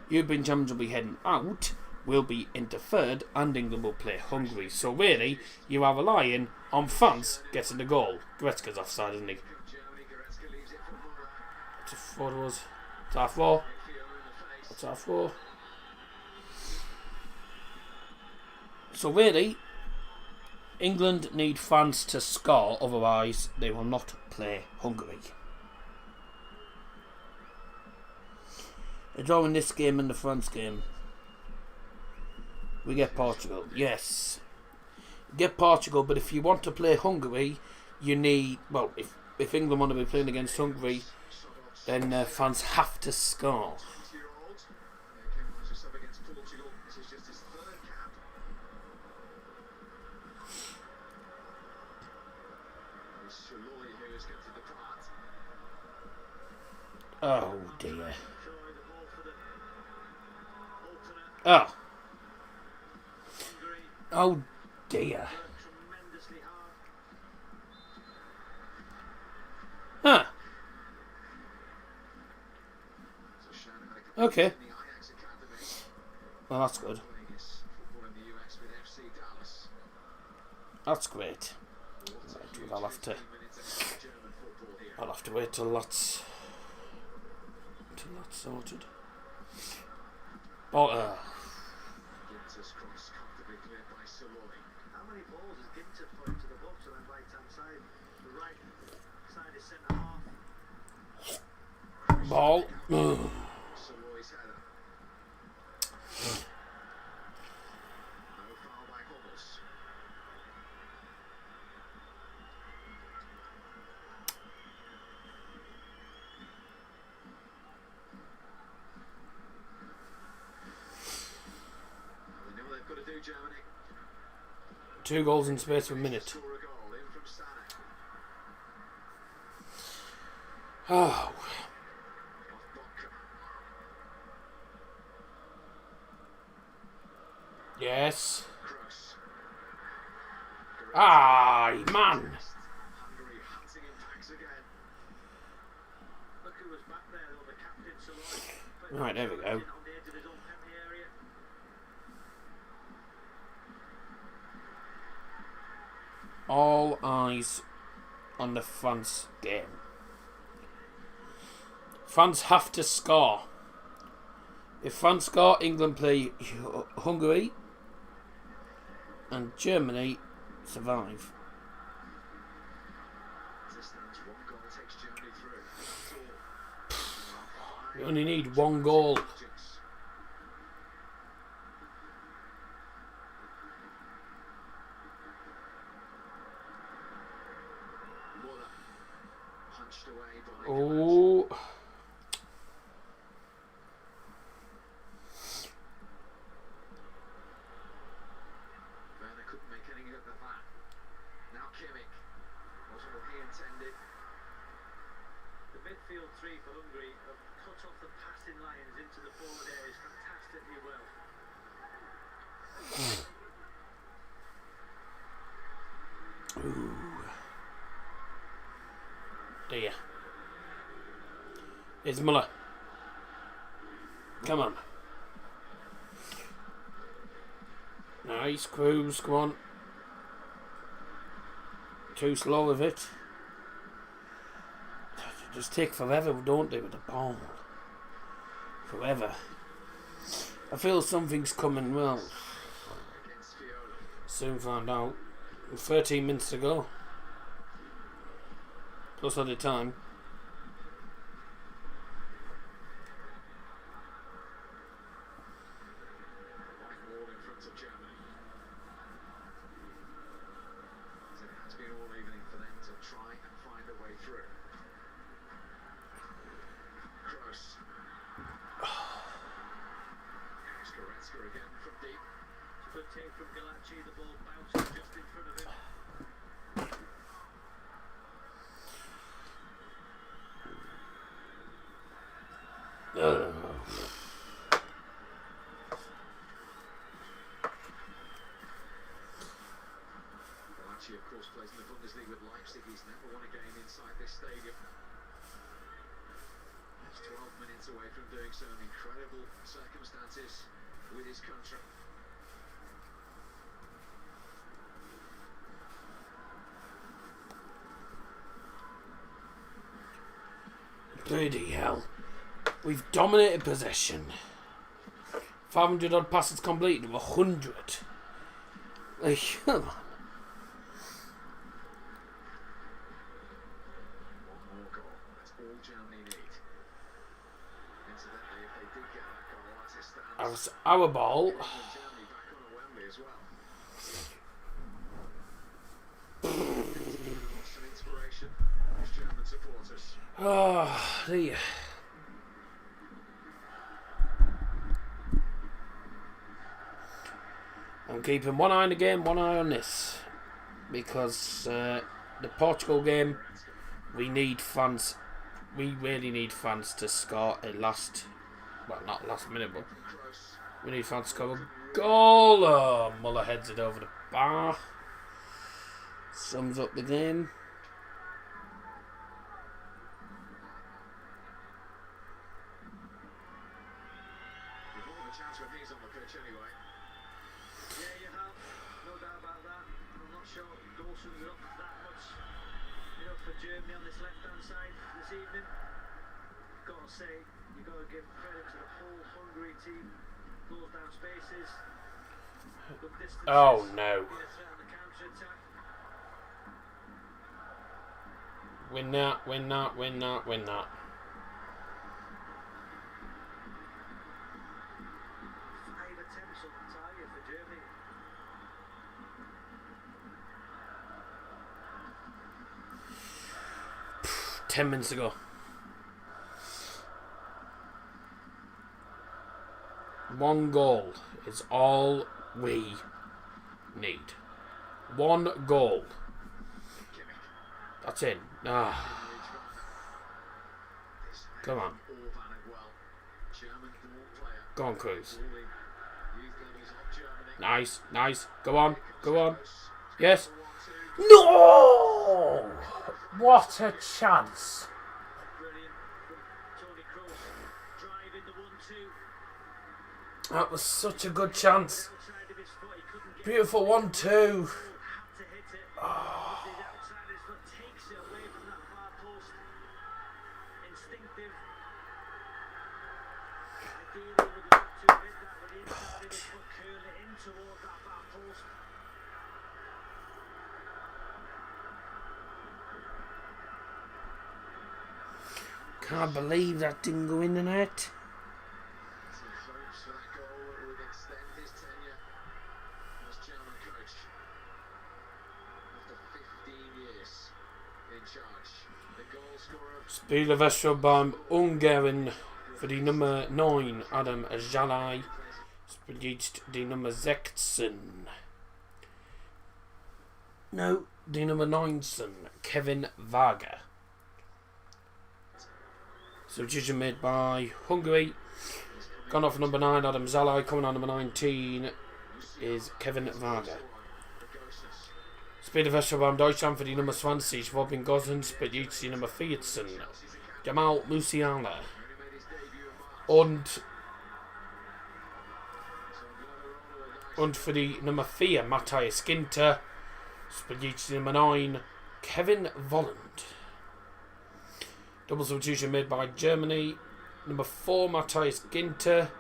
European champions will be heading out, will be into 3rd, and England will play Hungary. So really, you are relying on France getting the goal. Goretzka's offside, isn't he? What was? It's half 4. That's half 4. So really, England need France to score, otherwise they will not play Hungary. A draw in this game and the France game. We get Portugal, yes. Get Portugal, but if you want to play Hungary, you need, well, if England want to be playing against Hungary, then France have to score. Oh dear. Oh. Oh dear. Huh. Okay. Well, that's good. That's great. Right, well, I'll have to wait till that's sorted. But How many balls has Ginter put into the box on the right hand side? The right side is centre half. ball. Two goals in space of a minute. Oh. Yes. Ah, man. Right, there we go. All eyes on the France game. France have to score. If France score, England play Hungary and Germany survive. You only need one goal. Oh. Couldn't make any of that. Now Kimmich. Wasn't what he intended. The midfield three for Hungary have cut do you? It's Muller. Come on. Nice, Cruz, come on. Too slow with it. They just take forever, don't they, with the ball? Forever. I feel something's coming, well. Soon find out. 13 minutes to go. Plus other time. Of course, plays in the Bundesliga with Leipzig. He's never won a game inside this stadium. He's 12 minutes away from doing so in incredible circumstances with his country. Bloody hell. We've dominated possession. 500 odd passes completed, 100. Like, come on. That was our ball. Oh, dear. I'm keeping one eye on the game, one eye on this. Because the Portugal game, we need fans. We really need fans to score a last... Well, not last minute, but we need fans to score a goal. Oh, Muller heads it over the bar. Sums up the game. Germany on this left-hand side this evening. Got to say, you've got to give credit to the whole Hungary team. Close down spaces. Good distances. Oh no. Win that, win that, win that, win that. 5 attempts on the target for Germany. 10 minutes to go. One goal is all we need. One goal. That's it. Ah. Come on. Go on, Cruz. Nice, nice. Go on, go on. Yes. No! What a chance. That was such a good chance. Beautiful 1-2. Oh. Can't believe that didn't go in the net. Spielerwechsel beim Ungarn für die Nummer 9 Adam Jalai spielt die Nummer 16. No, die Nummer 19 Kevin Varga. Substitution made by Hungary. Gone off number 9 Adam Jalai. Coming on number 19 is Kevin Varga. Spielt fest beim Deutschland für die Nummer 20, Robin Gosens, spielt die Nummer 14, Jamal Musiala. Und für die Nummer 4, Matthias Ginter, spielt die Nummer 9, Kevin Volland. Double substitution made by Germany. Number 4, Matthias Ginter,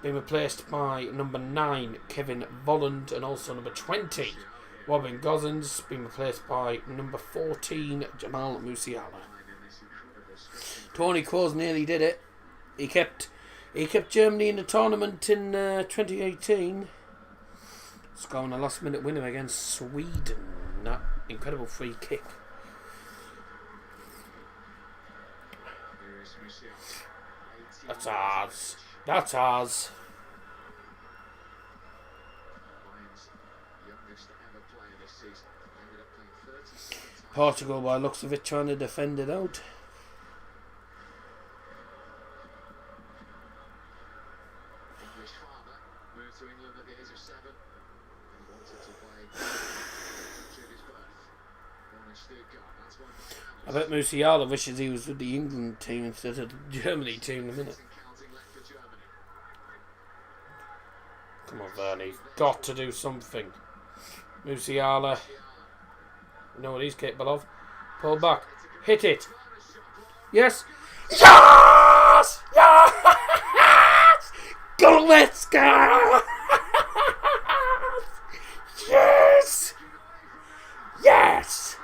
being replaced by number 9, Kevin Volland, and also number 20, Robin Gosens, being replaced by number 14, Jamal Musiala. Tony Kroos nearly did it. He kept Germany in the tournament in 2018, scoring a last-minute winner against Sweden. That incredible free kick. That's ours. That's ours. Portugal, by looks of it, trying to defend it out. English father moved to England at the age of 7. He wanted to play to his birth. Born in Stuttgart. That's why I bet Musiala wishes he was with the England team instead of the Germany team in a minute. Come on, Vernie. Got to do something. Musiala. You know what he's capable of. Pull back. Hit it. Yes. Yes! Yes! Go, let's go! Yes! Yes!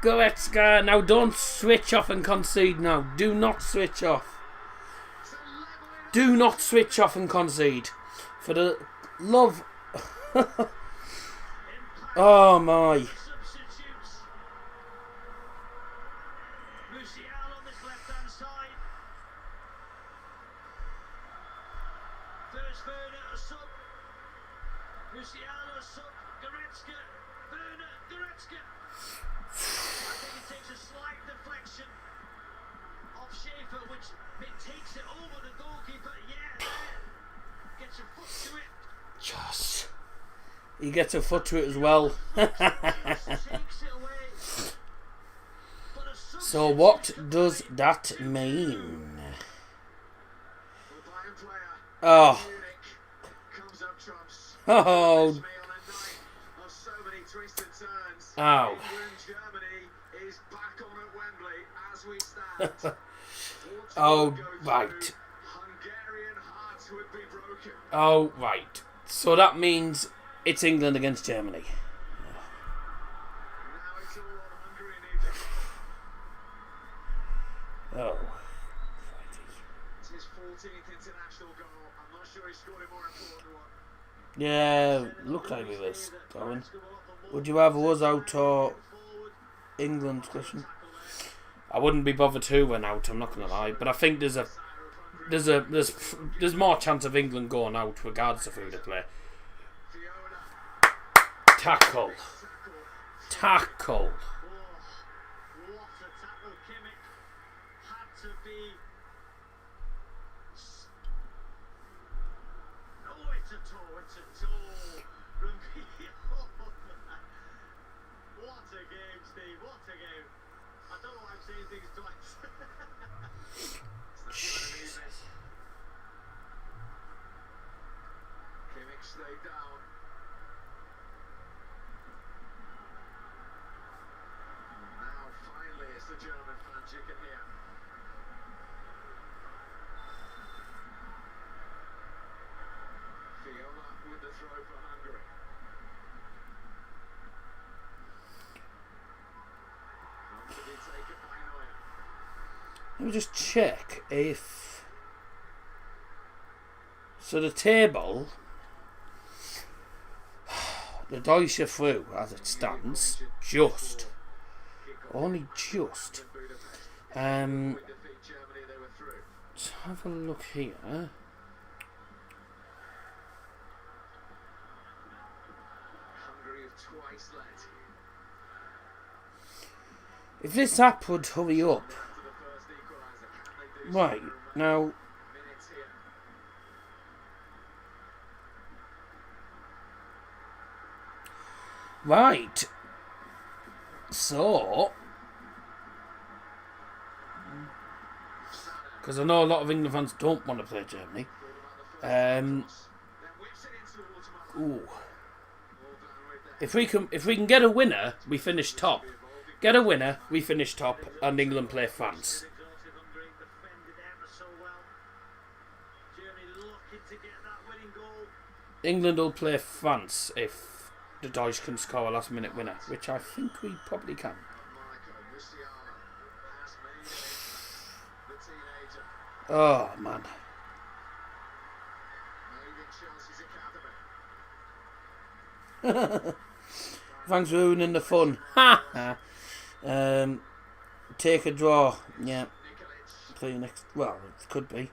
Goretzka, now don't switch off and concede now. Do not switch off. Do not switch off and concede. For the love... Oh my. Musiala on this left-hand side. There's Werner, a sub. Musiala, a sub. Goretzka. Werner, Goretzka. I think it takes a slight deflection off Schaefer, which it takes it over the goalkeeper. Yeah, there. Gets a foot to it. Yes. He gets a foot to it as well. So what does that mean? Oh. Oh. Ow. Oh, right. Oh, right. So that means it's England against Germany. Oh. It's his 14th international goal. I'm not sure he scored a more important one. Yeah, looked like it was going. Would you rather us out or England? Question. I wouldn't be bothered who went out. I'm not gonna lie, but I think there's more chance of England going out regardless of who they play. Tackle. Tackle. What a tackle, Kimmich. Had to be. Oh, it's a toe, it's a toe. What a game, Steve, what a game. I don't know why I'm saying things twice. Kimmich stayed down. Now finally it's the German fans you can hear. Fiona with the throw for Hungary. Comfortably taken by Neuer. Let me just check if. So the table, the Deutsche through as it stands, just, only just. Let's have a look here. Hungary have twice led. If this app would hurry up. To the first equalizer. Can they do Right, now, minutes here? Right. So, because I know a lot of England fans don't want to play Germany. Ooh. If we can get a winner, we finish top. Get a winner, we finish top, and England play France. England will play France if the Deutsch can score a last minute winner, which I think we probably can. Oh man. Thanks for ruining the fun. Take a draw. Yeah. Play next. Well, it could be.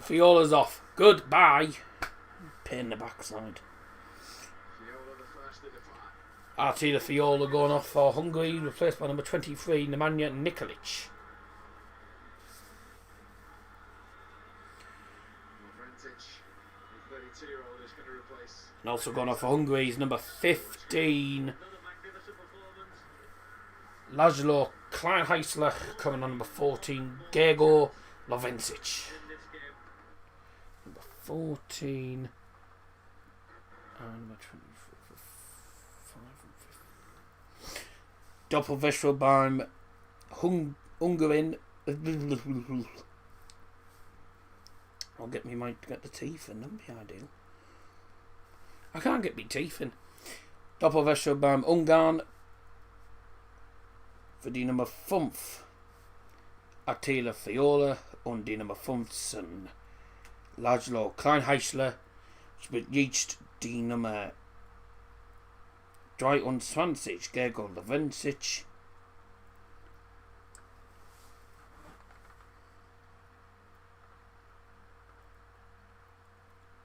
Fiola's off. Goodbye. Pain in the backside. Attila Fiola going off for Hungary, replaced by number 23, Nemanja Nikolic. And also going off for Hungary is number 15, Laszlo Kleinheisler, coming on number 14, Gego Lovencic. Number 14 and number 24. Doppelwechsel beim Ungarn. Might get the teeth in, that'd be ideal. I can't get my teeth in. Doppelwechsel beim Ungarn für die Nummer 5 Attila Fiola und die Nummer 15 Laszlo Kleinheisler spielt die Nummer 23 Gego Lovencic.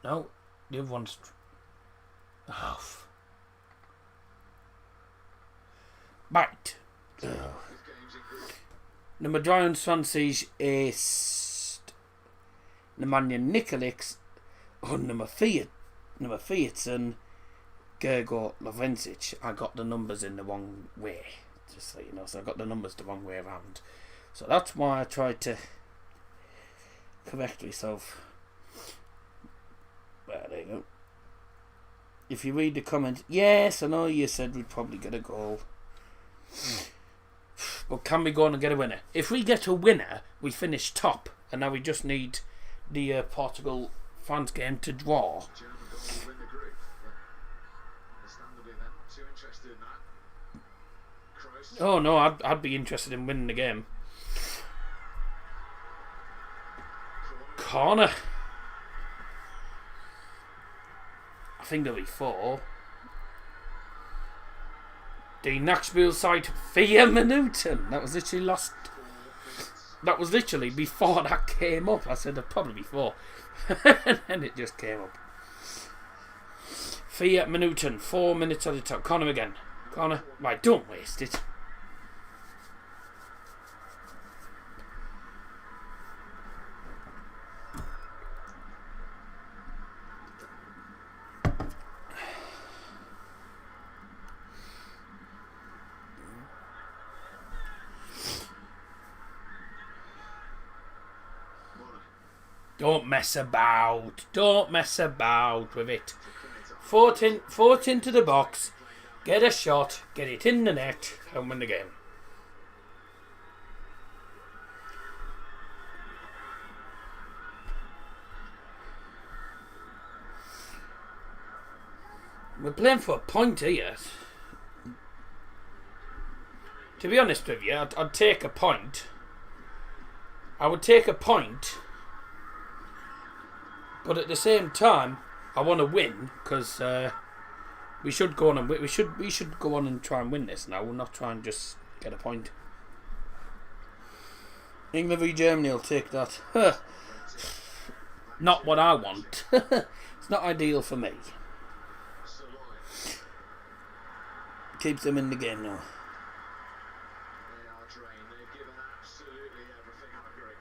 No, the other one's... Oh. Right. Nummer 23 ist Nemanja Nikolic und Nummer 14 Gego Lovencic. I got the numbers in the wrong way, just so you know. So I got the numbers the wrong way around. So that's why I tried to correct myself. Well, there you go. If you read the comment, yes, I know you said we'd probably get a goal. But can we go on and get a winner? If we get a winner, we finish top. And now we just need the Portugal-France game to draw. Oh no, I'd be interested in winning the game. Corner. I think there'll be 4. Die Nachspielzeit 4 Minuten. That was literally lost. That was literally before that came up. I said there'd probably be 4. And then it just came up. 4 Minuten. 4 minutes at a time. Corner again. Corner. Right, don't waste it. Don't mess about. Don't mess about with it. Foot into the box. Get a shot. Get it in the net. And win the game. We're playing for a point here. To be honest with you, I'd take a point. I would take a point. But at the same time, I want to win because we should go on and we should go on and try and win this now. We'll not try and just get a point. England v Germany will take that. Not what I want. It's not ideal for me. Keeps them in the game now. They are drained. They've given absolutely everything. Hungary.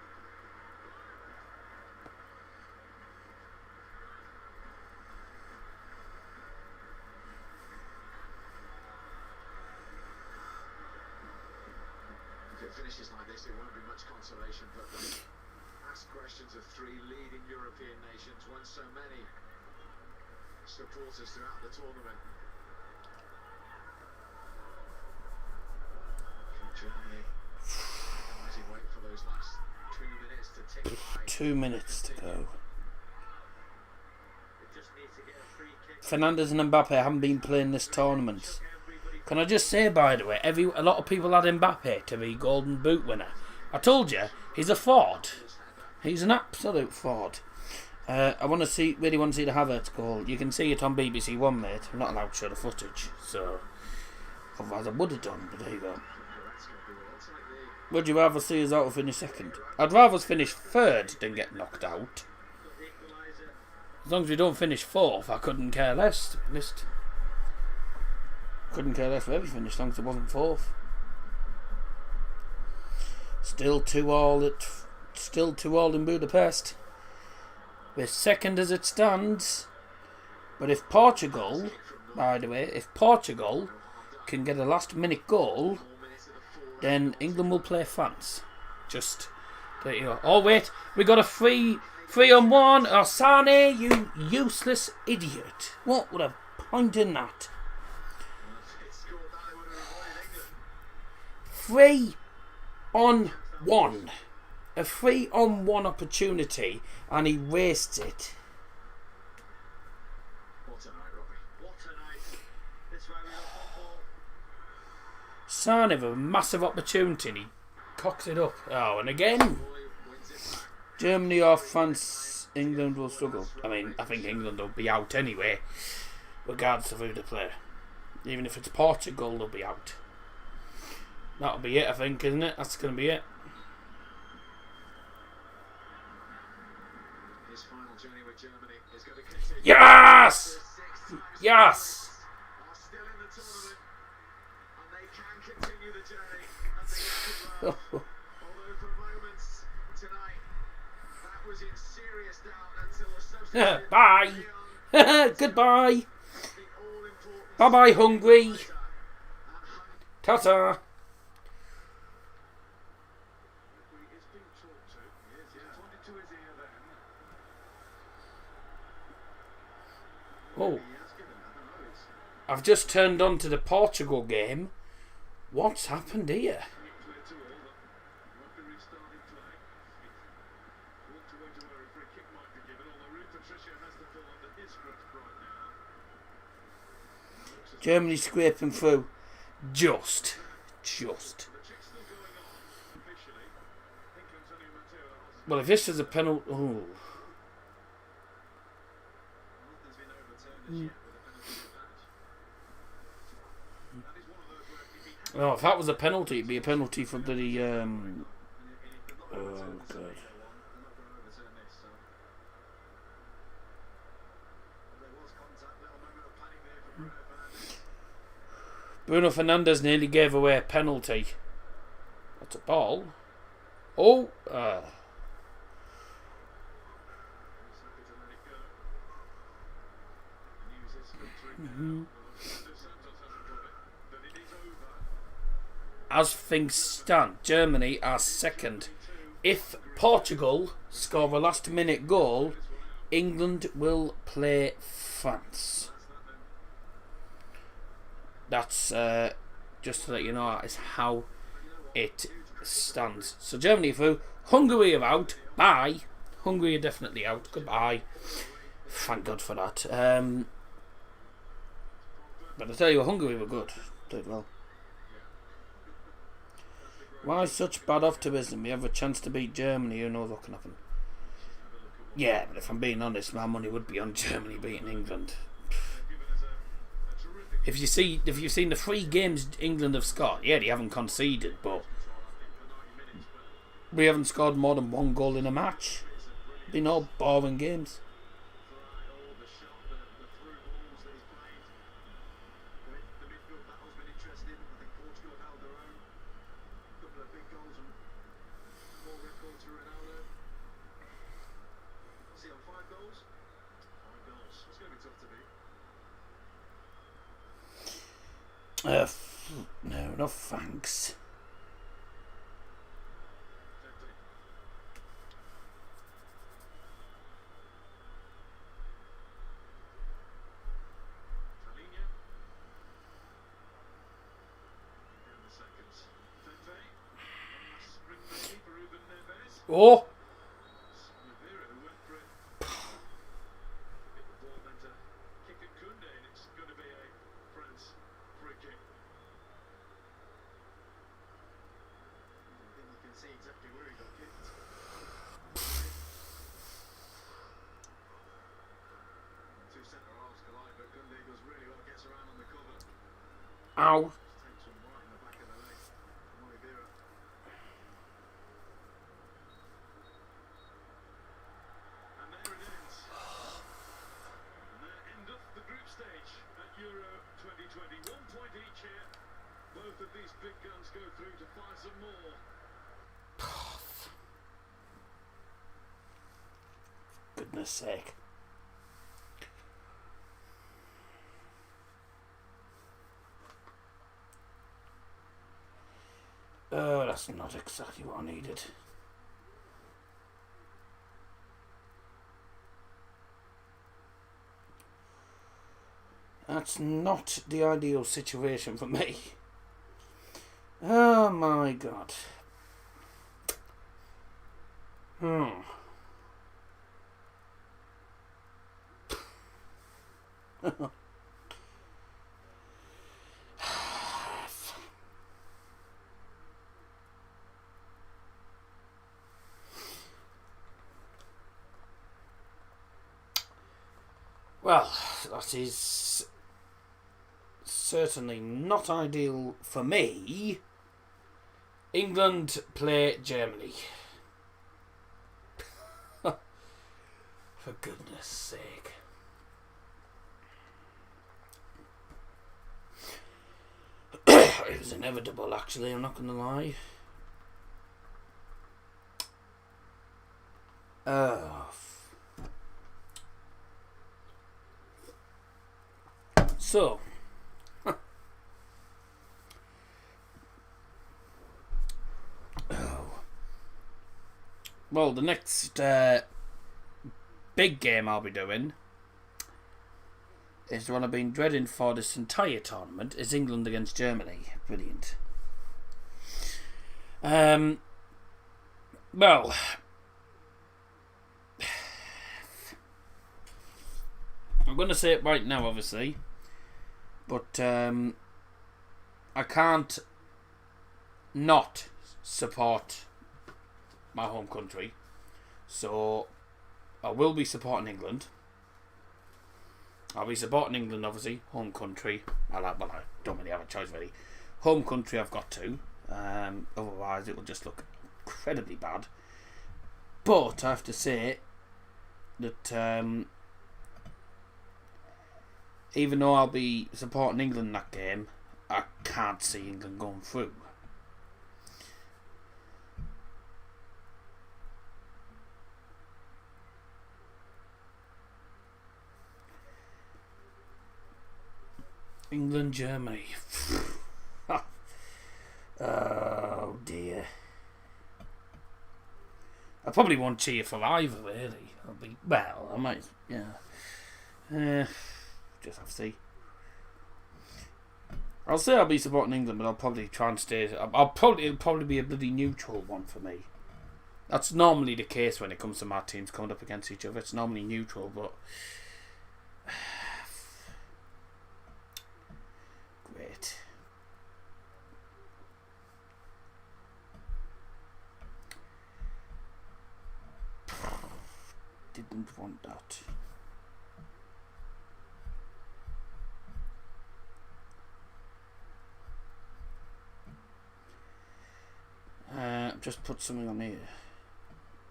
it finishes like this, it won't be much consolation, but ask questions of three leading European nations, won so many supporters throughout the tournament. From Germany, agonizing wait for those last 2 minutes to tick by. 2 minutes to go. They just need to get a free kick. Fernandes and Mbappe haven't been playing this tournament. Can I just say, by the way, a lot of people had Mbappe to be Golden Boot winner. I told you, he's a fraud. He's an absolute fraud. I really want to see the Havertz goal. You can see it on BBC One, mate. I'm not allowed to show the footage, so otherwise I would have done. But there you go. Would you rather see us out or finish second? I'd rather us finish third than get knocked out. As long as we don't finish fourth, I couldn't care less. To be honest. Couldn't care less where we finished, as long as it wasn't fourth. Still 2-2 in Budapest. We're second as it stands. But if Portugal, by the way, if Portugal can get a last-minute goal, then England will play France. Just there you go. Oh wait, we got a 3-on-1. Oh, Sane, you useless idiot! What would a point in that? 3-on-1. A 3-on-1 opportunity, and he wastes it. What a night, Robbie. What a night. This way we got football. Sane with a massive opportunity, and he cocks it up. Oh, and again. Wins it back. Germany or France, England will struggle. I mean, I think England will be out anyway, regardless of who they play. Even if it's Portugal, they'll be out. That'll be it, I think, isn't it? That's going to be it. His final journey with Germany is going to continue. Yes! Yes! Are still in the tournament, and they can continue the journey at the end of the road. Although for moments tonight, that was in serious doubt until associated Bye! Goodbye! Bye bye, Hungary! Ta-ta! Oh, I've just turned on to the Portugal game. What's happened here? Germany scraping through. Just. Well, if this is a penalty... Oh. Oh, if that was a penalty, it'd be a penalty for the oh god. Bruno Fernandes nearly gave away a penalty. That's a ball. Oh, As things stand, Germany are second. If Portugal score a last-minute goal, England will play France. That's just to let you know, that is how it stands. So Germany through. Hungary are out. Bye. Hungary are definitely out. Goodbye. Thank God for that. But I tell you, Hungary were good. Did well. Why such bad optimism? We have a chance to beat Germany. Who knows what can happen? Yeah, but if I'm being honest, my money would be on Germany beating England. If you've seen the 3 games England have scored, yeah, they haven't conceded, but we haven't scored more than 1 goal in a match. Been all boring games. No, thanks. Oh! Oliveira who went for it. Hit the ball then to kick at Kunde, and it's going to be a France free kick. I think you can see exactly where he got kicked. Two centre halves collide, but Kunde does really well, gets around on the cover. Ow! Just takes one right in the back of the leg from Oliveira. And there it ends. And there end up the group stage at Euro 2020. 1 point each here. Both of these big guns go through to find some more. Goodness sake. Oh, that's not exactly what I needed. That's not the ideal situation for me. Oh my god. Well, that is certainly not ideal for me. England play Germany. For goodness sake. It was inevitable, actually, I'm not going to lie. So, well, the next big game I'll be doing is the one I've been dreading for this entire tournament, is England against Germany. Brilliant. Well, I'm going to say it right now, obviously, but I can't not support my home country, so I will be supporting England. I'll be supporting England, obviously, home country. I don't really have a choice, really. Home country, I've got to. Otherwise, it will just look incredibly bad. But I have to say that even though I'll be supporting England in that game, I can't see England going through. England, Germany. Oh dear. I probably won't cheer for either, really. I might, yeah. Just have to see. I'll say I'll be supporting England, but I'll probably try and stay. It'll probably be a bloody neutral one for me. That's normally the case when it comes to my teams coming up against each other. It's normally neutral, but great. Didn't want that. Just put something on here.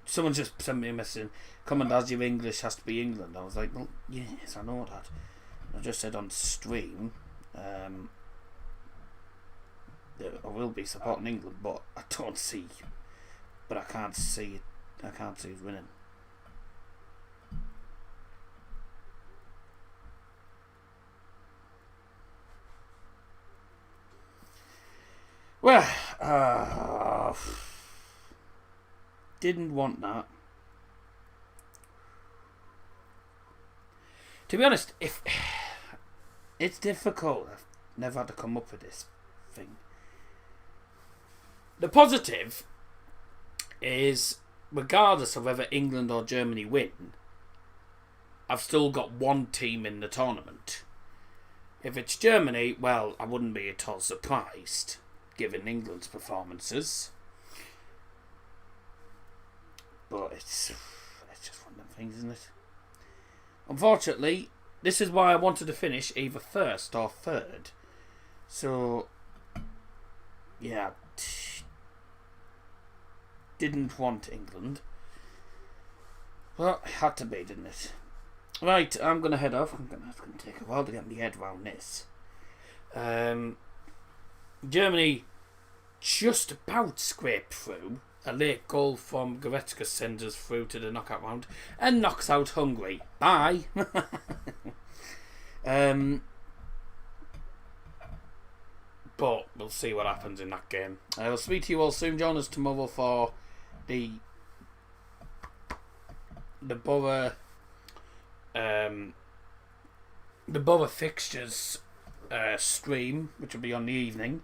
Someone just sent me a message. Comment as your English has to be England. I was like, well, yes, I know that. I just said on stream that I will be supporting England, but I don't see. But I can't see it. I can't see it winning. Well, didn't want that. To be honest, if it's difficult, I've never had to come up with this thing. The positive is regardless of whether England or Germany win, I've still got one team in the tournament. If it's Germany, well, I wouldn't be at all surprised, given England's performances. But it's just one of them things, isn't it? Unfortunately, this is why I wanted to finish either first or third. So, yeah, didn't want England. Well, it had to be, didn't it? Right, I'm going to head off. It's going to take a while to get my head around this. Germany just about scraped through. A late goal from Goretzka sends us through to the knockout round and knocks out Hungary. Bye! But we'll see what happens in that game. I'll speak to you all soon. Join us tomorrow for the Borough fixtures stream, which will be on the evening.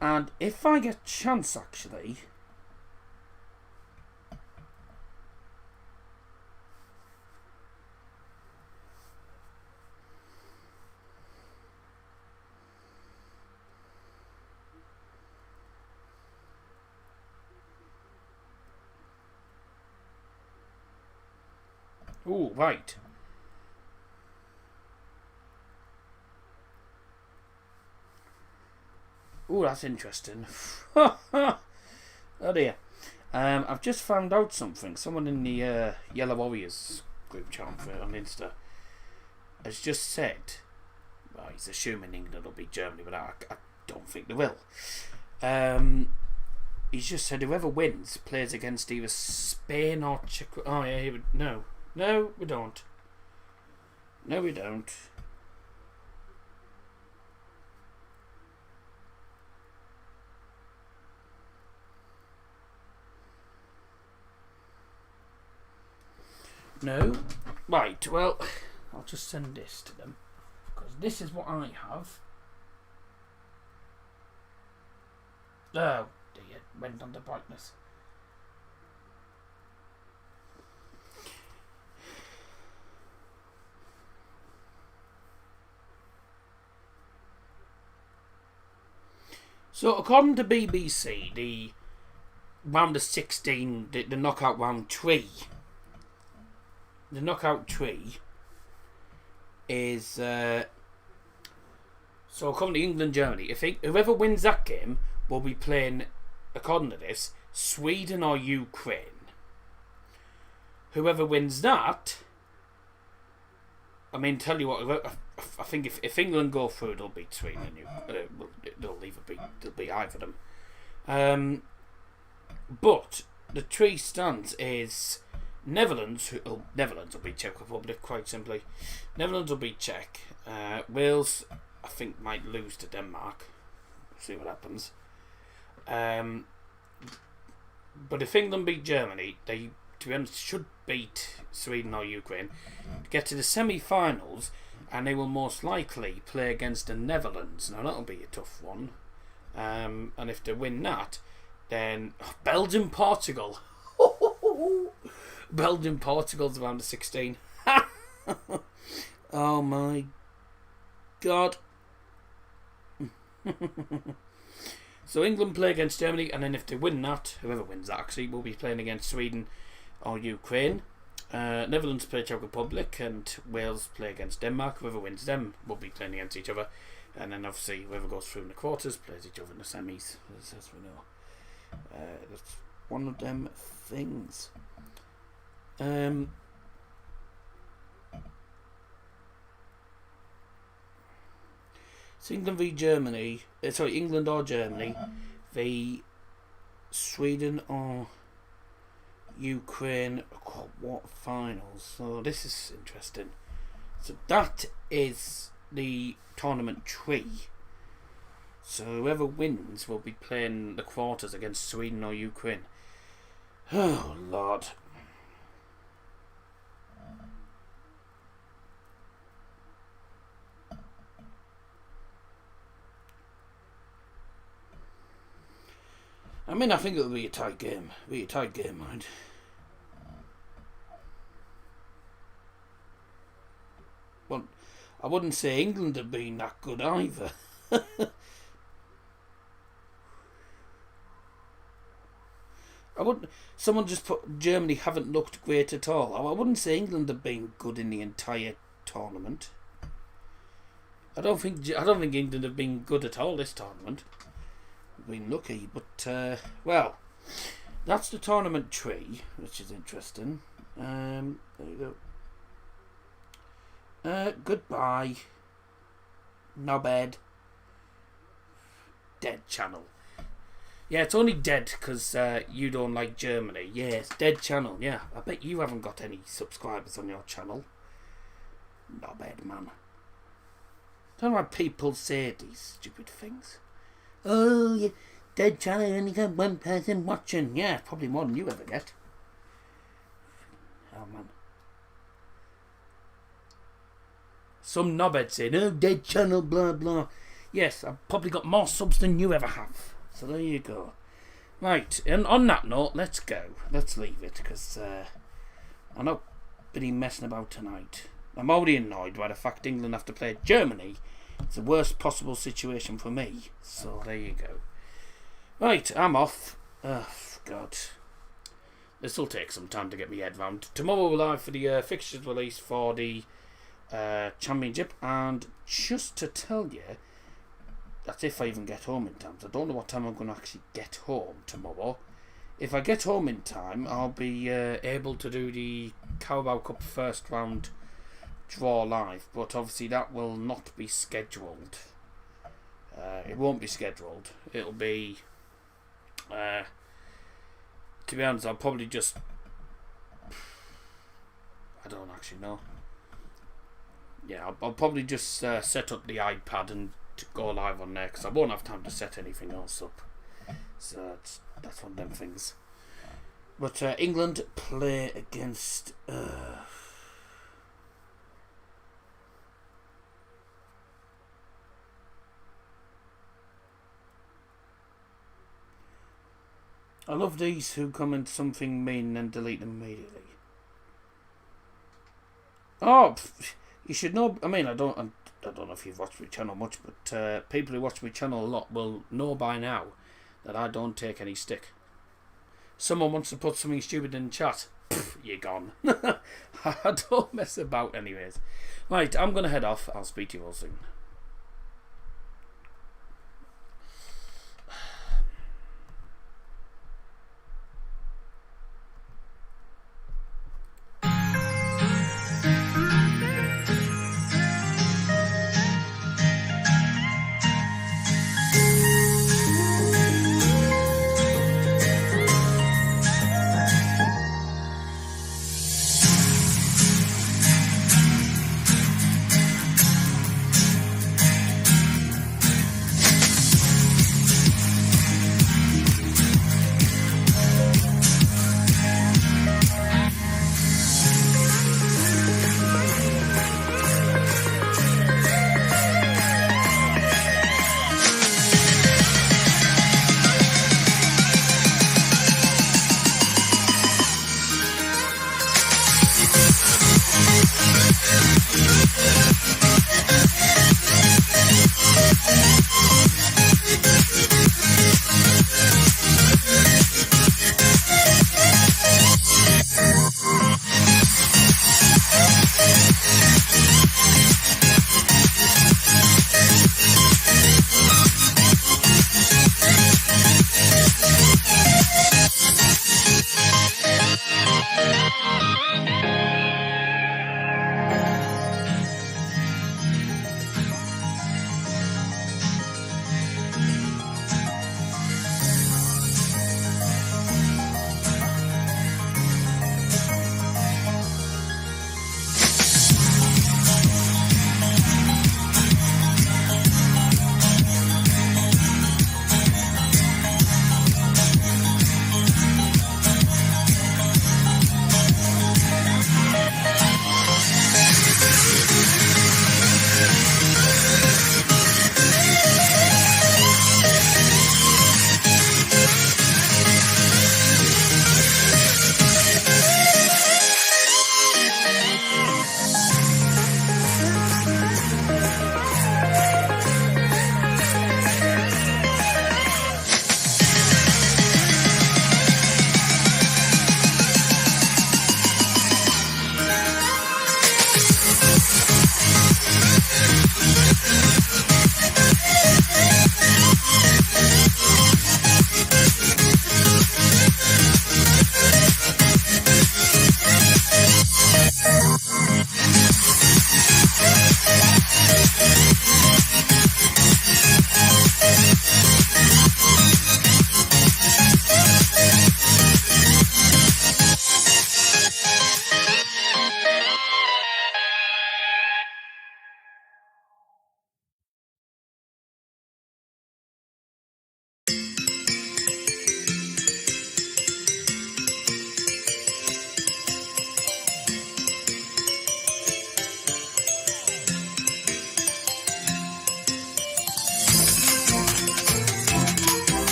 And if I get a chance, actually, ooh, right. Ooh, that's interesting. Oh dear. I've just found out something. Someone in the Yellow Warriors group chat on Insta has just said, well, he's assuming England will beat Germany, but I don't think they will. He's just said whoever wins plays against either Spain or Czech. Oh yeah, no, we don't. No, we don't. No. Right, well, I'll just send this to them, because this is what I have. Oh dear, went on the brightness. So according to BBC, the round of 16, the knockout round 3. The knockout 3 is so according to England, Germany. Whoever wins that game will be playing, according to this, Sweden or Ukraine. Whoever wins that, I mean, tell you what, I think if England go through, they'll beat Sweden and they'll be either of them. But the 3 stands is Netherlands will beat Czech Republic, quite simply. Netherlands will beat Czech. Wales, I think, might lose to Denmark. See what happens. But if England beat Germany, they, to be honest, should beat Sweden or Ukraine to get to the semi-finals, and they will most likely play against the Netherlands. Now that'll be a tough one. And if they win that, then Belgium, Portugal. Belgium, Portugal's around the 16. Oh my God. So England play against Germany, and then if they win that, whoever wins that actually, will be playing against Sweden or Ukraine. Netherlands play Czech Republic, and Wales play against Denmark. Whoever wins them will be playing against each other. And then obviously whoever goes through in the quarters plays each other in the semis, as we know. That's one of them things. It's England v Germany. England or Germany v Sweden or Ukraine quarter-finals. So this is interesting. So that is the tournament 3. So whoever wins will be playing the quarters against Sweden or Ukraine. Oh Lord. I mean, I think it'll be a tight game. Mind. I wouldn't say England have been that good either. Someone just put Germany haven't looked great at all. I wouldn't say England have been good in the entire tournament. I don't think England have been good at all this tournament. We've been lucky, but well, that's the tournament tree, which is interesting. There you go. Goodbye. No bed. Dead channel. Yeah, it's only dead because you don't like Germany. Yes, dead channel. Yeah, I bet you haven't got any subscribers on your channel. No bed, man. Don't know why people say these stupid things. Oh, yeah, dead channel, only got one person watching. Yeah, probably more than you ever get. Oh, man. Some knobhead saying, oh, dead channel, blah, blah. Yes, I've probably got more subs than you ever have. So there you go. Right, and on that note, let's go. Let's leave it, because I'm not really messing about tonight. I'm already annoyed by the fact England have to play Germany. It's the worst possible situation for me. So there you go. Right, I'm off. Oh, God. This will take some time to get my head round. Tomorrow we're live for the fixtures release for the Championship. And just to tell you, that's if I even get home in time. So I don't know what time I'm going to actually get home tomorrow. If I get home in time, I'll be able to do the Carabao Cup first round draw live. But obviously that will not be scheduled. It won't be scheduled. It'll be... to be honest, I'll probably just... I don't actually know. Yeah, I'll probably just set up the iPad and to go live on there, because I won't have time to set anything else up. So that's one of them things. But England play against... I love these who comment something mean and delete them immediately. Oh, you should know. I mean, I don't know if you've watched my channel much, but people who watch my channel a lot will know by now that I don't take any stick. Someone wants to put something stupid in chat. Pff, you're gone. I don't mess about anyways. Right, I'm going to head off. I'll speak to you all soon.